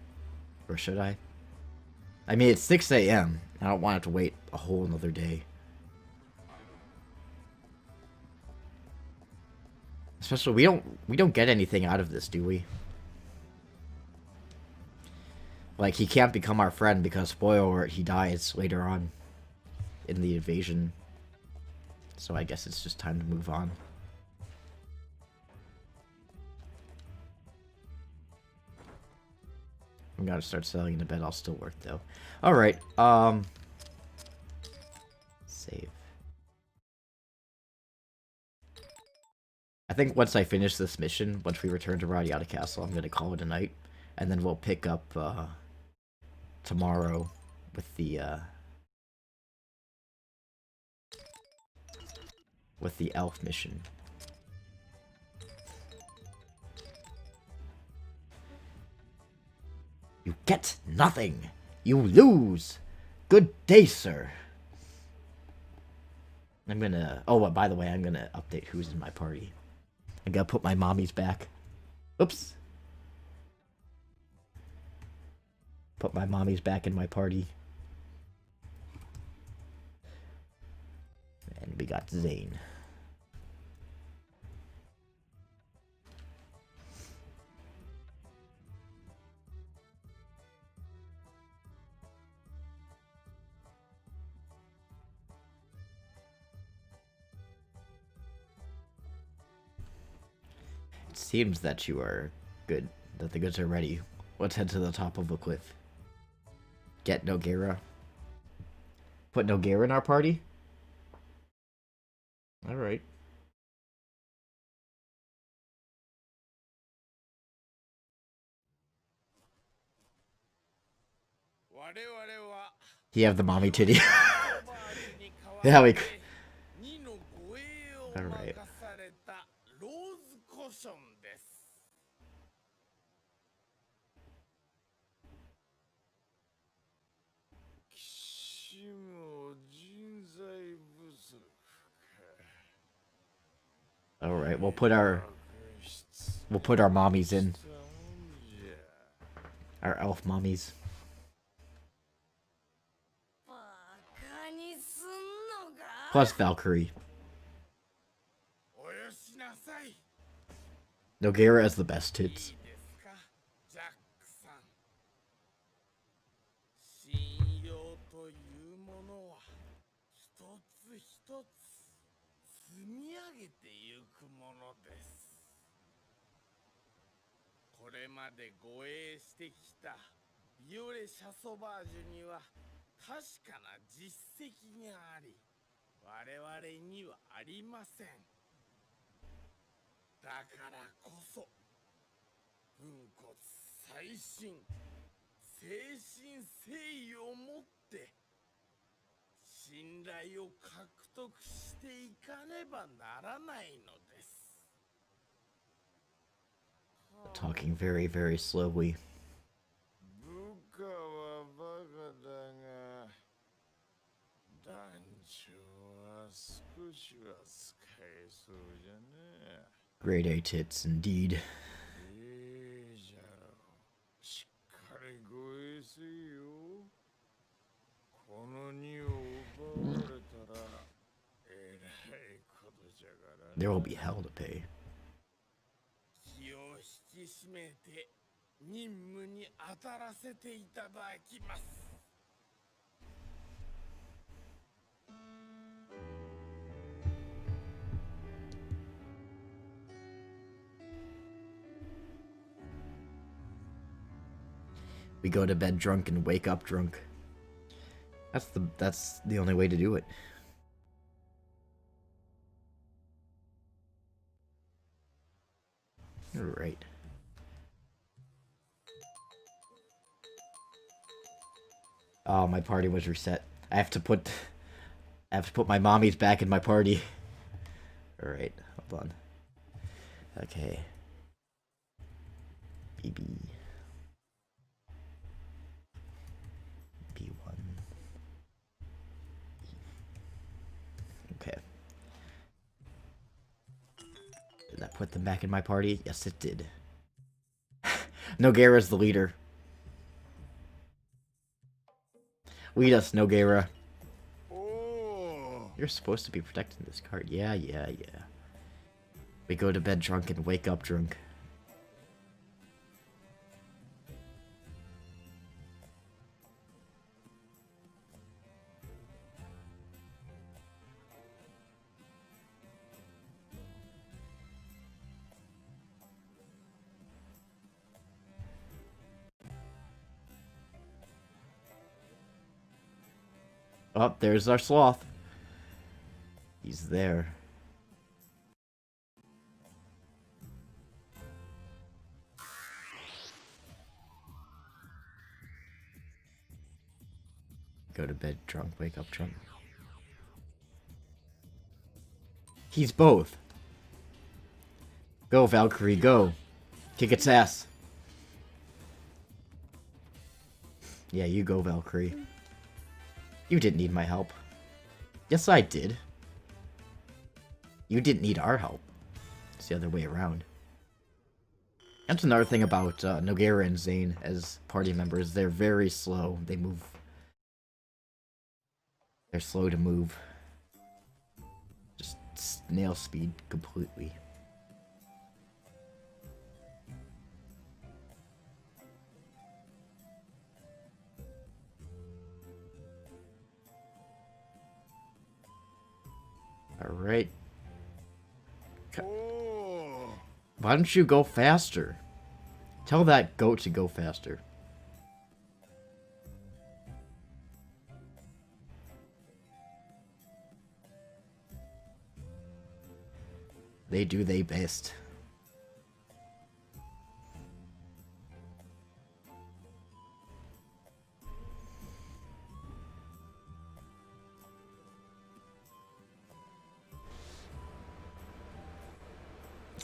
Or should I? I mean, it's 6 a.m. I don't want to have to wait a whole another day. Especially, we don't get anything out of this, do we? Like, he can't become our friend because, spoiler alert, he dies later on in the invasion. So I guess it's just time to move on. I'm gonna start selling into bed. I'll still work though. Alright, save. I think once I finish this mission, once we return to RADIATA Castle, I'm gonna call it a night. And then we'll pick up, tomorrow with the elf mission. You get nothing! You lose! Good day, sir! I'm gonna... Oh, by the way, I'm gonna update who's in my party. I gotta put my mommies back. Oops. Put my mommies back in my party. And we got Zane. It seems that you are good, that the goods are ready. Let's head to the top of the cliff. Get Noguera. Put Noguera in our party? Alright. You have the mommy titty. Yeah, we... Alright. Alright, we'll put our mommies in. Our elf mommies. Plus Valkyrie. Noguera has the best tits. Talking very, very slowly. Grade A tits, indeed. There will be hell to pay. We go to bed drunk and wake up drunk. That's the only way to do it. Alright. Oh, my party was reset. I have to put my mommies back in my party. Alright, hold on. Okay. BB. B1. Okay. Did that put them back in my party? Yes, it did. Nogueira's the leader. Lead us, Nogueira. You're supposed to be protecting this card. Yeah. We go to bed drunk and wake up drunk. Oh, there's our sloth. He's there. Go to bed drunk, wake up drunk. He's both. Go, Valkyrie, go. Kick its ass. Yeah, you go, Valkyrie. You didn't need my help. Yes, I did. You didn't need our help. It's the other way around. That's another thing about Nogueira and Zane as party members. They're very slow. They move. They're slow to move. Just snail speed completely. Alright. Why don't you go faster? Tell that goat to go faster. They do they best.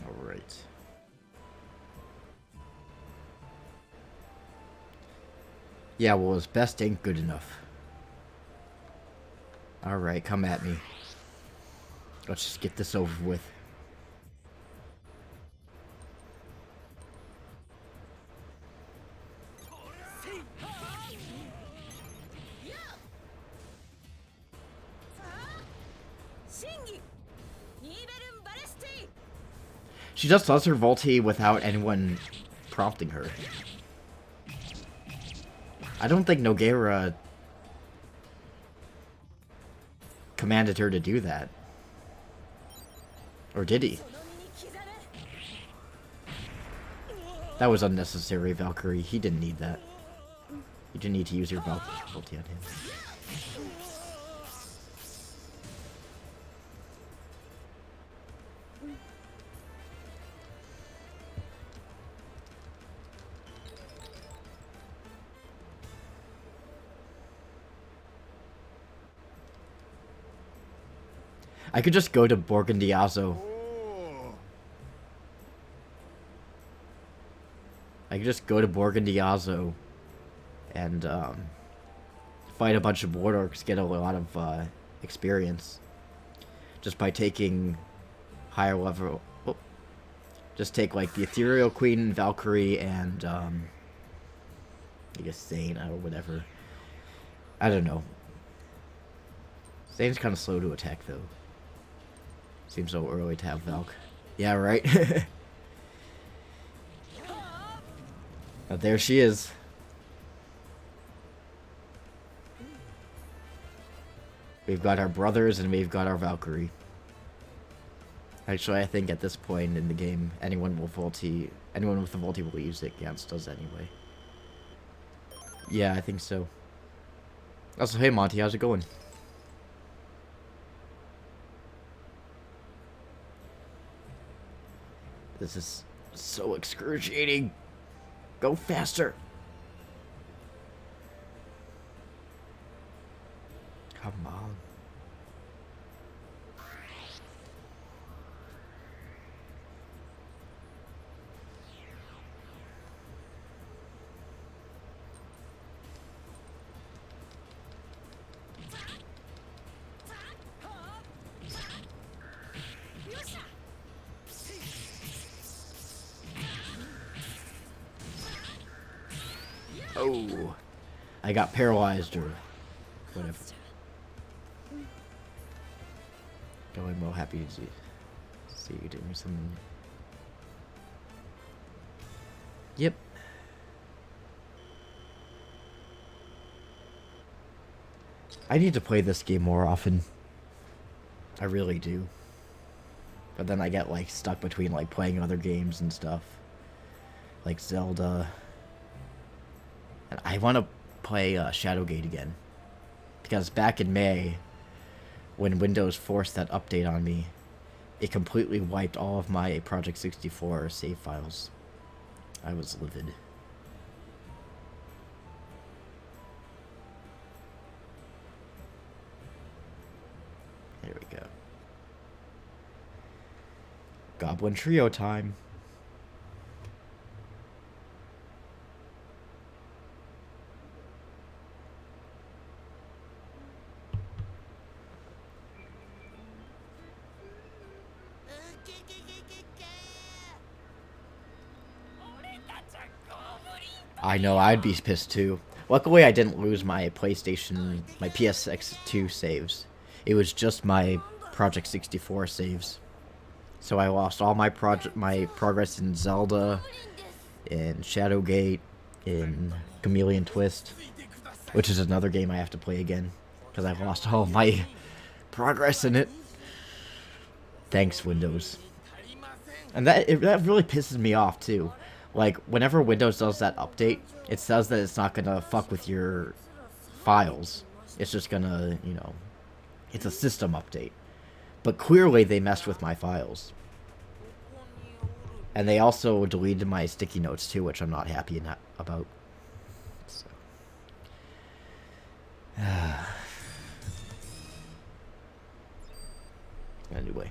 Alright. Yeah, well, his best ain't good enough. Alright, come at me. Let's just get this over with. She just does her Volti without anyone prompting her. I don't think Nogueira commanded her to do that. Or did he? That was unnecessary, Valkyrie. He didn't need that. You didn't need to use your Volti on him. I could just go to Borgondiazo. I could just go to Borgondiazo and fight a bunch of War Orcs, get a lot of experience just by taking higher level. Oh, just take like the Ethereal Queen, Valkyrie, and I guess Zane or whatever. I don't know. Zane's kind of slow to attack though. Seems so early to have Valk. Yeah, right? But there she is. We've got our brothers and we've got our Valkyrie. Actually, I think at this point in the game, anyone with a Volti will use it against us anyway. Yeah, I think so. Also, hey Monty, how's it going? This is so excruciating. Go faster. Come on. Oh, I got paralyzed or whatever. Going well, happy to see you doing something. Yep. I need to play this game more often. I really do. But then I get like stuck between like playing other games and stuff. Like Zelda. And I want to play Shadowgate again. Because back in May, when Windows forced that update on me, it completely wiped all of my Project 64 save files. I was livid. There we go. Goblin Trio time. I know, I'd be pissed too. Luckily, I didn't lose my PlayStation, my PSX2 saves. It was just my Project 64 saves. So I lost all my progress in Zelda, in Shadowgate, in Chameleon Twist, which is another game I have to play again, because I lost all my progress in it. Thanks, Windows. And that really pisses me off too. Like, whenever Windows does that update, it says that it's not gonna fuck with your files. It's just gonna, you know, it's a system update. But clearly they messed with my files. And they also deleted my sticky notes too, which I'm not happy about. So. Anyway.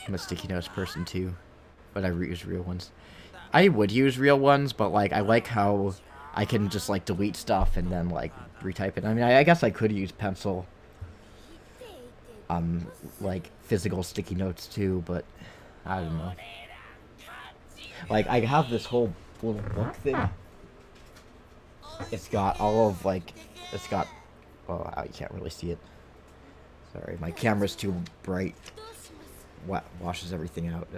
I'm a sticky notes person too, but I use real ones. I would use real ones, but like I like how I can just like delete stuff and then like retype it. I mean, I guess I could use pencil, like physical sticky notes too, but I don't know. Like I have this whole little book thing. It's got all of like, it's got, well, you can't really see it. Sorry, my camera's too bright. Washes everything out.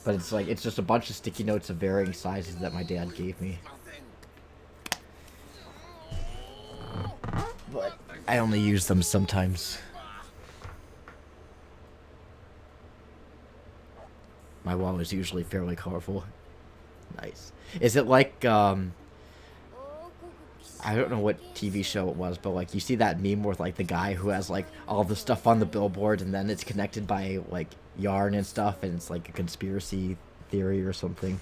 But it's like, it's just a bunch of sticky notes of varying sizes that my dad gave me. But I only use them sometimes. My wall is usually fairly colorful. Nice. Is it like, I don't know what TV show it was, but like you see that meme with like the guy who has like all the stuff on the billboard and then it's connected by like yarn and stuff and it's like a conspiracy theory or something.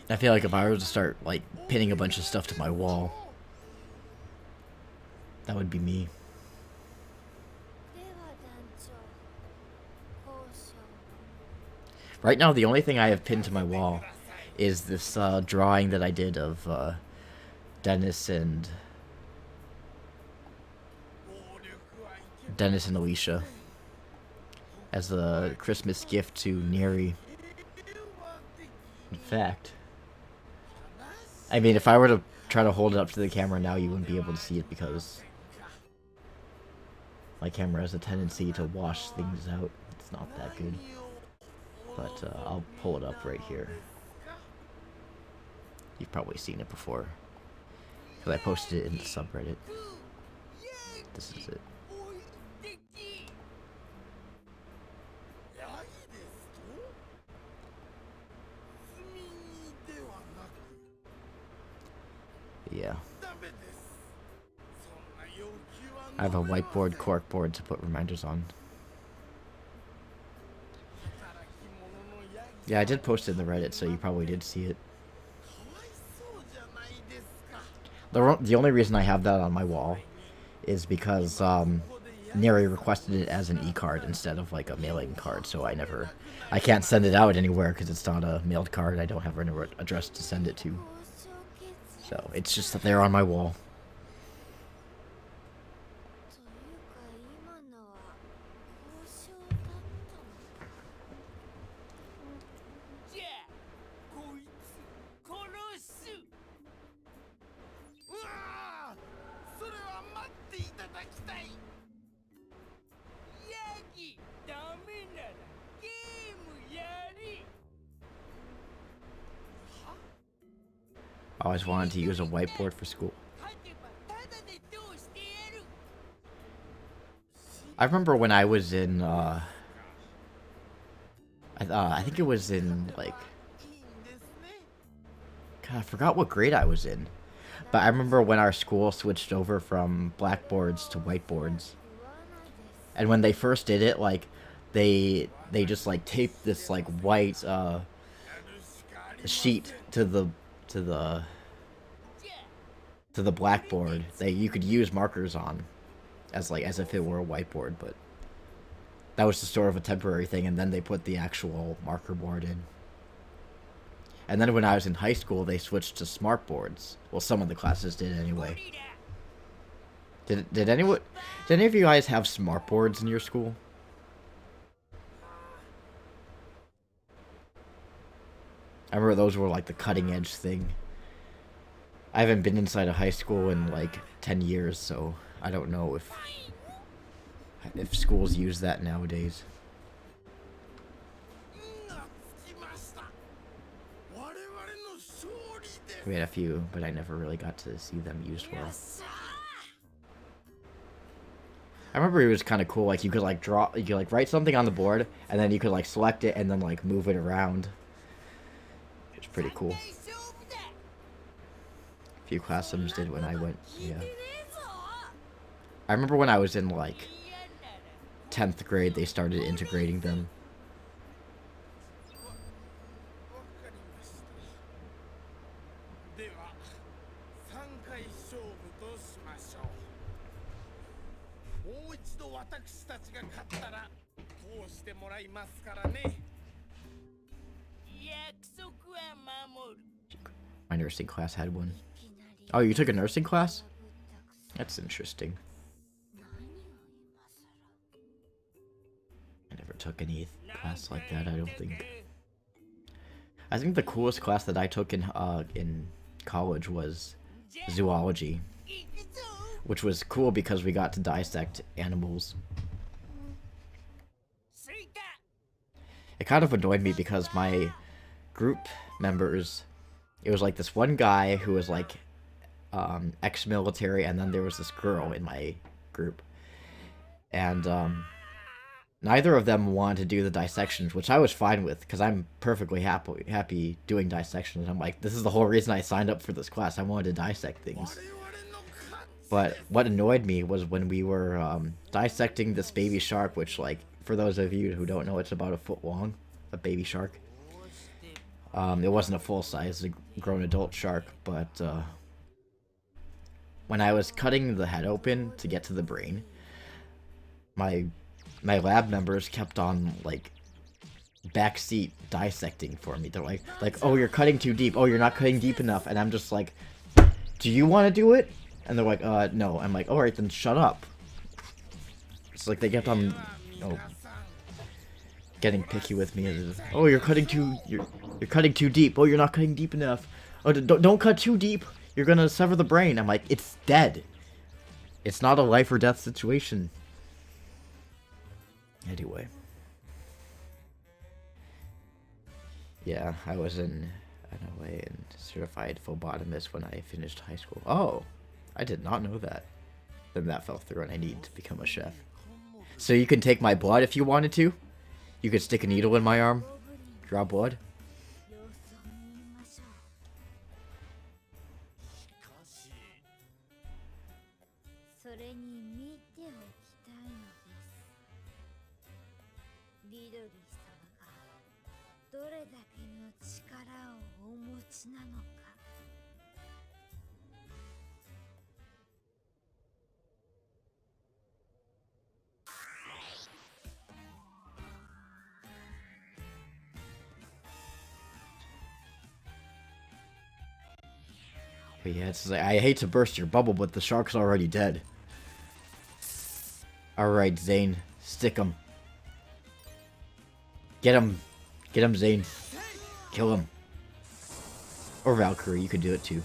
I feel like if I were to start like pinning a bunch of stuff to my wall, that would be me. Right now, the only thing I have pinned to my wall is this drawing that I did of Dennis and Alicia as a Christmas gift to Neri. In fact, I mean, if I were to try to hold it up to the camera now, you wouldn't be able to see it because my camera has a tendency to wash things out. It's not that good. But I'll pull it up right here. You've probably seen it before. Because I posted it in the subreddit. This is it. やいですと積み荷ではなく Yeah. ダメですそんな要求は I have a 乗れません whiteboard corkboard to put reminders on. 働き者のヤギ Yeah, I did post it in the Reddit, so you probably did see it. かわいそうじゃないですか The only reason I have that on my wall is because Neri requested it as an e-card instead of like a mailing card, so I can't send it out anywhere because it's not a mailed card. I don't have an address to send it to, 交渉決 so it's just that they're on my wall. というか今のは交渉だったのかじゃあこいつ殺すうわあそれは待っていただきたいヤギダメならゲームやり I always wanted to use a whiteboard for school. 勝てばタダでどうしてやる I remember when I was in, I think it was in, like, いいんですね God, I forgot what grade I was in. But I remember when our school switched over from blackboards to whiteboards. 不罠です And when they first did it, like, they just, like, taped this, like, white, やるしかありません sheet to the blackboard that you could use markers on as if it were a whiteboard, but that was just sort of a temporary thing, and then they put the actual marker board in. And then when I was in high school, they switched to smart boards. Well, some of the classes did anyway. Did any of you guys have smart boards in your school? I remember those were like the cutting edge thing. I haven't been inside a high school in like 10 years, so I don't know if schools use that nowadays. 運がつきました我々の勝利です We had a few, but I never really got to see them used well. よっしゃ I remember it was kind of cool, like you could like write something on the board, and then you could like select it and then like move it around. It's pretty cool. 大勝負だ A few classrooms did when I went, 聞い yeah. てねえぞ I remember when I was in like 嫌なら 10th grade, they started integrating them. わかりましたでは3回勝負としましょうもう一度私たちが勝ったら通してもらいますからね約束は守る My nursing class had one. いきなり Oh, you took a nursing class? ぶったくさ That's interesting. 何を今更 I never took any class like that, I don't think. I think the coolest class that I took in college was zoology, 行くぞ which was cool because we got to dissect animals. スイカ It kind of annoyed me because my group members, it was like this one guy who was like ex-military, and then there was this girl in my group, and neither of them wanted to do the dissections, which I was fine with because I'm perfectly happy doing dissections. I'm like, this is the whole reason I signed up for this class. I wanted to dissect things. 我々の勝ち But what annoyed me was when we were dissecting this baby shark, which, like, for those of you who don't know, it's about a foot long, a baby shark. こうして It wasn't a full-size grown adult shark, but when I was cutting the head open to get to the brain, my lab members kept on like backseat dissecting for me. They're like, oh, you're cutting too deep. Oh, you're not cutting deep enough. And I'm just like, do you want to do it? And they're like, no. I'm like, all right, then shut up. It's like they kept on, you know, 皆さん getting picky with me. Oh, you're cutting too deep. Oh, you're not cutting deep enough. Oh, don't cut too deep. You're gonna sever the brain. I'm like, it's dead. It's not a life or death situation. Anyway. Yeah, I was in Ran away and certified phlebotomist when I finished high school. Oh, I did not know that. Then that fell through and I need to become a chef. So you can take my blood if you wanted to? You could stick a needle in my arm, draw blood? 様子を見ましょう。しかしそれに見ておきたいのです。リドリー様がどれだけの力をお持ちなのか。But yeah, it's like, I hate to burst your bubble, but the shark's already dead. Alright, Zane. Stick him. Get him. Get him, Zane. Kill him. Or Valkyrie, you could do it too.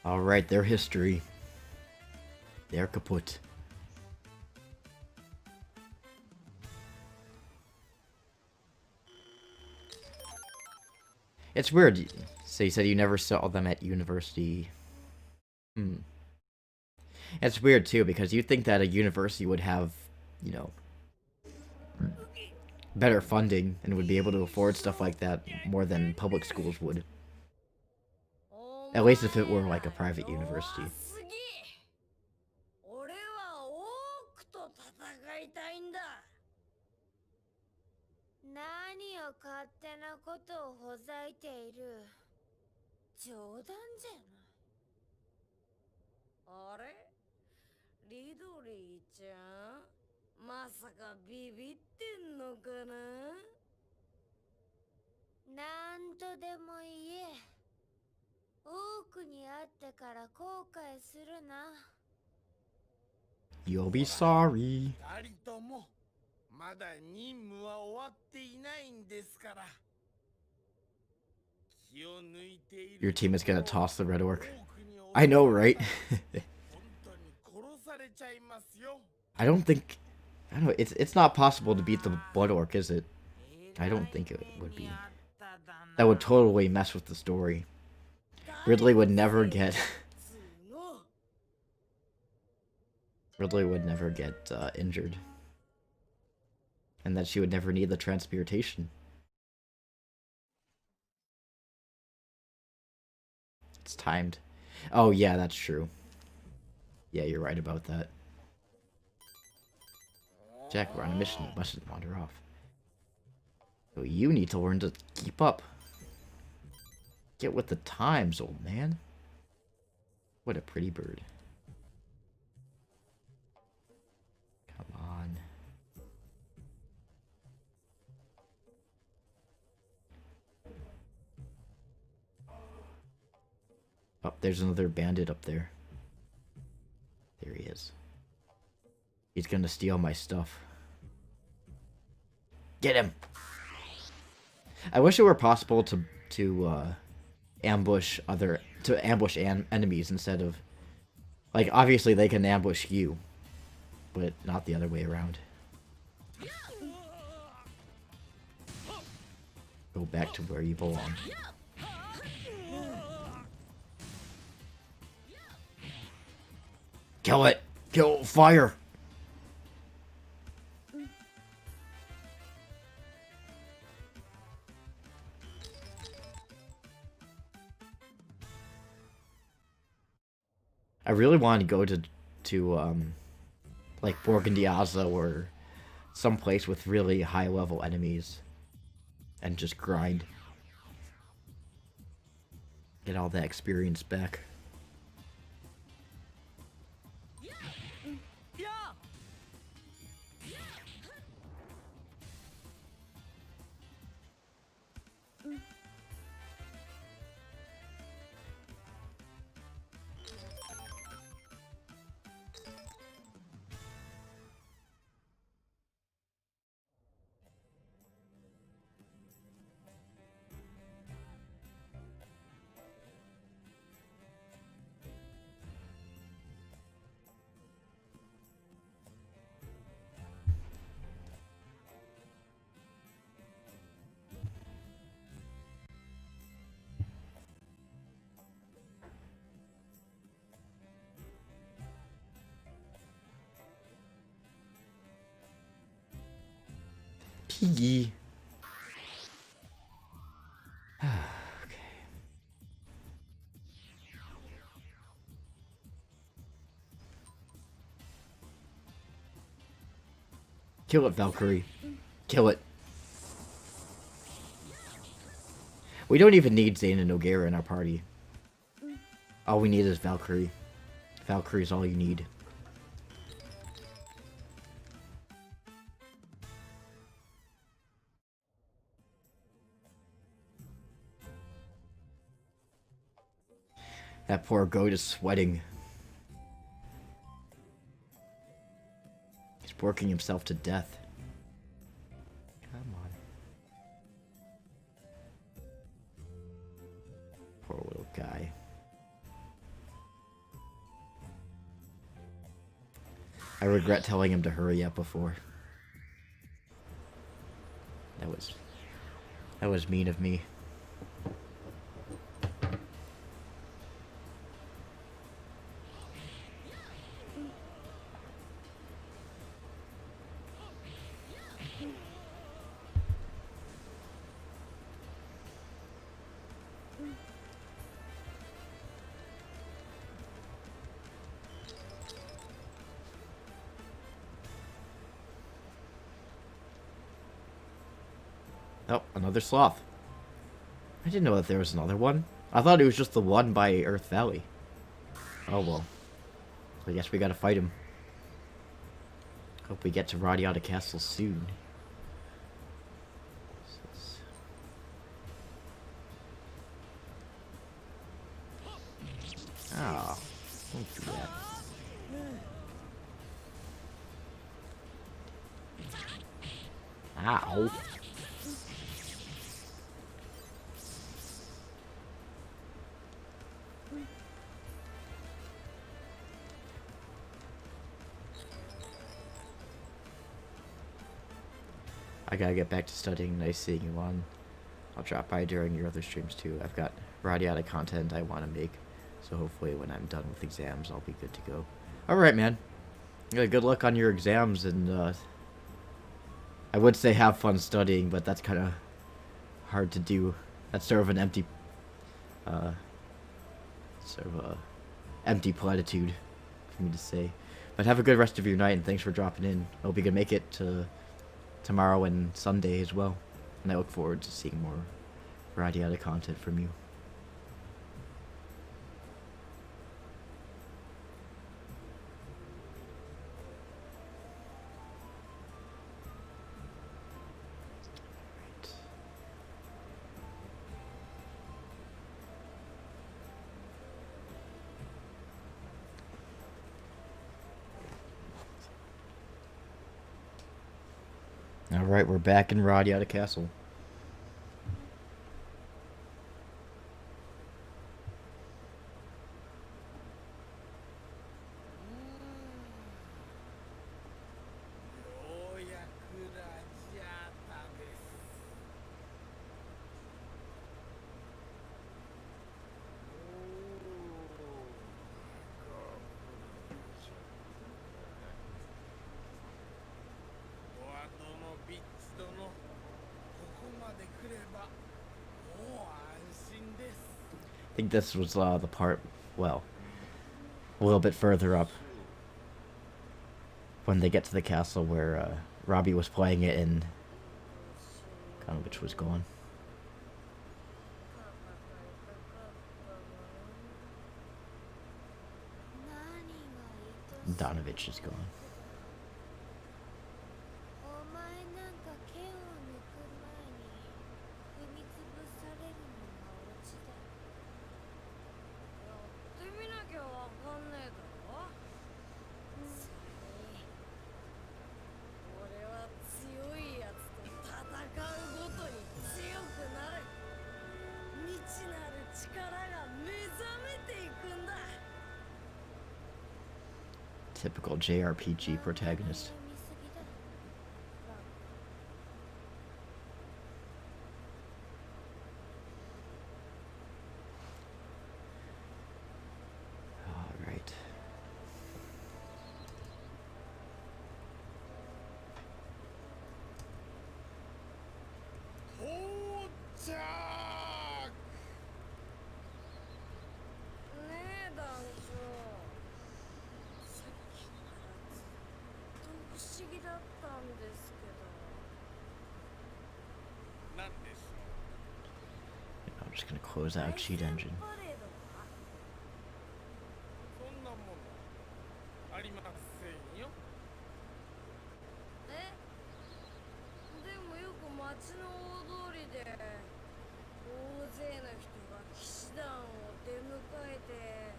Alright, their history. They're kaput. It's weird. So you said you never saw them at university. It's weird too, because you'd think that a university would have, you know, better funding and would be able to afford stuff like that more than public schools would. At least if it were like a private university. 俺はオークと戦いたいんだ。何を勝手なことをほざいている。冗談じゃない。あれリドリーちゃん、まさかビビってんのかな。なんとでも言え。多くに会ってから後悔するな。You'll be sorry. 二人ともまだ任務は終わっていないんですから。気を抜いている。 Your team is gonna toss the red orc. I know, right? 本当に殺されちゃいますよ。 I don't think... I don't know, it's not possible to beat the blood orc, is it? I don't think it would be. That would totally mess with the story. Ridley would never get... Ridley would never get injured. And that she would never need the transmutation. It's timed. Oh yeah, that's true. Yeah, you're right about that. Jack, we're on a mission. You mustn't wander off. So you need to learn to keep up. Get with the times, old man. What a pretty bird. Come on. Oh, there's another bandit up there. There he is. He's gonna steal my stuff. Get him! I wish it were possible to ambush enemies instead of, like, obviously they can ambush you, but not the other way around. Go back to where you belong. Kill it! Kill fire! I really want to go to like Borgandiaza or someplace with really high level enemies and just grind. Get all that experience back. Yee. Kill it, Valkyrie. Kill it. We don't even need Zane and Noguera in our party. All we need is Valkyrie. Valkyrie's all you need. That poor goat is sweating. He's working himself to death. Come on. Poor little guy. I regret telling him to hurry up before. That was mean of me. Oh, another sloth. I didn't know that there was another one. I thought it was just the one by Earth Valley. Oh well. I guess we gotta fight him. Hope we get to Radiata Castle soon. Oh, don't do that. Ow. I gotta get back to studying. Nice seeing you on. I'll drop by during your other streams too. I've got Radiata content I want to make, so hopefully when I'm done with exams, I'll be good to go. Alright, man. Yeah, good luck on your exams, and I would say have fun studying, but that's kind of hard to do. That's sort of an empty, empty platitude for me to say. But have a good rest of your night, and thanks for dropping in. I hope you can make it to tomorrow and Sunday as well. And I look forward to seeing more Radiata content from you. Alright, we're back in Radiata Castle. I think this was the part, well, a little bit further up. When they get to the castle where Robbie was playing it and kind of which was gone. Donovich is gone. Typical JRPG protagonist. All right. だったんですけど。なんでしょ I'm just gonna close out cheat engine. パレードはう。そんなものありませんよ。え、でもよく街の大通りで大勢の人が騎士団を出迎えて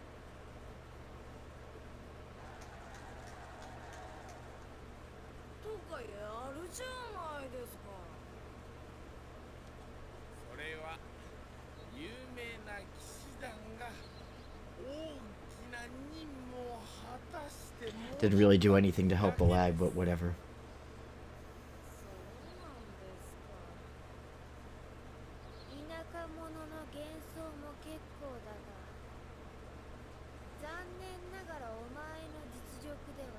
とかやるじゃないですか。それは有名な騎士団が大きな任務を果たして Didn't really do anything to help the lag, but whatever. そうなんですか。田舎者の幻想も結構だが、残念ながらお前の実力では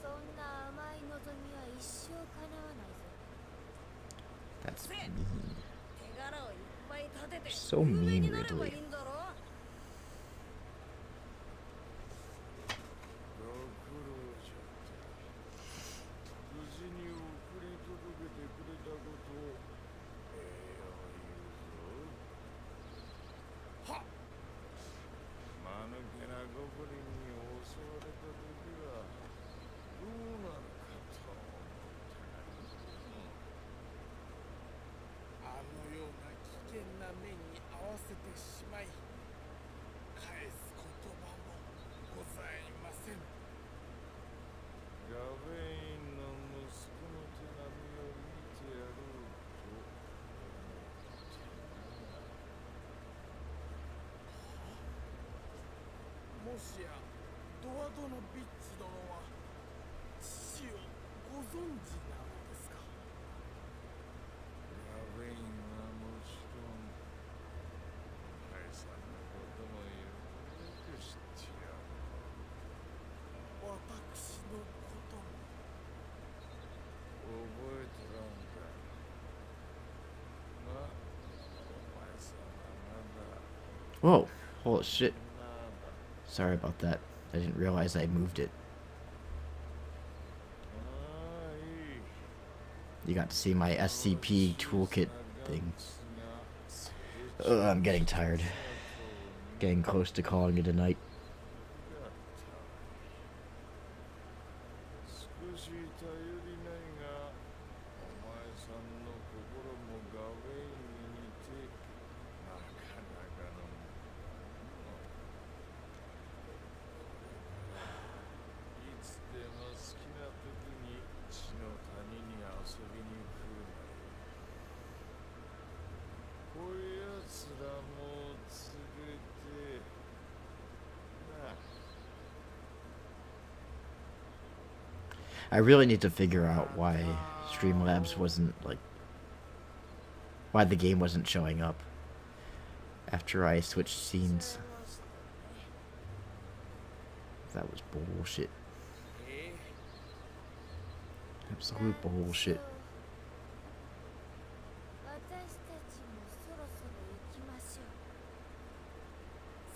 そんな甘い望みは一生叶わないぞ。 That's せっ mean. 手柄をいっぱい立てて So 有名 mean, になればい Ridley. いんだろ。ご苦労じゃった。無事に送り届けてくれたことを栄養言うぞ。はっ。間抜けなゴブリンに襲われた時はどうなるかと思ったが、あのような危険な目に遭わせてしまい返す言葉もございません。ガベインの息子の手紙を見てやろうと思ってな。もしやドアドのビッチ殿は父をご存知なのですか。ガベインはもちろんお前さんのこともよく知ってやる。私のことも覚えとらんか。まあ、お前さんはまだ Whoa. Holy shit. 女だ。 Sorry about that. I didn't realize I moved it. ああ、いい。 You got to see my SCP toolkit thing. I'm getting tired. Getting close to calling it a night. 少し頼りないが、お前さんの心もガウェインに似てなかなかのものだ。いつでも好きな時に地の谷に遊びに来るなよ。こういうやつらも連れてなあ。 I really need to figure out why Streamlabs wasn't, like, why the game wasn't showing up after I switched scenes. That was bullshit. Absolute bullshit. 私たちもそろそろ行きましょう。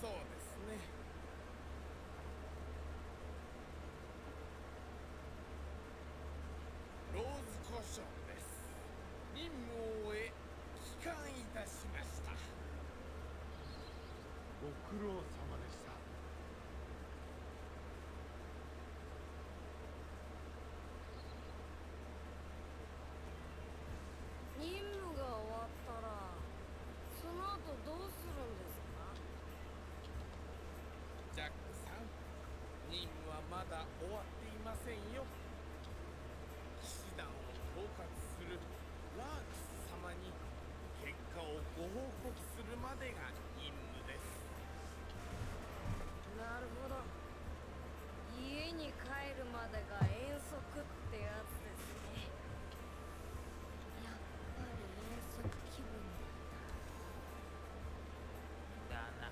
そうですね。ローズコションです。任務を終え帰還いたしました。ご苦労様でした。任務が終わったらその後どうするんですか。ジャックさん、任務はまだ終わっていませんよ。騎士団を統括するラークス様に結果をご報告するまでが任務です。なるほど。家に帰るまでが遠足ってやつですね。やっぱり遠足気分だった。だな。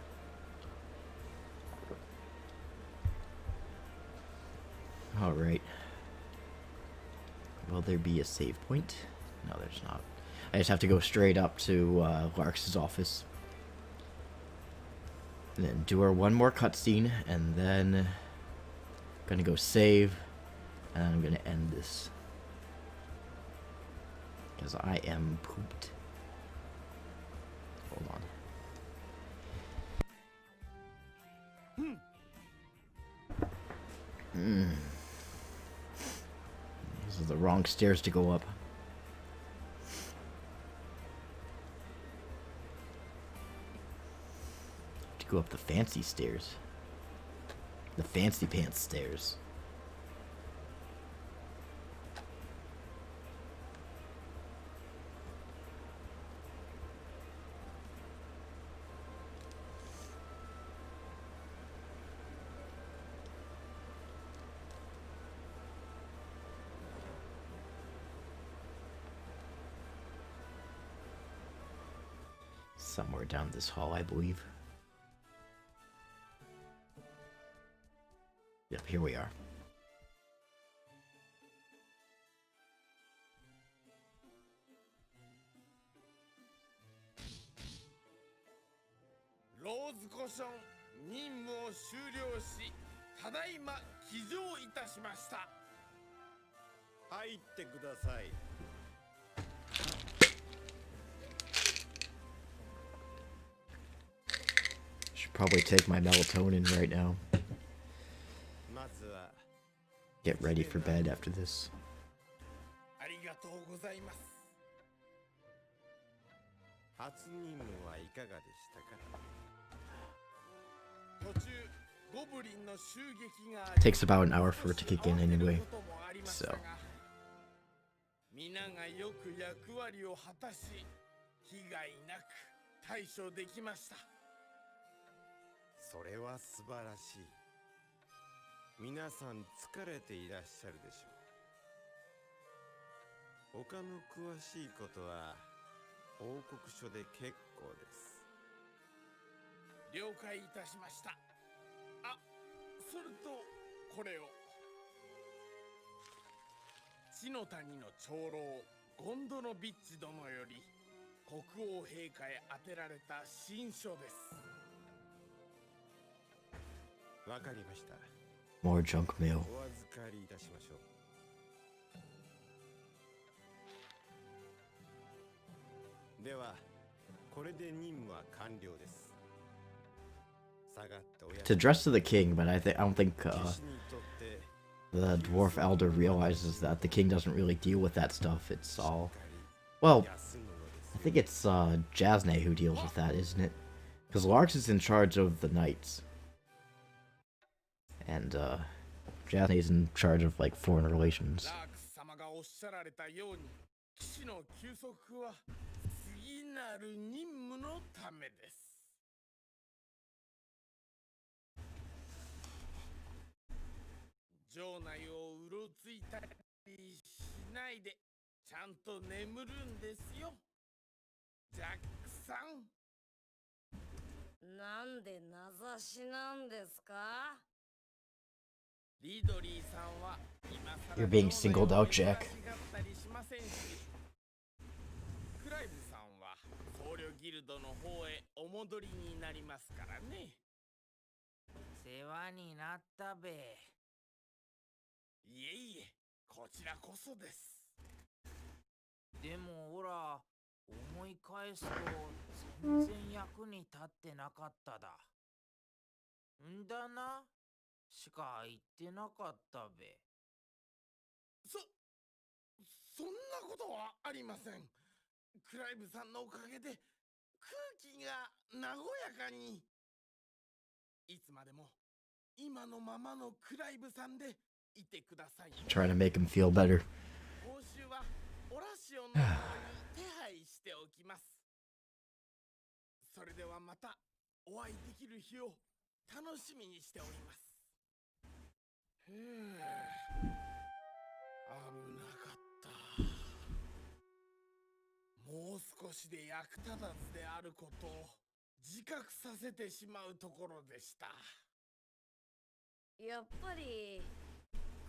Alright. Will there be a save point? No, there's not. I just have to go straight up to Lark's office. And then do our one more cutscene, and then gonna go save, And I'm gonna end this. Because I am pooped. Hold on. These are the wrong stairs to go up. To go up the fancy stairs. The fancy pants stairs. Somewhere down this hall, I believe. Yep, here we are. Should probably take my melatonin right now. Get ready for bed after this. Takes about an hour for it to kick in anyway, so. 皆がよく役割を果たし、被害なく対処できました。それは素晴らしい。皆さん疲れていらっしゃるでしょう。他の詳しいことは報告書で結構です。了解いたしました。あ、それとこれを。地の谷の長老ゴンドノビッチ殿より国王陛下へ宛てられた新書です。わかりました。More junk mail. お預かりいたしましょう。では、これで任務は完了です。下がっておやす To み。 address to the king, but I don't think the dwarf elder realizes that the king doesn't really deal with that stuff. It's all, well, I think it's Jasne who deals with that, isn't it? Because Larx is in charge of the knights, and Jasne is in charge of like foreign relations. ラークス様がおっしゃられたように、騎士の休息は次なる任務のためです。城内をうろついたりしないでちゃんと眠るんですよ、ジャックさん。なんで名指しなんですか？リドリーさんは今更 You're being singled out, Jack. ったりしませんし、クライブさんは僧侶ギルドの方へお戻りになりますからね。世話になったべ。いえいえ、こちらこそです。でもほら、思い返すと全然役に立ってなかっただ。んだなしか言ってなかったべ。そんなことはありません。クライブさんのおかげで空気が和やかに。いつまでも今のままのクライブさんでいてください。Trying to make him feel better. 報酬はオラシオンの方に手配しておきます。それではまたお会いできる日を楽しみにしております。危なかった。もう少しで役立たずであることを自覚させてしまうところでした。やっぱり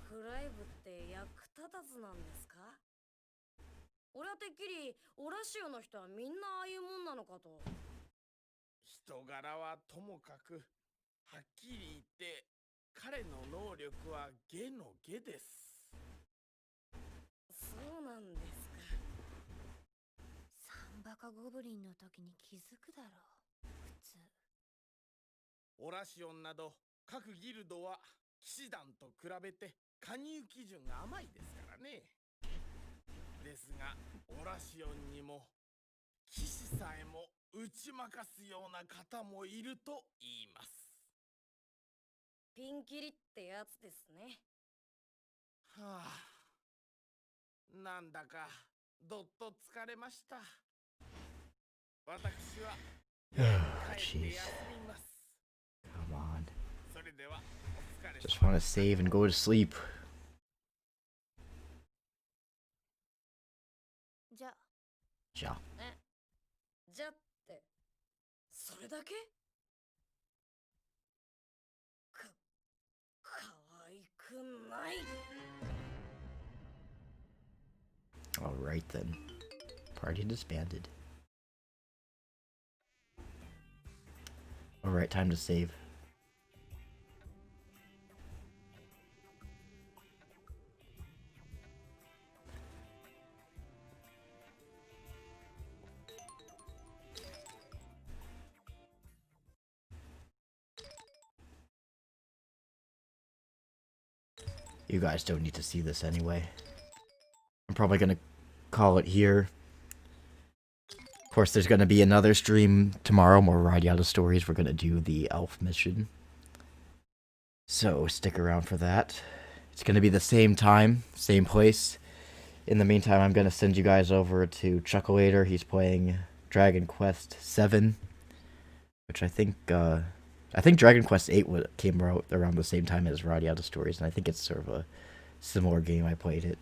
クライブって役立たずなんですか？俺はてっきりオラシオの人はみんなああいうもんなのかと。人柄はともかく、はっきり言って彼の能力は下の下です。なんですか。サンバカゴブリンの時に気づくだろう、普通。オラシオンなど各ギルドは騎士団と比べて加入基準が甘いですからね。ですがオラシオンにも騎士さえも打ち負かすような方もいると言います。ピンキリってやつですね。はあ、なんだかどっと疲れました。私は帰って jeez. 休みます。 Come on. それではお疲れ Just 様 want to save and go to sleep. じゃあ、じゃあ。じゃってそれだけ？かわいくない。 Alright then. Party disbanded. Alright, time to save. You guys don't need to see this anyway. I'm probably gonna call it here. Of course, there's gonna be another stream tomorrow, more RADIATA stories. We're gonna do the elf mission. So, stick around for that. It's gonna be the same time, same place. In the meantime, I'm gonna send you guys over to Chuckleator. He's playing Dragon Quest VII, which I think Dragon Quest VIII came out around the same time as RADIATA stories, and I think it's sort of a similar game. I played it.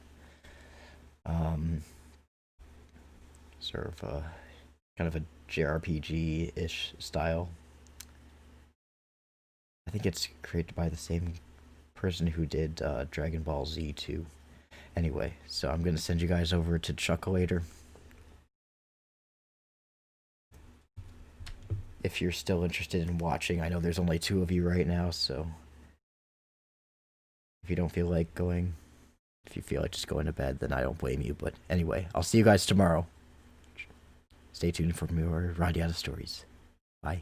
Sort of a kind of a JRPG-ish style. I think it's created by the same person who did Dragon Ball Z too. Anyway, so I'm gonna send you guys over to Chuckleator. If you're still interested in watching, I know there's only 2 of you right now, so if you don't feel like going, if you feel like just going to bed, then I don't blame you. But anyway, I'll see you guys tomorrow. Stay tuned for more RADIATA stories. Bye.